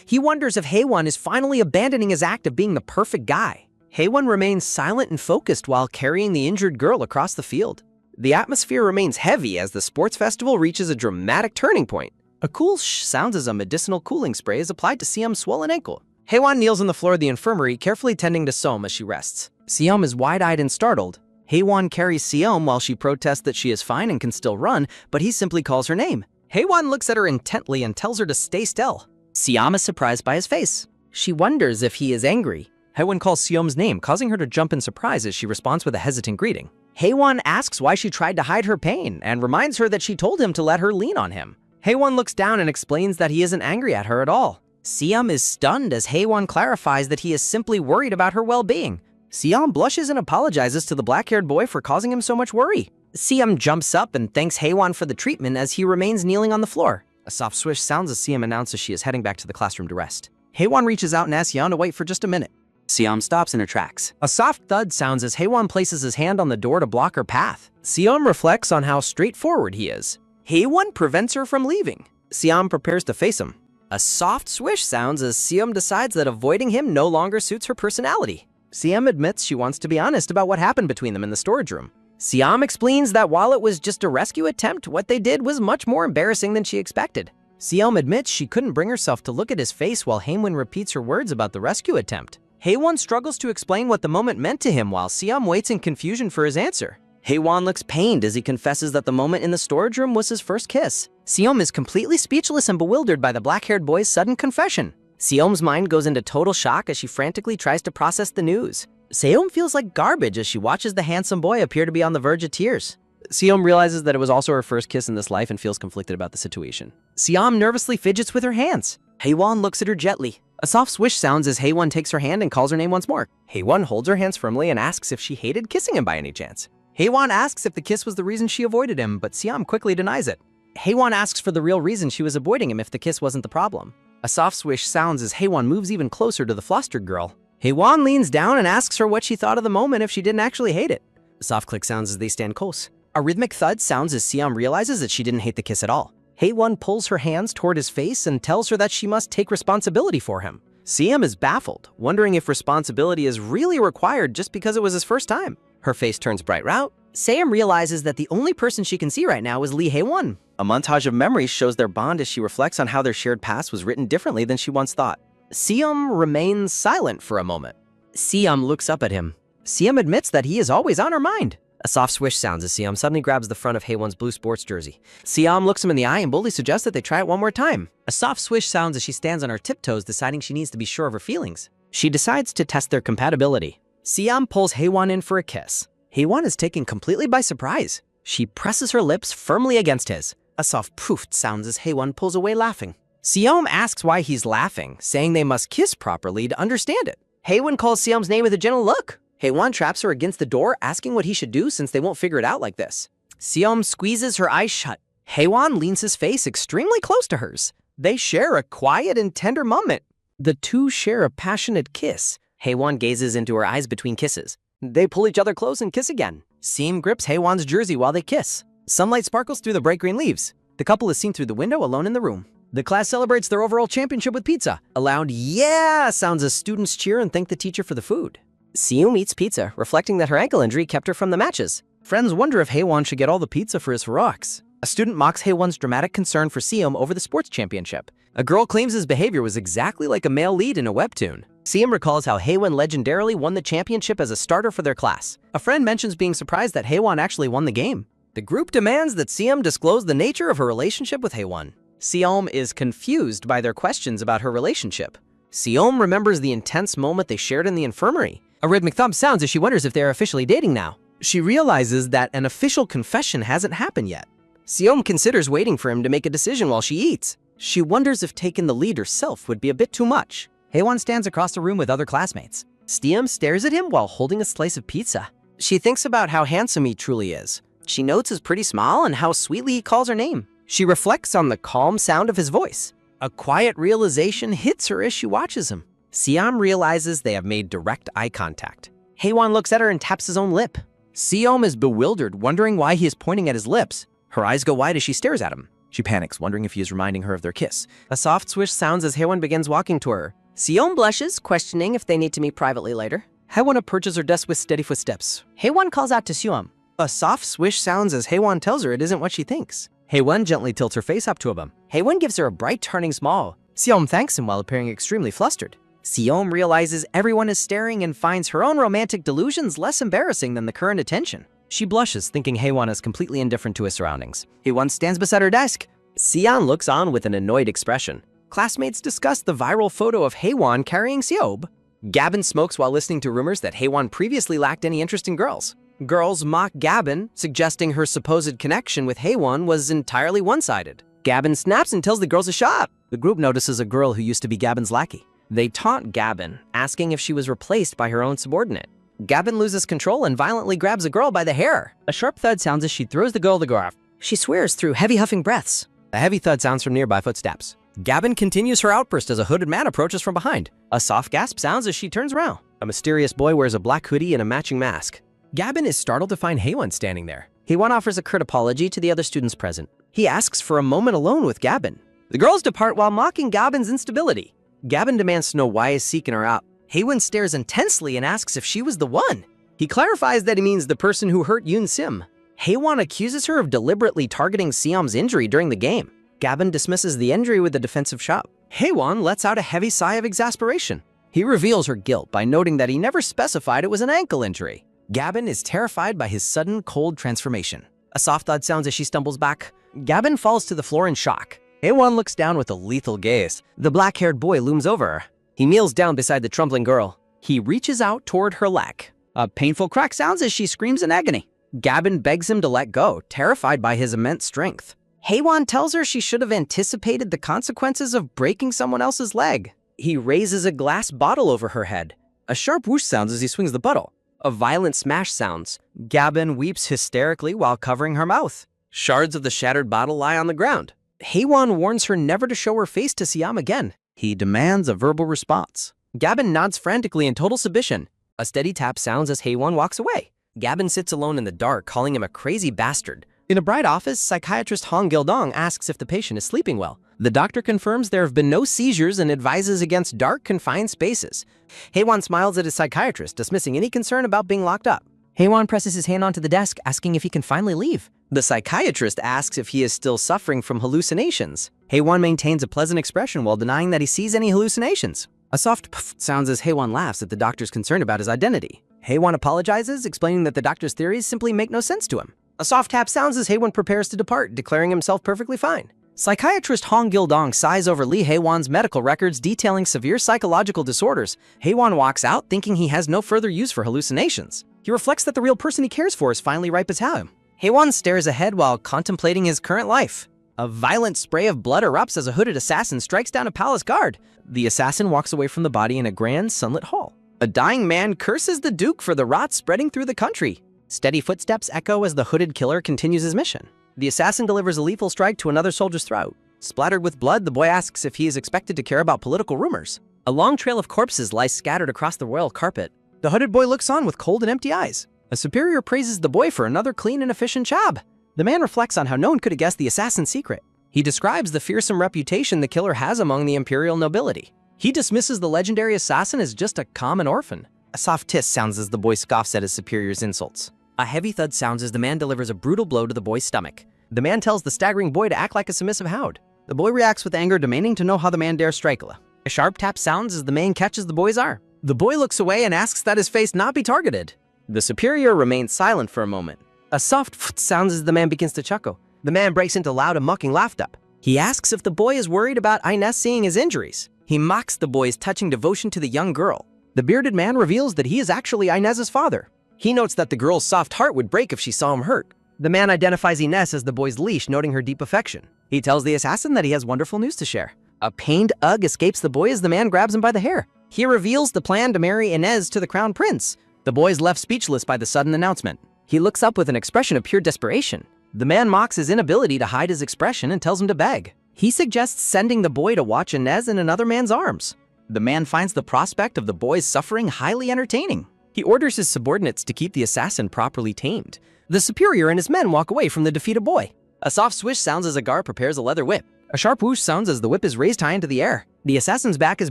Speaker 2: He wonders if Haewon is finally abandoning his act of being the perfect guy. Haewon remains silent and focused while carrying the injured girl across the field. The atmosphere remains heavy as the sports festival reaches a dramatic turning point. A cool shh sounds as a medicinal cooling spray is applied to Seom's swollen ankle. Haewon kneels on the floor of the infirmary, carefully tending to Seom as she rests. Seom is wide-eyed and startled. Haewon carries Seom while she protests that she is fine and can still run, but he simply calls her name. Haewon looks at her intently and tells her to stay still. Seom is surprised by his face. She wonders if he is angry. Haewon calls Seom's name, causing her to jump in surprise as she responds with a hesitant greeting. Haewon asks why she tried to hide her pain and reminds her that she told him to let her lean on him. Haewon looks down and explains that he isn't angry at her at all. Seom is stunned as Haewon clarifies that he is simply worried about her well-being. Seom blushes and apologizes to the black-haired boy for causing him so much worry. Seom jumps up and thanks Haewon for the treatment as he remains kneeling on the floor. A soft swish sounds as Seom announces she is heading back to the classroom to rest. Haewon reaches out and asks Yeon to wait for just a minute. Seom stops in her tracks. A soft thud sounds as Haewon places his hand on the door to block her path. Seom reflects on how straightforward he is. Haewon prevents her from leaving. Seom prepares to face him. A soft swish sounds as Seom decides that avoiding him no longer suits her personality. Seom admits she wants to be honest about what happened between them in the storage room. Seom explains that while it was just a rescue attempt, what they did was much more embarrassing than she expected. Seom admits she couldn't bring herself to look at his face while Haewon repeats her words about the rescue attempt. Haewon struggles to explain what the moment meant to him while Seom waits in confusion for his answer. Haewon looks pained as he confesses that the moment in the storage room was his first kiss. Seom is completely speechless and bewildered by the black-haired boy's sudden confession. Seom's mind goes into total shock as she frantically tries to process the news. Seom feels like garbage as she watches the handsome boy appear to be on the verge of tears. Seom realizes that it was also her first kiss in this life and feels conflicted about the situation. Seom nervously fidgets with her hands. Haewon looks at her gently. A soft swish sounds as Haewon takes her hand and calls her name once more. Haewon holds her hands firmly and asks if she hated kissing him by any chance. Haewon asks if the kiss was the reason she avoided him, but Seom quickly denies it. Haewon asks for the real reason she was avoiding him if the kiss wasn't the problem. A soft swish sounds as Haewon moves even closer to the flustered girl. Haewon leans down and asks her what she thought of the moment if she didn't actually hate it. A soft click sounds as they stand close. A rhythmic thud sounds as Seom realizes that she didn't hate the kiss at all. Haewon pulls her hands toward his face and tells her that she must take responsibility for him. Seom is baffled, wondering if responsibility is really required just because it was his first time. Her face turns bright red. Seom realizes that the only person she can see right now is Lee Haewon. A montage of memories shows their bond as she reflects on how their shared past was written differently than she once thought. Seom remains silent for a moment. Seom looks up at him. Seom admits that he is always on her mind. A soft swish sounds as Seom suddenly grabs the front of Haewon's blue sports jersey. Seom looks him in the eye and boldly suggests that they try it one more time. A soft swish sounds as she stands on her tiptoes, deciding she needs to be sure of her feelings. She decides to test their compatibility. Seom pulls Haewon in for a kiss. Haewon is taken completely by surprise. She presses her lips firmly against his. A soft poof sounds as Haewon pulls away laughing. Seom asks why he's laughing, saying they must kiss properly to understand it. Haewon calls Seom's name with a gentle look. Haewon traps her against the door, asking what he should do since they won't figure it out like this. Seom squeezes her eyes shut. Haewon leans his face extremely close to hers. They share a quiet and tender moment. The two share a passionate kiss. Haewon gazes into her eyes between kisses. They pull each other close and kiss again. Seom grips Haewon's jersey while they kiss. Sunlight sparkles through the bright green leaves. The couple is seen through the window alone in the room. The class celebrates their overall championship with pizza. A loud "yeah" sounds as students cheer and thank the teacher for the food.
Speaker 4: Seom eats pizza, reflecting that her ankle injury kept her from the matches.
Speaker 2: Friends wonder if Haewon should get all the pizza for his heroics. A student mocks Haewon's dramatic concern for Seom over the sports championship. A girl claims his behavior was exactly like a male lead in a webtoon. Seom recalls how Haewon legendarily won the championship as a starter for their class. A friend mentions being surprised that Haewon actually won the game. The group demands that Seom disclose the nature of her relationship with Haewon. Seom is confused by their questions about her relationship. Seom remembers the intense moment they shared in the infirmary. A rhythmic thump sounds as she wonders if they are officially dating now. She realizes that an official confession hasn't happened yet. Seom considers waiting for him to make a decision while she eats. She wonders if taking the lead herself would be a bit too much. Haewon stands across the room with other classmates. Seom stares at him while holding a slice of pizza. She thinks about how handsome he truly is. She notes his pretty smile and how sweetly he calls her name. She reflects on the calm sound of his voice. A quiet realization hits her as she watches him. Seom realizes they have made direct eye contact. Haewon looks at her and taps his own lip. Seom is bewildered, wondering why he is pointing at his lips. Her eyes go wide as she stares at him. She panics, wondering if he is reminding her of their kiss. A soft swish sounds as Haewon begins walking to her.
Speaker 4: Seom blushes, questioning if they need to meet privately later.
Speaker 2: Haewon approaches her desk with steady footsteps.
Speaker 4: Haewon calls out to Seom.
Speaker 2: A soft swish sounds as Haewon tells her it isn't what she thinks. Haewon gently tilts her face up to him.
Speaker 4: Haewon gives her a bright turning smile.
Speaker 2: Seom thanks him while appearing extremely flustered. Seom realizes everyone is staring and finds her own romantic delusions less embarrassing than the current attention. She blushes, thinking Haewon is completely indifferent to his surroundings. Haewon stands beside her desk. Seon looks on with an annoyed expression. Classmates discuss the viral photo of Haewon carrying Seob. Gabin smokes while listening to rumors that Haewon previously lacked any interest in girls. Girls mock Gabin, suggesting her supposed connection with Haewon was entirely one-sided. Gabin snaps and tells the girls to shut up. The group notices a girl who used to be Gabin's lackey. They taunt Gabin, asking if she was replaced by her own subordinate. Gabin loses control and violently grabs a girl by the hair. A sharp thud sounds as she throws the girl to go.
Speaker 4: She swears through heavy huffing breaths.
Speaker 2: A heavy thud sounds from nearby footsteps. Gabin continues her outburst as a hooded man approaches from behind. A soft gasp sounds as she turns around. A mysterious boy wears a black hoodie and a matching mask. Gabin is startled to find Haewon standing there. Haewon offers a curt apology to the other students present. He asks for a moment alone with Gabin. The girls depart while mocking Gabin's instability. Gabin demands to know why he's seeking her out. Haewon stares intensely and asks if she was the one. He clarifies that he means the person who hurt Yoon Sim. Haewon accuses her of deliberately targeting Seom's injury during the game. Gabin dismisses the injury with a defensive shove. Haewon lets out a heavy sigh of exasperation. He reveals her guilt by noting that he never specified it was an ankle injury. Gabin is terrified by his sudden cold transformation. A soft thud sounds as she stumbles back. Gabin falls to the floor in shock. Haewon looks down with a lethal gaze. The black-haired boy looms over her. He kneels down beside the trembling girl. He reaches out toward her leg. A painful crack sounds as she screams in agony. Gabin begs him to let go, terrified by his immense strength. Haewon tells her she should have anticipated the consequences of breaking someone else's leg. He raises a glass bottle over her head. A sharp whoosh sounds as he swings the bottle. A violent smash sounds. Gabin weeps hysterically while covering her mouth. Shards of the shattered bottle lie on the ground. Haewon warns her never to show her face to Seom again. He demands a verbal response. Gabin nods frantically in total submission. A steady tap sounds as Haewon walks away. Gabin sits alone in the dark, calling him a crazy bastard. In a bright office, psychiatrist Hong Gil-dong asks if the patient is sleeping well. The doctor confirms there have been no seizures and advises against dark, confined spaces. Haewon smiles at his psychiatrist, dismissing any concern about being locked up. Haewon presses his hand onto the desk, asking if he can finally leave. The psychiatrist asks if he is still suffering from hallucinations. Haewon maintains a pleasant expression while denying that he sees any hallucinations. A soft pff sounds as Haewon laughs at the doctor's concern about his identity. Haewon apologizes, explaining that the doctor's theories simply make no sense to him. A soft tap sounds as Haewon prepares to depart, declaring himself perfectly fine. Psychiatrist Hong Gil-dong sighs over Lee Haewon's medical records detailing severe psychological disorders. Haewon walks out, thinking he has no further use for hallucinations. He reflects that the real person he cares for is finally right beside him. Haewon stares ahead while contemplating his current life.
Speaker 1: A violent spray of blood erupts as a hooded assassin strikes down a palace guard. The assassin walks away from the body in a grand sunlit hall. A dying man curses the Duke for the rot spreading through the country. Steady footsteps echo as the hooded killer continues his mission. The assassin delivers a lethal strike to another soldier's throat. Splattered with blood, the boy asks if he is expected to care about political rumors. A long trail of corpses lies scattered across the royal carpet. The hooded boy looks on with cold and empty eyes. A superior praises the boy for another clean and efficient job. The man reflects on how no one could have guessed the assassin's secret. He describes the fearsome reputation the killer has among the imperial nobility. He dismisses the legendary assassin as just a common orphan. A soft hiss sounds as the boy scoffs at his superior's insults. A heavy thud sounds as the man delivers a brutal blow to the boy's stomach. The man tells the staggering boy to act like a submissive hound. The boy reacts with anger, demanding to know how the man dares strike her. A sharp tap sounds as the man catches the boy's arm. The boy looks away and asks that his face not be targeted. The superior remains silent for a moment. A soft pht sounds as the man begins to chuckle. The man breaks into loud and mocking laughter. He asks if the boy is worried about Inez seeing his injuries. He mocks the boy's touching devotion to the young girl. The bearded man reveals that he is actually Inez's father. He notes that the girl's soft heart would break if she saw him hurt. The man identifies Inez as the boy's leash, noting her deep affection. He tells the assassin that he has wonderful news to share. A pained ugh escapes the boy as the man grabs him by the hair. He reveals the plan to marry Inez to the crown prince. The boy is left speechless by the sudden announcement. He looks up with an expression of pure desperation. The man mocks his inability to hide his expression and tells him to beg. He suggests sending the boy to watch Inez in another man's arms. The man finds the prospect of the boy's suffering highly entertaining. He orders his subordinates to keep the assassin properly tamed. The superior and his men walk away from the defeated boy. A soft swish sounds as a guard prepares a leather whip. A sharp whoosh sounds as the whip is raised high into the air. The assassin's back is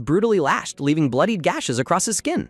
Speaker 1: brutally lashed, leaving bloodied gashes across his skin.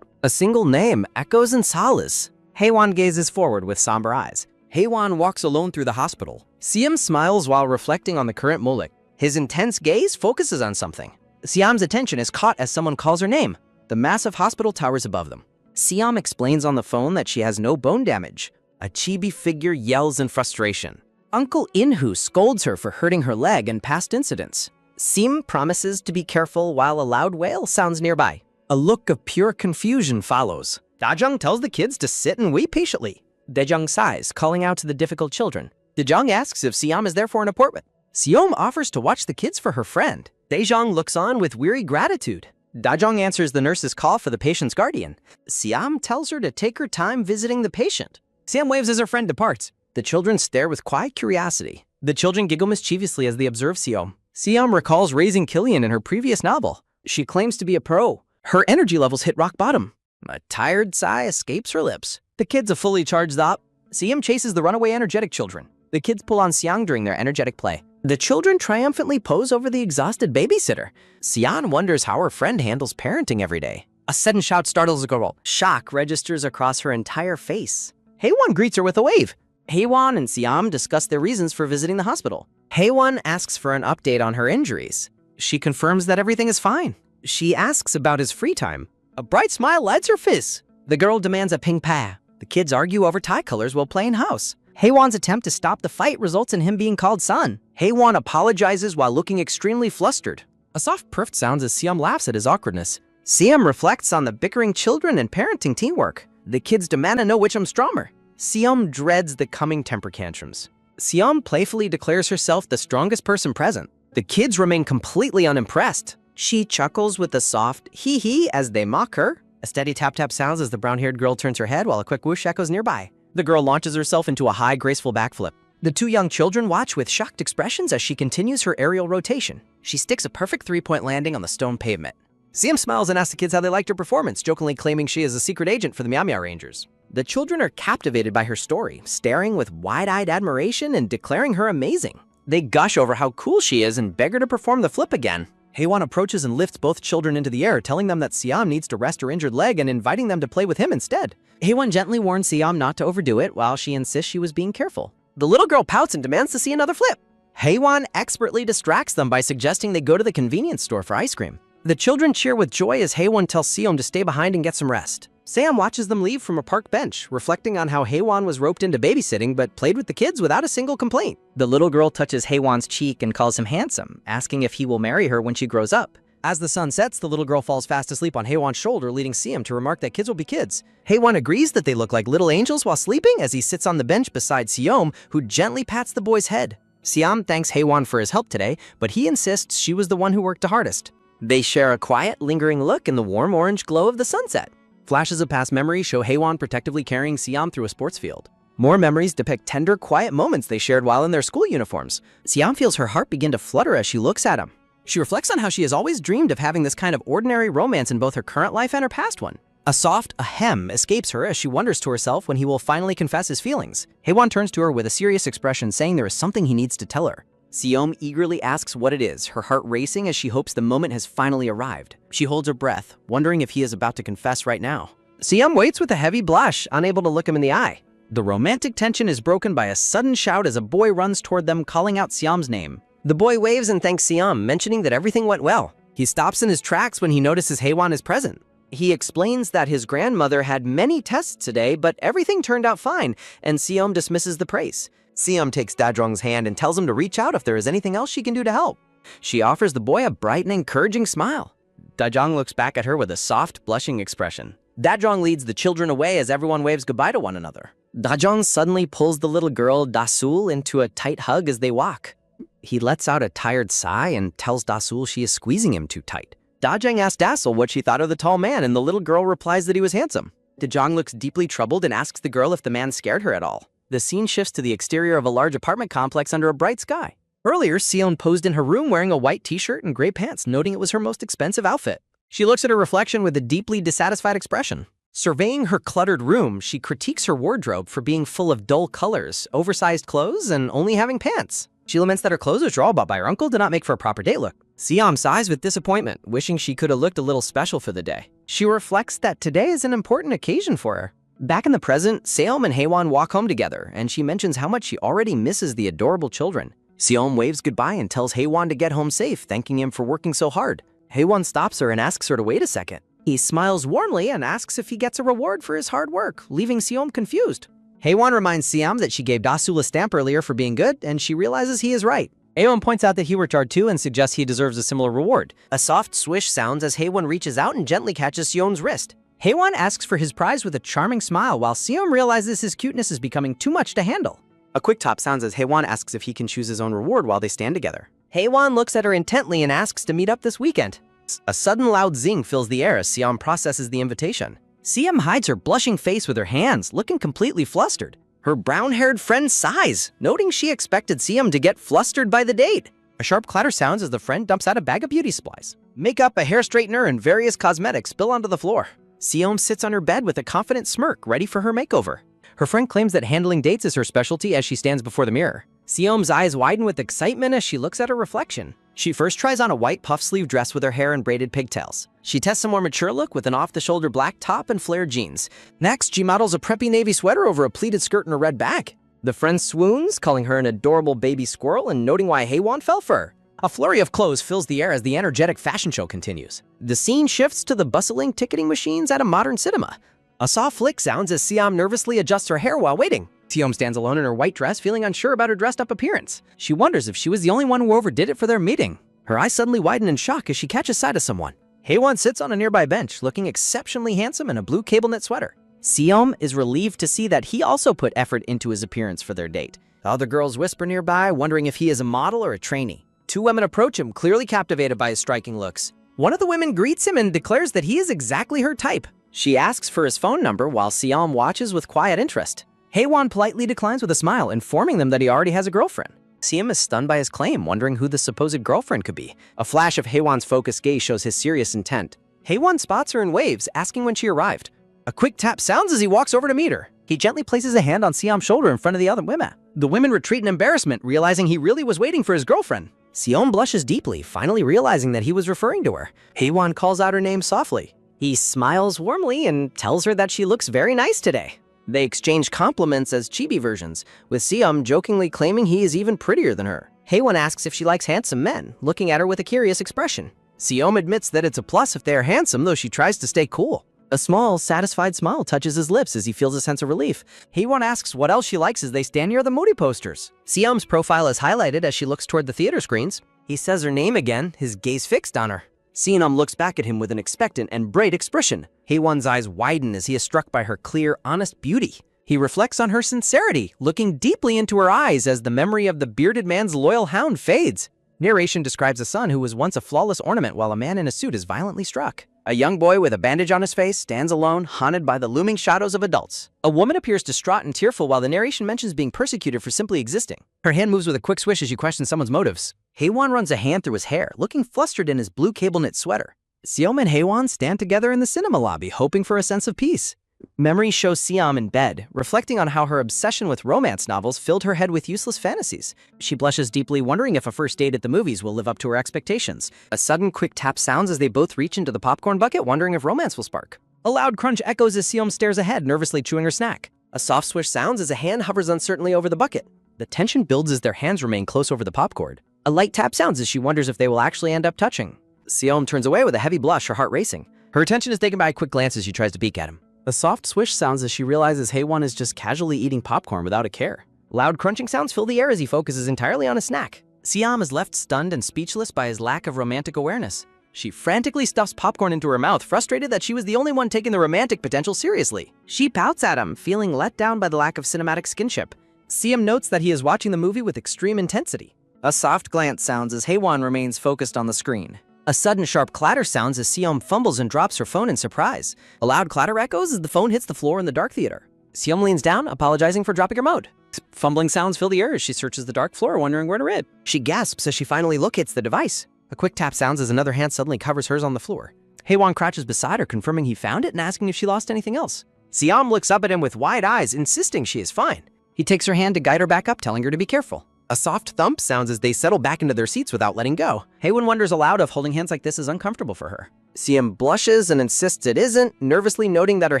Speaker 1: A single name echoes in solace. Haewon gazes forward with somber eyes. Haewon walks alone through the hospital. Siam smiles while reflecting on the current mulek. His intense gaze focuses on something. Siam's attention is caught as someone calls her name. The massive hospital towers above them. Siam explains on the phone that she has no bone damage. A chibi figure yells in frustration. Uncle Inhu scolds her for hurting her leg in past incidents. Sim promises to be careful while a loud wail sounds nearby. A look of pure confusion follows. Dajung tells the kids to sit and wait patiently. Dejung sighs, calling out to the difficult children. Dejung asks if Siam is there for an appointment. Siom offers to watch the kids for her friend. Dejong looks on with weary gratitude. Dajong answers the nurse's call for the patient's guardian. Siam tells her to take her time visiting the patient. Siam waves as her friend departs. The children stare with quiet curiosity. The children giggle mischievously as they observe Siom. Siam recalls raising Killian in her previous novel. She claims to be a pro. Her energy levels hit rock bottom. A tired sigh escapes her lips. The kids are fully charged up. Siam chases the runaway energetic children. The kids pull on Siang during their energetic play. The children triumphantly pose over the exhausted babysitter. Sian wonders how her friend handles parenting every day. A sudden shout startles the girl. Shock registers across her entire face. Haewon greets her with a wave. Haewon and Siam discuss their reasons for visiting the hospital. Haewon asks for an update on her injuries. She confirms that everything is fine. She asks about his free time. A bright smile lights her face. The girl demands a ping pa. The kids argue over tie colors while playing house. Haewon's attempt to stop the fight results in him being called son. Haewon apologizes while looking extremely flustered. A soft perf sounds as Siam laughs at his awkwardness. Siam reflects on the bickering children and parenting teamwork. The kids demand to know which is stronger. Siam dreads the coming temper tantrums. Siam playfully declares herself the strongest person present. The kids remain completely unimpressed. She chuckles with a soft hee-hee as they mock her. A steady tap-tap sounds as the brown-haired girl turns her head while a quick whoosh echoes nearby. The girl launches herself into a high, graceful backflip. The two young children watch with shocked expressions as she continues her aerial rotation. She sticks a perfect three-point landing on the stone pavement. Siam smiles and asks the kids how they liked her performance, jokingly claiming she is a secret agent for the Meow Meow Rangers. The children are captivated by her story, staring with wide-eyed admiration and declaring her amazing. They gush over how cool she is and beg her to perform the flip again. Haewon approaches and lifts both children into the air, telling them that Siam needs to rest her injured leg and inviting them to play with him instead. Haewon gently warns Siam not to overdo it while she insists she was being careful. The little girl pouts and demands to see another flip. Haewon expertly distracts them by suggesting they go to the convenience store for ice cream. The children cheer with joy as Haewon tells Siam to stay behind and get some rest. Sam watches them leave from a park bench, reflecting on how Haewon was roped into babysitting but played with the kids without a single complaint. The little girl touches Haewon's cheek and calls him handsome, asking if he will marry her when she grows up. As the sun sets, the little girl falls fast asleep on Haewon's shoulder, leading Siam to remark that kids will be kids. Haewon agrees that they look like little angels while sleeping as he sits on the bench beside Siom, who gently pats the boy's head.
Speaker 2: Siam thanks Haewon for his help today, but he insists she was the one who worked the hardest.
Speaker 1: They share a quiet, lingering look in the warm orange glow of the sunset.
Speaker 2: Flashes of past memories show Haewon protectively carrying Siam through a sports field. More memories depict tender, quiet moments they shared while in their school uniforms. Siam feels her heart begin to flutter as she looks at him. She reflects on how she has always dreamed of having this kind of ordinary romance in both her current life and her past one. A soft ahem escapes her as she wonders to herself when he will finally confess his feelings. Haewon turns to her with a serious expression, saying there is something he needs to tell her. Siam eagerly asks what it is, her heart racing as she hopes the moment has finally arrived. She holds her breath, wondering if he is about to confess right now.
Speaker 1: Siam waits with a heavy blush, unable to look him in the eye.
Speaker 2: The romantic tension is broken by a sudden shout as a boy runs toward them, calling out Siam's name.
Speaker 1: The boy waves and thanks Siam, mentioning that everything went well.
Speaker 2: He stops in his tracks when he notices Haewon is present.
Speaker 1: He explains that his grandmother had many tests today, but everything turned out fine, and Siam dismisses the praise. Siam takes Dajong's hand and tells him to reach out if there is anything else she can do to help.
Speaker 2: She offers the boy a bright and encouraging smile. Dajong looks back at her with a soft, blushing expression.
Speaker 1: Dajong leads the children away as everyone waves goodbye to one another. Dajong suddenly pulls the little girl, Dasul, into a tight hug as they walk.
Speaker 2: He lets out a tired sigh and tells Dasul she is squeezing him too tight.
Speaker 1: Dajong asks Dasul what she thought of the tall man, and the little girl replies that he was handsome.
Speaker 2: Dajong looks deeply troubled and asks the girl if the man scared her at all. The scene shifts to the exterior of a large apartment complex under a bright sky. Earlier, Sion posed in her room wearing a white t-shirt and gray pants, noting it was her most expensive outfit. She looks at her reflection with a deeply dissatisfied expression. Surveying her cluttered room, she critiques her wardrobe for being full of dull colors, oversized clothes, and only having pants. She laments that her clothes, which were all bought by her uncle, did not make for a proper date look. Siam sighs with disappointment, wishing she could have looked a little special for the day. She reflects that today is an important occasion for her. Back in the present, Seom and Haewon walk home together, and she mentions how much she already misses the adorable children. Seom waves goodbye and tells Haewon to get home safe, thanking him for working so hard. Haewon stops her and asks her to wait a second. He smiles warmly and asks if he gets a reward for his hard work, leaving Seom confused. Haewon reminds Siam that she gave Dasul a stamp earlier for being good, and she realizes he is right. Haewon points out that he worked hard too and suggests he deserves a similar reward.
Speaker 1: A soft swish sounds as Haewon reaches out and gently catches Seom's wrist.
Speaker 2: Haewon asks for his prize with a charming smile, while Seom realizes his cuteness is becoming too much to handle. A quick top sounds as Haewon asks if he can choose his own reward while they stand together.
Speaker 1: Haewon looks at her intently and asks to meet up this weekend.
Speaker 2: A sudden loud zing fills the air as Siam processes the invitation. Siam hides her blushing face with her hands, looking completely flustered.
Speaker 1: Her brown-haired friend sighs, noting she expected Siam to get flustered by the date.
Speaker 2: A sharp clatter sounds as the friend dumps out a bag of beauty supplies. Makeup, a hair straightener, and various cosmetics spill onto the floor. Siam sits on her bed with a confident smirk, ready for her makeover. Her friend claims that handling dates is her specialty as she stands before the mirror. Siam's eyes widen with excitement as she looks at her reflection. She first tries on a white puff-sleeve dress with her hair and braided pigtails. She tests a more mature look with an off-the-shoulder black top and flared jeans. Next, she models a preppy navy sweater over a pleated skirt and a red bag. The friend swoons, calling her an adorable baby squirrel and noting why Haewon fell for her. A flurry of clothes fills the air as the energetic fashion show continues. The scene shifts to the bustling ticketing machines at a modern cinema. A soft flick sounds as Siam nervously adjusts her hair while waiting. Siam stands alone in her white dress, feeling unsure about her dressed-up appearance. She wonders if she was the only one who overdid it for their meeting. Her eyes suddenly widen in shock as she catches sight of someone. Haewon sits on a nearby bench, looking exceptionally handsome in a blue cable knit sweater. Siam is relieved to see that he also put effort into his appearance for their date. The other girls whisper nearby, wondering if he is a model or a trainee. Two women approach him, clearly captivated by his striking looks. One of the women greets him and declares that he is exactly her type. She asks for his phone number while Siam watches with quiet interest. Haewon politely declines with a smile, informing them that he already has a girlfriend. Siam is stunned by his claim, wondering who the supposed girlfriend could be. A flash of Haewon's focused gaze shows his serious intent. Haewon spots her and waves, asking when she arrived. A quick tap sounds as he walks over to meet her. He gently places a hand on Siam's shoulder in front of the other women. The women retreat in embarrassment, realizing he really was waiting for his girlfriend. Siam blushes deeply, finally realizing that he was referring to her. Haewon calls out her name softly. He smiles warmly and tells her that she looks very nice today. They exchange compliments as chibi versions, with Siam jokingly claiming he is even prettier than her. Haewon asks if she likes handsome men, looking at her with a curious expression. Siam admits that it's a plus if they are handsome, though she tries to stay cool. A small, satisfied smile touches his lips as he feels a sense of relief. Haewon asks what else she likes as they stand near the movie posters. Siam's profile is highlighted as she looks toward the theater screens. He says her name again, his gaze fixed on her. Siam looks back at him with an expectant and bright expression. Haewon's eyes widen as he is struck by her clear, honest beauty.
Speaker 1: He reflects on her sincerity, looking deeply into her eyes as the memory of the bearded man's loyal hound fades. Narration describes a son who was once a flawless ornament while a man in a suit is violently struck. A young boy with a bandage on his face stands alone, haunted by the looming shadows of adults. A woman appears distraught and tearful while the narration mentions being persecuted for simply existing. Her hand moves with a quick swish as she questions someone's motives. Haewon runs a hand through his hair, looking flustered in his blue cable knit sweater. Seom and Haewon stand together in the cinema lobby, hoping for a sense of peace. Memory shows Seom in bed, reflecting on how her obsession with romance novels filled her head with useless fantasies. She blushes deeply, wondering if a first date at the movies will live up to her expectations. A sudden, quick tap sounds as they both reach into the popcorn bucket, wondering if romance will spark. A loud crunch echoes as Seom stares ahead, nervously chewing her snack. A soft swish sounds as a hand hovers uncertainly over the bucket. The tension builds as their hands remain close over the popcorn. A light tap sounds as she wonders if they will actually end up touching. Seom turns away with a heavy blush, her heart racing. Her attention is taken by a quick glance as she tries to peek at him. A soft swish sounds as she realizes Haewon is just casually eating popcorn without a care. Loud crunching sounds fill the air as he focuses entirely on a snack. Seom is left stunned and speechless by his lack of romantic awareness. She frantically stuffs popcorn into her mouth, frustrated that she was the only one taking the romantic potential seriously. She pouts at him, feeling let down by the lack of cinematic skinship. Seom notes that he is watching the movie with extreme intensity. A soft glance sounds as Haewon remains focused on the screen. A sudden sharp clatter sounds as Seom fumbles and drops her phone in surprise. A loud clatter echoes as the phone hits the floor in the dark theater. Seom leans down, apologizing for dropping her mode. Fumbling sounds fill the air as she searches the dark floor, wondering where to read. She gasps as she finally locates the device. A quick tap sounds as another hand suddenly covers hers on the floor. Haewon crouches beside her, confirming he found it and asking if she lost anything else. Seom looks up at him with wide eyes, insisting she is fine. He takes her hand to guide her back up, telling her to be careful. A soft thump sounds as they settle back into their seats without letting go. Haewon wonders aloud if holding hands like this is uncomfortable for her. Seom blushes and insists it isn't, nervously noting that her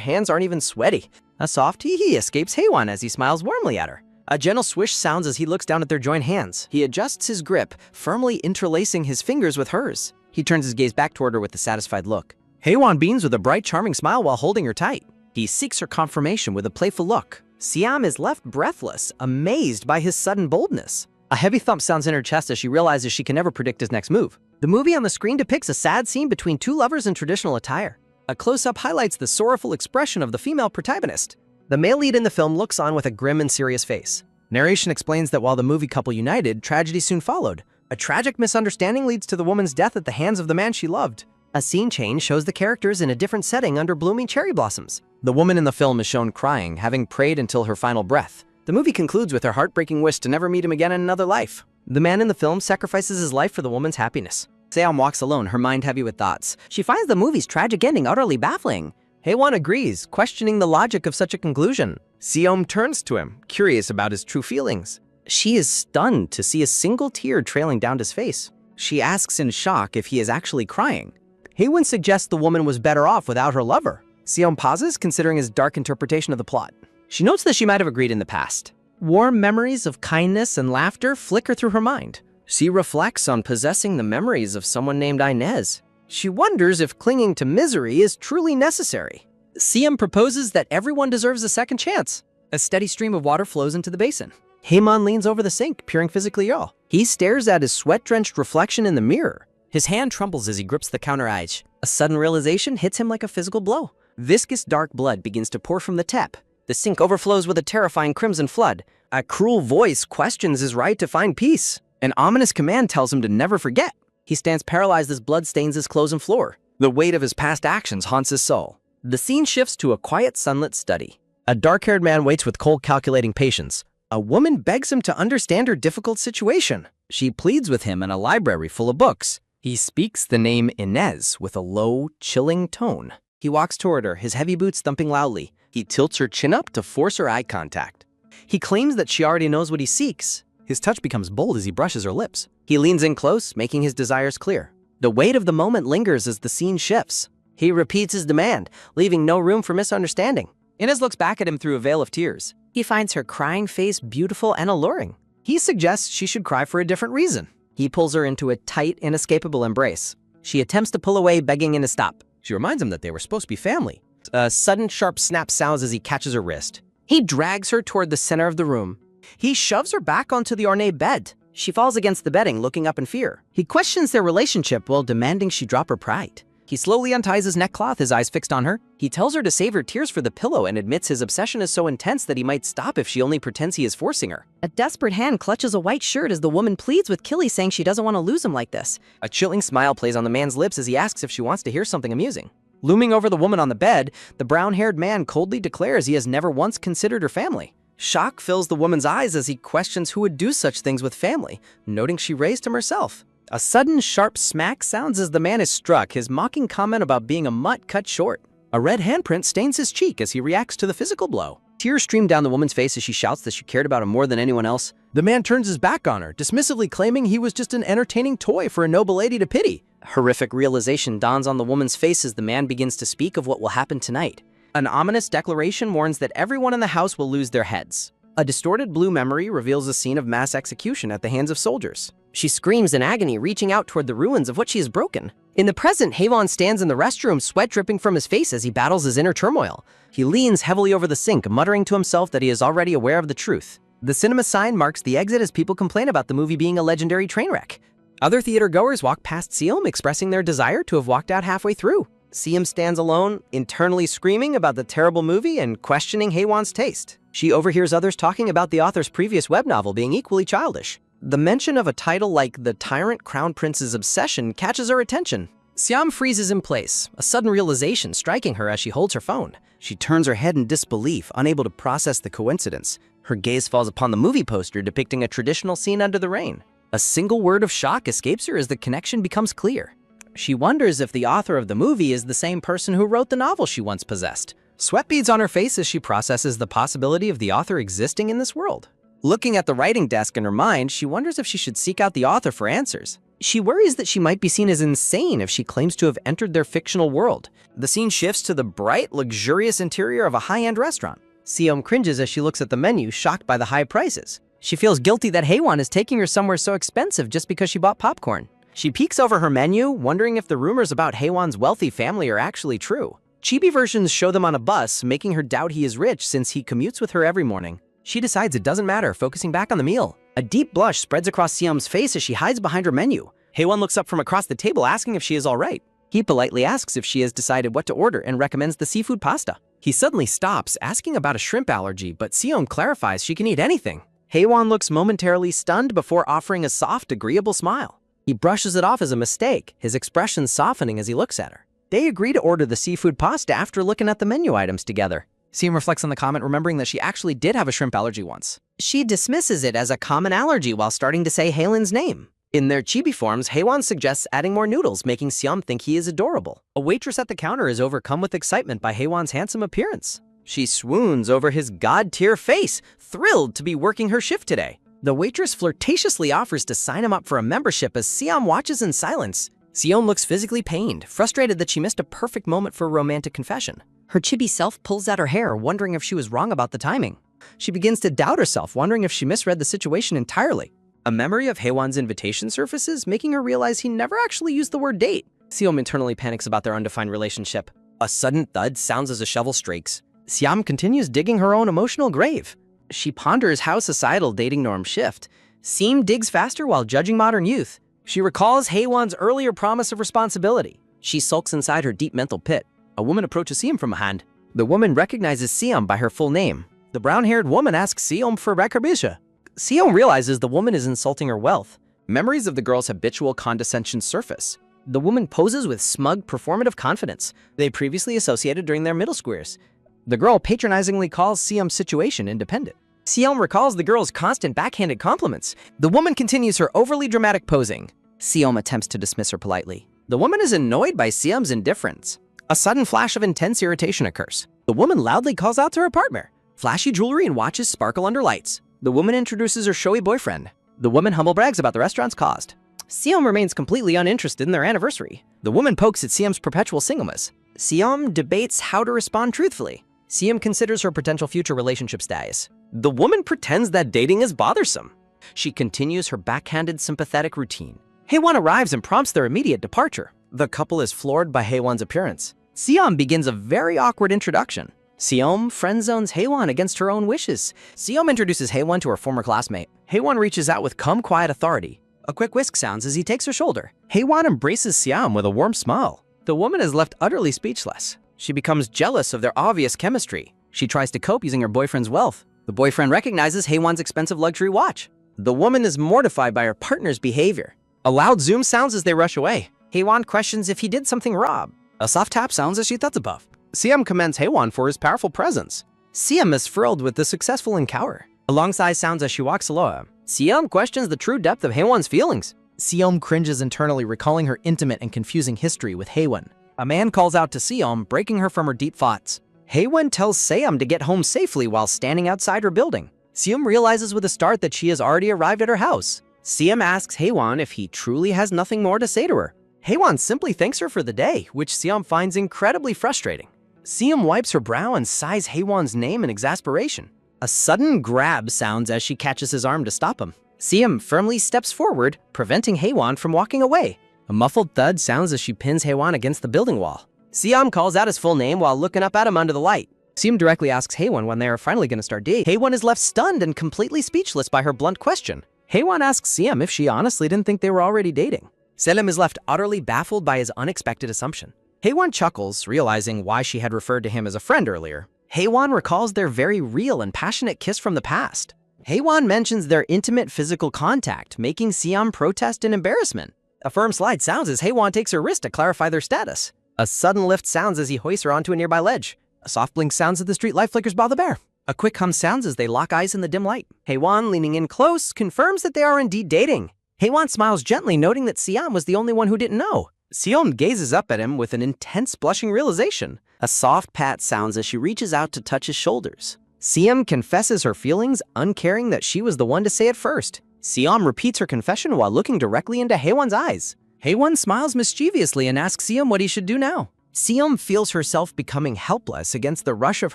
Speaker 1: hands aren't even sweaty. A soft hee-hee escapes Haewon as he smiles warmly at her. A gentle swish sounds as he looks down at their joined hands. He adjusts his grip, firmly interlacing his fingers with hers. He turns his gaze back toward her with a satisfied look. Haewon beams with a bright, charming smile while holding her tight. He seeks her confirmation with a playful look. Seom is left breathless, amazed by his sudden boldness. A heavy thump sounds in her chest as she realizes she can never predict his next move. The movie on the screen depicts a sad scene between two lovers in traditional attire. A close-up highlights the sorrowful expression of the female protagonist. The male lead in the film looks on with a grim and serious face. Narration explains that while the movie couple united, tragedy soon followed. A tragic misunderstanding leads to the woman's death at the hands of the man she loved. A scene change shows the characters in a different setting under blooming cherry blossoms. The woman in the film is shown crying, having prayed until her final breath. The movie concludes with her heartbreaking wish to never meet him again in another life. The man in the film sacrifices his life for the woman's happiness. Seom walks alone, her mind heavy with thoughts. She finds the movie's tragic ending utterly baffling. Haewon agrees, questioning the logic of such a conclusion. Seom turns to him, curious about his true feelings. She is stunned to see a single tear trailing down his face. She asks in shock if he is actually crying. Haewon suggests the woman was better off without her lover. Seom pauses, considering his dark interpretation of the plot. She notes that she might have agreed in the past. Warm memories of kindness and laughter flicker through her mind. She reflects on possessing the memories of someone named Inez. She wonders if clinging to misery is truly necessary. Seom proposes that everyone deserves a second chance. A steady stream of water flows into the basin. Haemon leans over the sink, peering physically ill. He stares at his sweat-drenched reflection in the mirror. His hand trembles as he grips the counter edge. A sudden realization hits him like a physical blow. Viscous dark blood begins to pour from the tap. The sink overflows with a terrifying crimson flood. A cruel voice questions his right to find peace. An ominous command tells him to never forget. He stands paralyzed as blood stains his clothes and floor. The weight of his past actions haunts his soul. The scene shifts to a quiet, sunlit study. A dark-haired man waits with cold, calculating patience. A woman begs him to understand her difficult situation. She pleads with him in a library full of books. He speaks the name Inez with a low, chilling tone. He walks toward her, his heavy boots thumping loudly. He tilts her chin up to force her eye contact. He claims that she already knows what he seeks. His touch becomes bold as he brushes her lips. He leans in close, making his desires clear. The weight of the moment lingers as the scene shifts. He repeats his demand, leaving no room for misunderstanding. Inez looks back at him through a veil of tears. He finds her crying face beautiful and alluring. He suggests she should cry for a different reason. He pulls her into a tight, inescapable embrace. She attempts to pull away, begging him to stop. She reminds him that they were supposed to be family. A sudden sharp snap sounds as he catches her wrist. He drags her toward the center of the room. He shoves her back onto the ornate bed. She falls against the bedding, looking up in fear. He questions their relationship while demanding she drop her pride. He slowly unties his neckcloth, his eyes fixed on her. He tells her to save her tears for the pillow and admits his obsession is so intense that he might stop if she only pretends he is forcing her.
Speaker 3: A desperate hand clutches a white shirt as the woman pleads with Killy, saying she doesn't want to lose him like this.
Speaker 1: A chilling smile plays on the man's lips as he asks if she wants to hear something amusing. Looming over the woman on the bed, the brown-haired man coldly declares he has never once considered her family. Shock fills the woman's eyes as he questions who would do such things with family, noting she raised him herself. A sudden, sharp smack sounds as the man is struck, his mocking comment about being a mutt cut short. A red handprint stains his cheek as he reacts to the physical blow. Tears stream down the woman's face as she shouts that she cared about him more than anyone else. The man turns his back on her, dismissively claiming he was just an entertaining toy for a noble lady to pity. Horrific realization dawns on the woman's face as the man begins to speak of what will happen tonight. An ominous declaration warns that everyone in the house will lose their heads. A distorted blue memory reveals a scene of mass execution at the hands of soldiers.
Speaker 3: She screams in agony, reaching out toward the ruins of what she has broken. In the present, Haewon stands in the restroom, sweat dripping from his face as he battles his inner turmoil.
Speaker 1: He leans heavily over the sink, muttering to himself that he is already aware of the truth. The cinema sign marks the exit as people complain about the movie being a legendary train wreck. Other theater goers walk past Seom, expressing their desire to have walked out halfway through. Seom stands alone, internally screaming about the terrible movie and questioning Haewon's taste. She overhears others talking about the author's previous web novel being equally childish. The mention of a title like The Tyrant Crown Prince's Obsession catches her attention. Seom freezes in place, a sudden realization striking her as she holds her phone. She turns her head in disbelief, unable to process the coincidence. Her gaze falls upon the movie poster depicting a traditional scene under the rain. A single word of shock escapes her as the connection becomes clear. She wonders if the author of the movie is the same person who wrote the novel she once possessed. Sweat beads on her face as she processes the possibility of the author existing in this world. Looking at the writing desk in her mind, she wonders if she should seek out the author for answers. She worries that she might be seen as insane if she claims to have entered their fictional world. The scene shifts to the bright, luxurious interior of a high-end restaurant. Seom cringes as she looks at the menu, shocked by the high prices. She feels guilty that Haewon is taking her somewhere so expensive just because she bought popcorn. She peeks over her menu, wondering if the rumors about Haewon's wealthy family are actually true. Chibi versions show them on a bus, making her doubt he is rich since he commutes with her every morning. She decides it doesn't matter, focusing back on the meal. A deep blush spreads across Seom's face as she hides behind her menu. Haewon looks up from across the table, asking if she is all right. He politely asks if she has decided what to order and recommends the seafood pasta. He suddenly stops, asking about a shrimp allergy, but Seom clarifies she can eat anything. Haewon looks momentarily stunned before offering a soft, agreeable smile. He brushes it off as a mistake, his expression softening as he looks at her. They agree to order the seafood pasta after looking at the menu items together. Seom reflects on the comment, remembering that she actually did have a shrimp allergy once. She dismisses it as a common allergy while starting to say Haelin's name. In their chibi forms, Haewon suggests adding more noodles, making Seom think he is adorable. A waitress at the counter is overcome with excitement by Haewon's handsome appearance. She swoons over his god-tier face, thrilled to be working her shift today. The waitress flirtatiously offers to sign him up for a membership as Seom watches in silence. Seom looks physically pained, frustrated that she missed a perfect moment for a romantic confession. Her chibi self pulls at her hair, wondering if she was wrong about the timing. She begins to doubt herself, wondering if she misread the situation entirely. A memory of Haewon's invitation surfaces, making her realize he never actually used the word date. Seom internally panics about their undefined relationship. A sudden thud sounds as a shovel strikes. Seom continues digging her own emotional grave. She ponders how societal dating norms shift. Seom digs faster while judging modern youth. She recalls Haewon's earlier promise of responsibility. She sulks inside her deep mental pit. A woman approaches Seom from behind. The woman recognizes Seom by her full name. The brown-haired woman asks Seom for Rekarbisha. Seom realizes the woman is insulting her wealth. Memories of the girl's habitual condescension surface. The woman poses with smug, performative confidence they previously associated during their middle school years. The girl patronizingly calls Seom's situation independent. Seom recalls the girl's constant backhanded compliments. The woman continues her overly dramatic posing. Seom attempts to dismiss her politely. The woman is annoyed by Seom's indifference. A sudden flash of intense irritation occurs. The woman loudly calls out to her partner. Flashy jewelry and watches sparkle under lights. The woman introduces her showy boyfriend. The woman humble brags about the restaurant's cost. Seom remains completely uninterested in their anniversary. The woman pokes at Seom's perpetual singleness. Seom debates how to respond truthfully. Seom considers her potential future relationship status. The woman pretends that dating is bothersome. She continues her backhanded sympathetic routine. Haewon arrives and prompts their immediate departure. The couple is floored by Haewon's appearance. Seom begins a very awkward introduction. Seom friend-zones Haewon against her own wishes. Seom introduces Haewon to her former classmate. Haewon reaches out with calm, quiet authority. A quick whisk sounds as he takes her shoulder. Haewon embraces Seom with a warm smile.
Speaker 2: The woman is left utterly speechless. She becomes jealous of their obvious chemistry. She tries to cope using her boyfriend's wealth. The boyfriend recognizes Haewon's expensive luxury watch. The woman is mortified by her partner's behavior. A loud zoom sounds as they rush away. Haewon questions if he did something wrong. A soft tap sounds as she thuds above. Siam commends Haewon for his powerful presence. Siam is thrilled with the successful encounter. A long sigh sounds as she walks along. Siam questions the true depth of Haewon's feelings. Siam cringes internally, recalling her intimate and confusing history with Haewon. A man calls out to Siam, breaking her from her deep thoughts. Haewon tells Siam to get home safely while standing outside her building. Siam realizes with a start that she has already arrived at her house. Siam asks Haewon if he truly has nothing more to say to her. Haewon simply thanks her for the day, which Siam finds incredibly frustrating. Siam wipes her brow and sighs Haewon's name in exasperation. A sudden grab sounds as she catches his arm to stop him. Siam firmly steps forward, preventing Haewon from walking away. A muffled thud sounds as she pins Haewon against the building wall. Siam calls out his full name while looking up at him under the light. Siam directly asks Haewon when they are finally going to start dating. Haewon is left stunned and completely speechless by her blunt question. Haewon asks Siam if she honestly didn't think they were already dating. Selim is left utterly baffled by his unexpected assumption. Haewon chuckles, realizing why she had referred to him as a friend earlier. Haewon recalls their very real and passionate kiss from the past. Haewon mentions their intimate physical contact, making Siam protest in embarrassment. A firm slide sounds as Haewon takes her wrist to clarify their status. A sudden lift sounds as he hoists her onto a nearby ledge. A soft blink sounds as the street light flickers by the bear. A quick hum sounds as they lock eyes in the dim light. Haewon, leaning in close, confirms that they are indeed dating. Haewon smiles gently, noting that Siam was the only one who didn't know. Siam gazes up at him with an intense blushing realization. A soft pat sounds as she reaches out to touch his shoulders. Siam confesses her feelings, uncaring that she was the one to say it first. Siam repeats her confession while looking directly into Haewon's eyes. Haewon smiles mischievously and asks Siam what he should do now. Siam feels herself becoming helpless against the rush of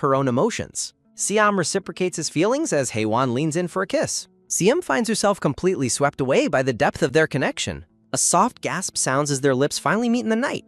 Speaker 2: her own emotions. Siam reciprocates his feelings as Haewon leans in for a kiss. Siam finds herself completely swept away by the depth of their connection. A soft gasp sounds as their lips finally meet in the night.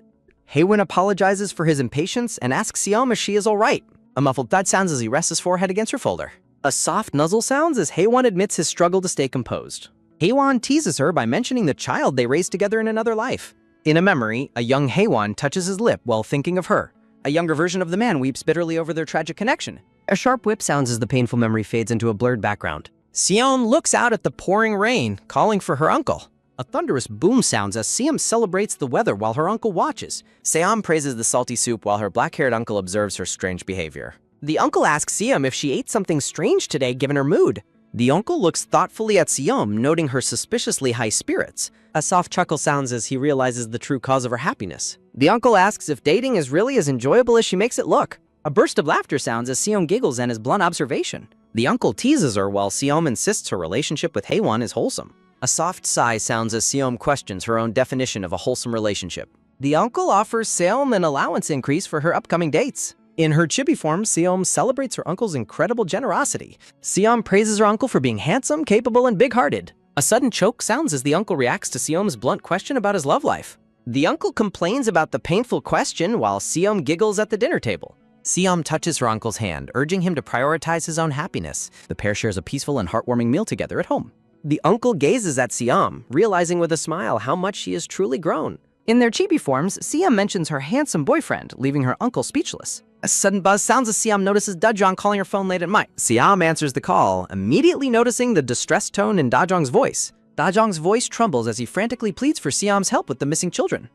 Speaker 2: Haewon apologizes for his impatience and asks Siam if she is alright. A muffled thud sounds as he rests his forehead against her shoulder. A soft nuzzle sounds as Haewon admits his struggle to stay composed. Haewon teases her by mentioning the child they raised together in another life. In a memory, a young Haewon touches his lip while thinking of her. A younger version of the man weeps bitterly over their tragic connection. A sharp whip sounds as the painful memory fades into a blurred background. Siam looks out at the pouring rain, calling for her uncle. A thunderous boom sounds as Siam celebrates the weather while her uncle watches. Siam praises the salty soup while her black-haired uncle observes her strange behavior. The uncle asks Siam if she ate something strange today given her mood. The uncle looks thoughtfully at Siam, noting her suspiciously high spirits. A soft chuckle sounds as he realizes the true cause of her happiness. The uncle asks if dating is really as enjoyable as she makes it look. A burst of laughter sounds as Siam giggles at his blunt observation. The uncle teases her while Siam insists her relationship with Haewon is wholesome. A soft sigh sounds as Siam questions her own definition of a wholesome relationship. The uncle offers Siam an allowance increase for her upcoming dates. In her chibi form, Siam celebrates her uncle's incredible generosity. Siam praises her uncle for being handsome, capable, and big-hearted. A sudden choke sounds as the uncle reacts to Siam's blunt question about his love life. The uncle complains about the painful question while Siam giggles at the dinner table. Siam touches her uncle's hand, urging him to prioritize his own happiness. The pair shares a peaceful and heartwarming meal together at home. The uncle gazes at Siam, realizing with a smile how much she has truly grown. In their chibi forms, Siam mentions her handsome boyfriend, leaving her uncle speechless. A sudden buzz sounds as Siam notices Dajong calling her phone late at night. Siam answers the call, immediately noticing the distressed tone in Dajong's voice. Dajong's voice trembles as he frantically pleads for Siam's help with the missing children.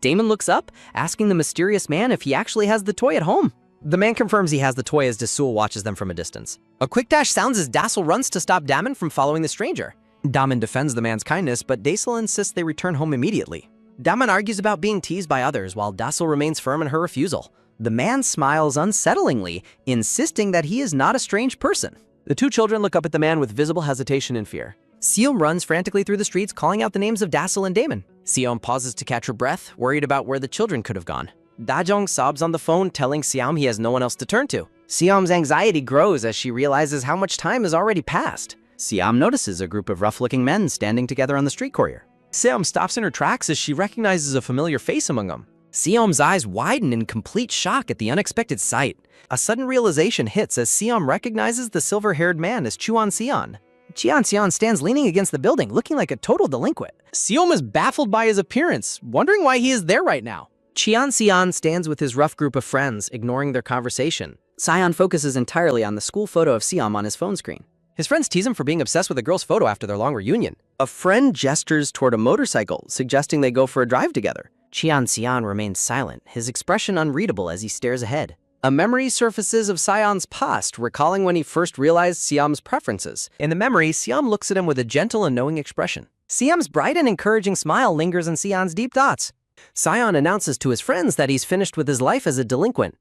Speaker 2: Damon looks up, asking the mysterious man if he actually has the toy at home. The man confirms he has the toy as Dasul watches them from a distance. A quick dash sounds as Dasul runs to stop Damon from following the stranger. Damon defends the man's kindness, but Dasul insists they return home immediately. Damon argues about being teased by others while Dasul remains firm in her refusal. The man smiles unsettlingly, insisting that he is not a strange person. The two children look up at the man with visible hesitation and fear. Siam runs frantically through the streets, calling out the names of Dasul and Damon. Siam pauses to catch her breath, worried about where the children could have gone. Dajong sobs on the phone, telling Siam he has no one else to turn to. Siam's anxiety grows as she realizes how much time has already passed. Siam notices a group of rough-looking men standing together on the street corner. Siam stops in her tracks as she recognizes a familiar face among them. Siam's eyes widen in complete shock at the unexpected sight. A sudden realization hits as Siam recognizes the silver-haired man as Chuan Xian. Chuan Xian stands leaning against the building, looking like a total delinquent. Siam is baffled by his appearance, wondering why he is there right now. Xian stands with his rough group of friends, ignoring their conversation.
Speaker 5: Sion focuses entirely on the school photo of Siam on his phone screen.
Speaker 1: His friends tease him for being obsessed with a girl's photo after their long reunion.
Speaker 2: A friend gestures toward a motorcycle, suggesting they go for a drive together.
Speaker 3: Xian remains silent, his expression unreadable as he stares ahead.
Speaker 2: A memory surfaces of Sion's past, recalling when he first realized Siam's preferences.
Speaker 1: In the memory, Siam looks at him with a gentle and knowing expression.
Speaker 3: Siam's bright and encouraging smile lingers in Sion's deep thoughts.
Speaker 2: Sion announces to his friends that he's finished with his life as a delinquent.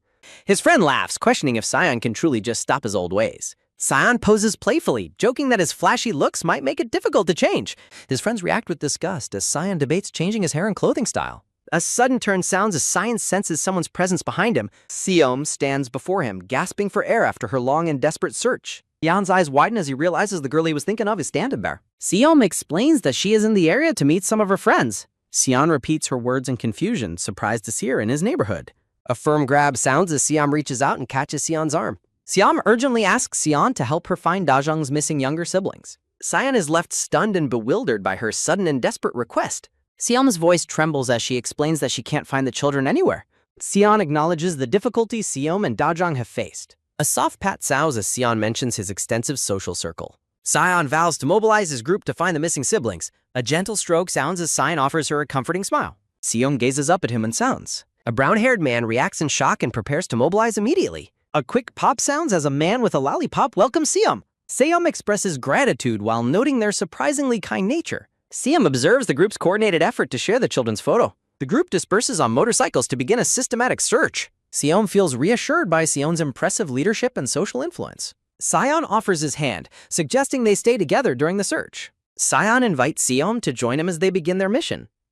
Speaker 2: His friend laughs, questioning if Sion can truly just stop his old ways. Sion poses playfully, joking that his flashy looks might make it difficult to change.
Speaker 1: His friends react with disgust as Sion debates changing his hair and clothing style.
Speaker 2: A sudden turn sounds as Sion senses someone's presence behind him. Siam stands before him, gasping for air after her long and desperate search.
Speaker 1: Jan's eyes widen as he realizes the girl he was thinking of is standing there.
Speaker 3: Siam explains that she is in the area to meet some of her friends.
Speaker 2: Sion repeats her words in confusion, surprised to see her in his neighborhood.
Speaker 1: A firm grab sounds as Siam reaches out and catches Sion's arm.
Speaker 3: Siam urgently asks Sion to help her find Dazheng's missing younger siblings.
Speaker 2: Sion is left stunned and bewildered by her sudden and desperate request.
Speaker 3: Siam's voice trembles as she explains that she can't find the children anywhere.
Speaker 2: Sion acknowledges the difficulties Siam and Dazheng have faced.
Speaker 1: A soft pat sounds as Sion mentions his extensive social circle. Sion vows to mobilize his group to find the missing siblings. A gentle stroke sounds as Sion offers her a comforting smile.
Speaker 2: Sion gazes up at him and sounds.
Speaker 1: A brown-haired man reacts in shock and prepares to mobilize immediately.
Speaker 2: A quick pop sounds as a man with a lollipop welcomes Siam. Siam expresses gratitude while noting their surprisingly kind nature.
Speaker 1: Siam observes the group's coordinated effort to share the children's photo. The group disperses on motorcycles to begin a systematic search.
Speaker 2: Siam feels reassured by Sion's impressive leadership and social influence. Sion offers his hand, suggesting they stay together during the search. Sion invites Siam to join him as they begin their mission.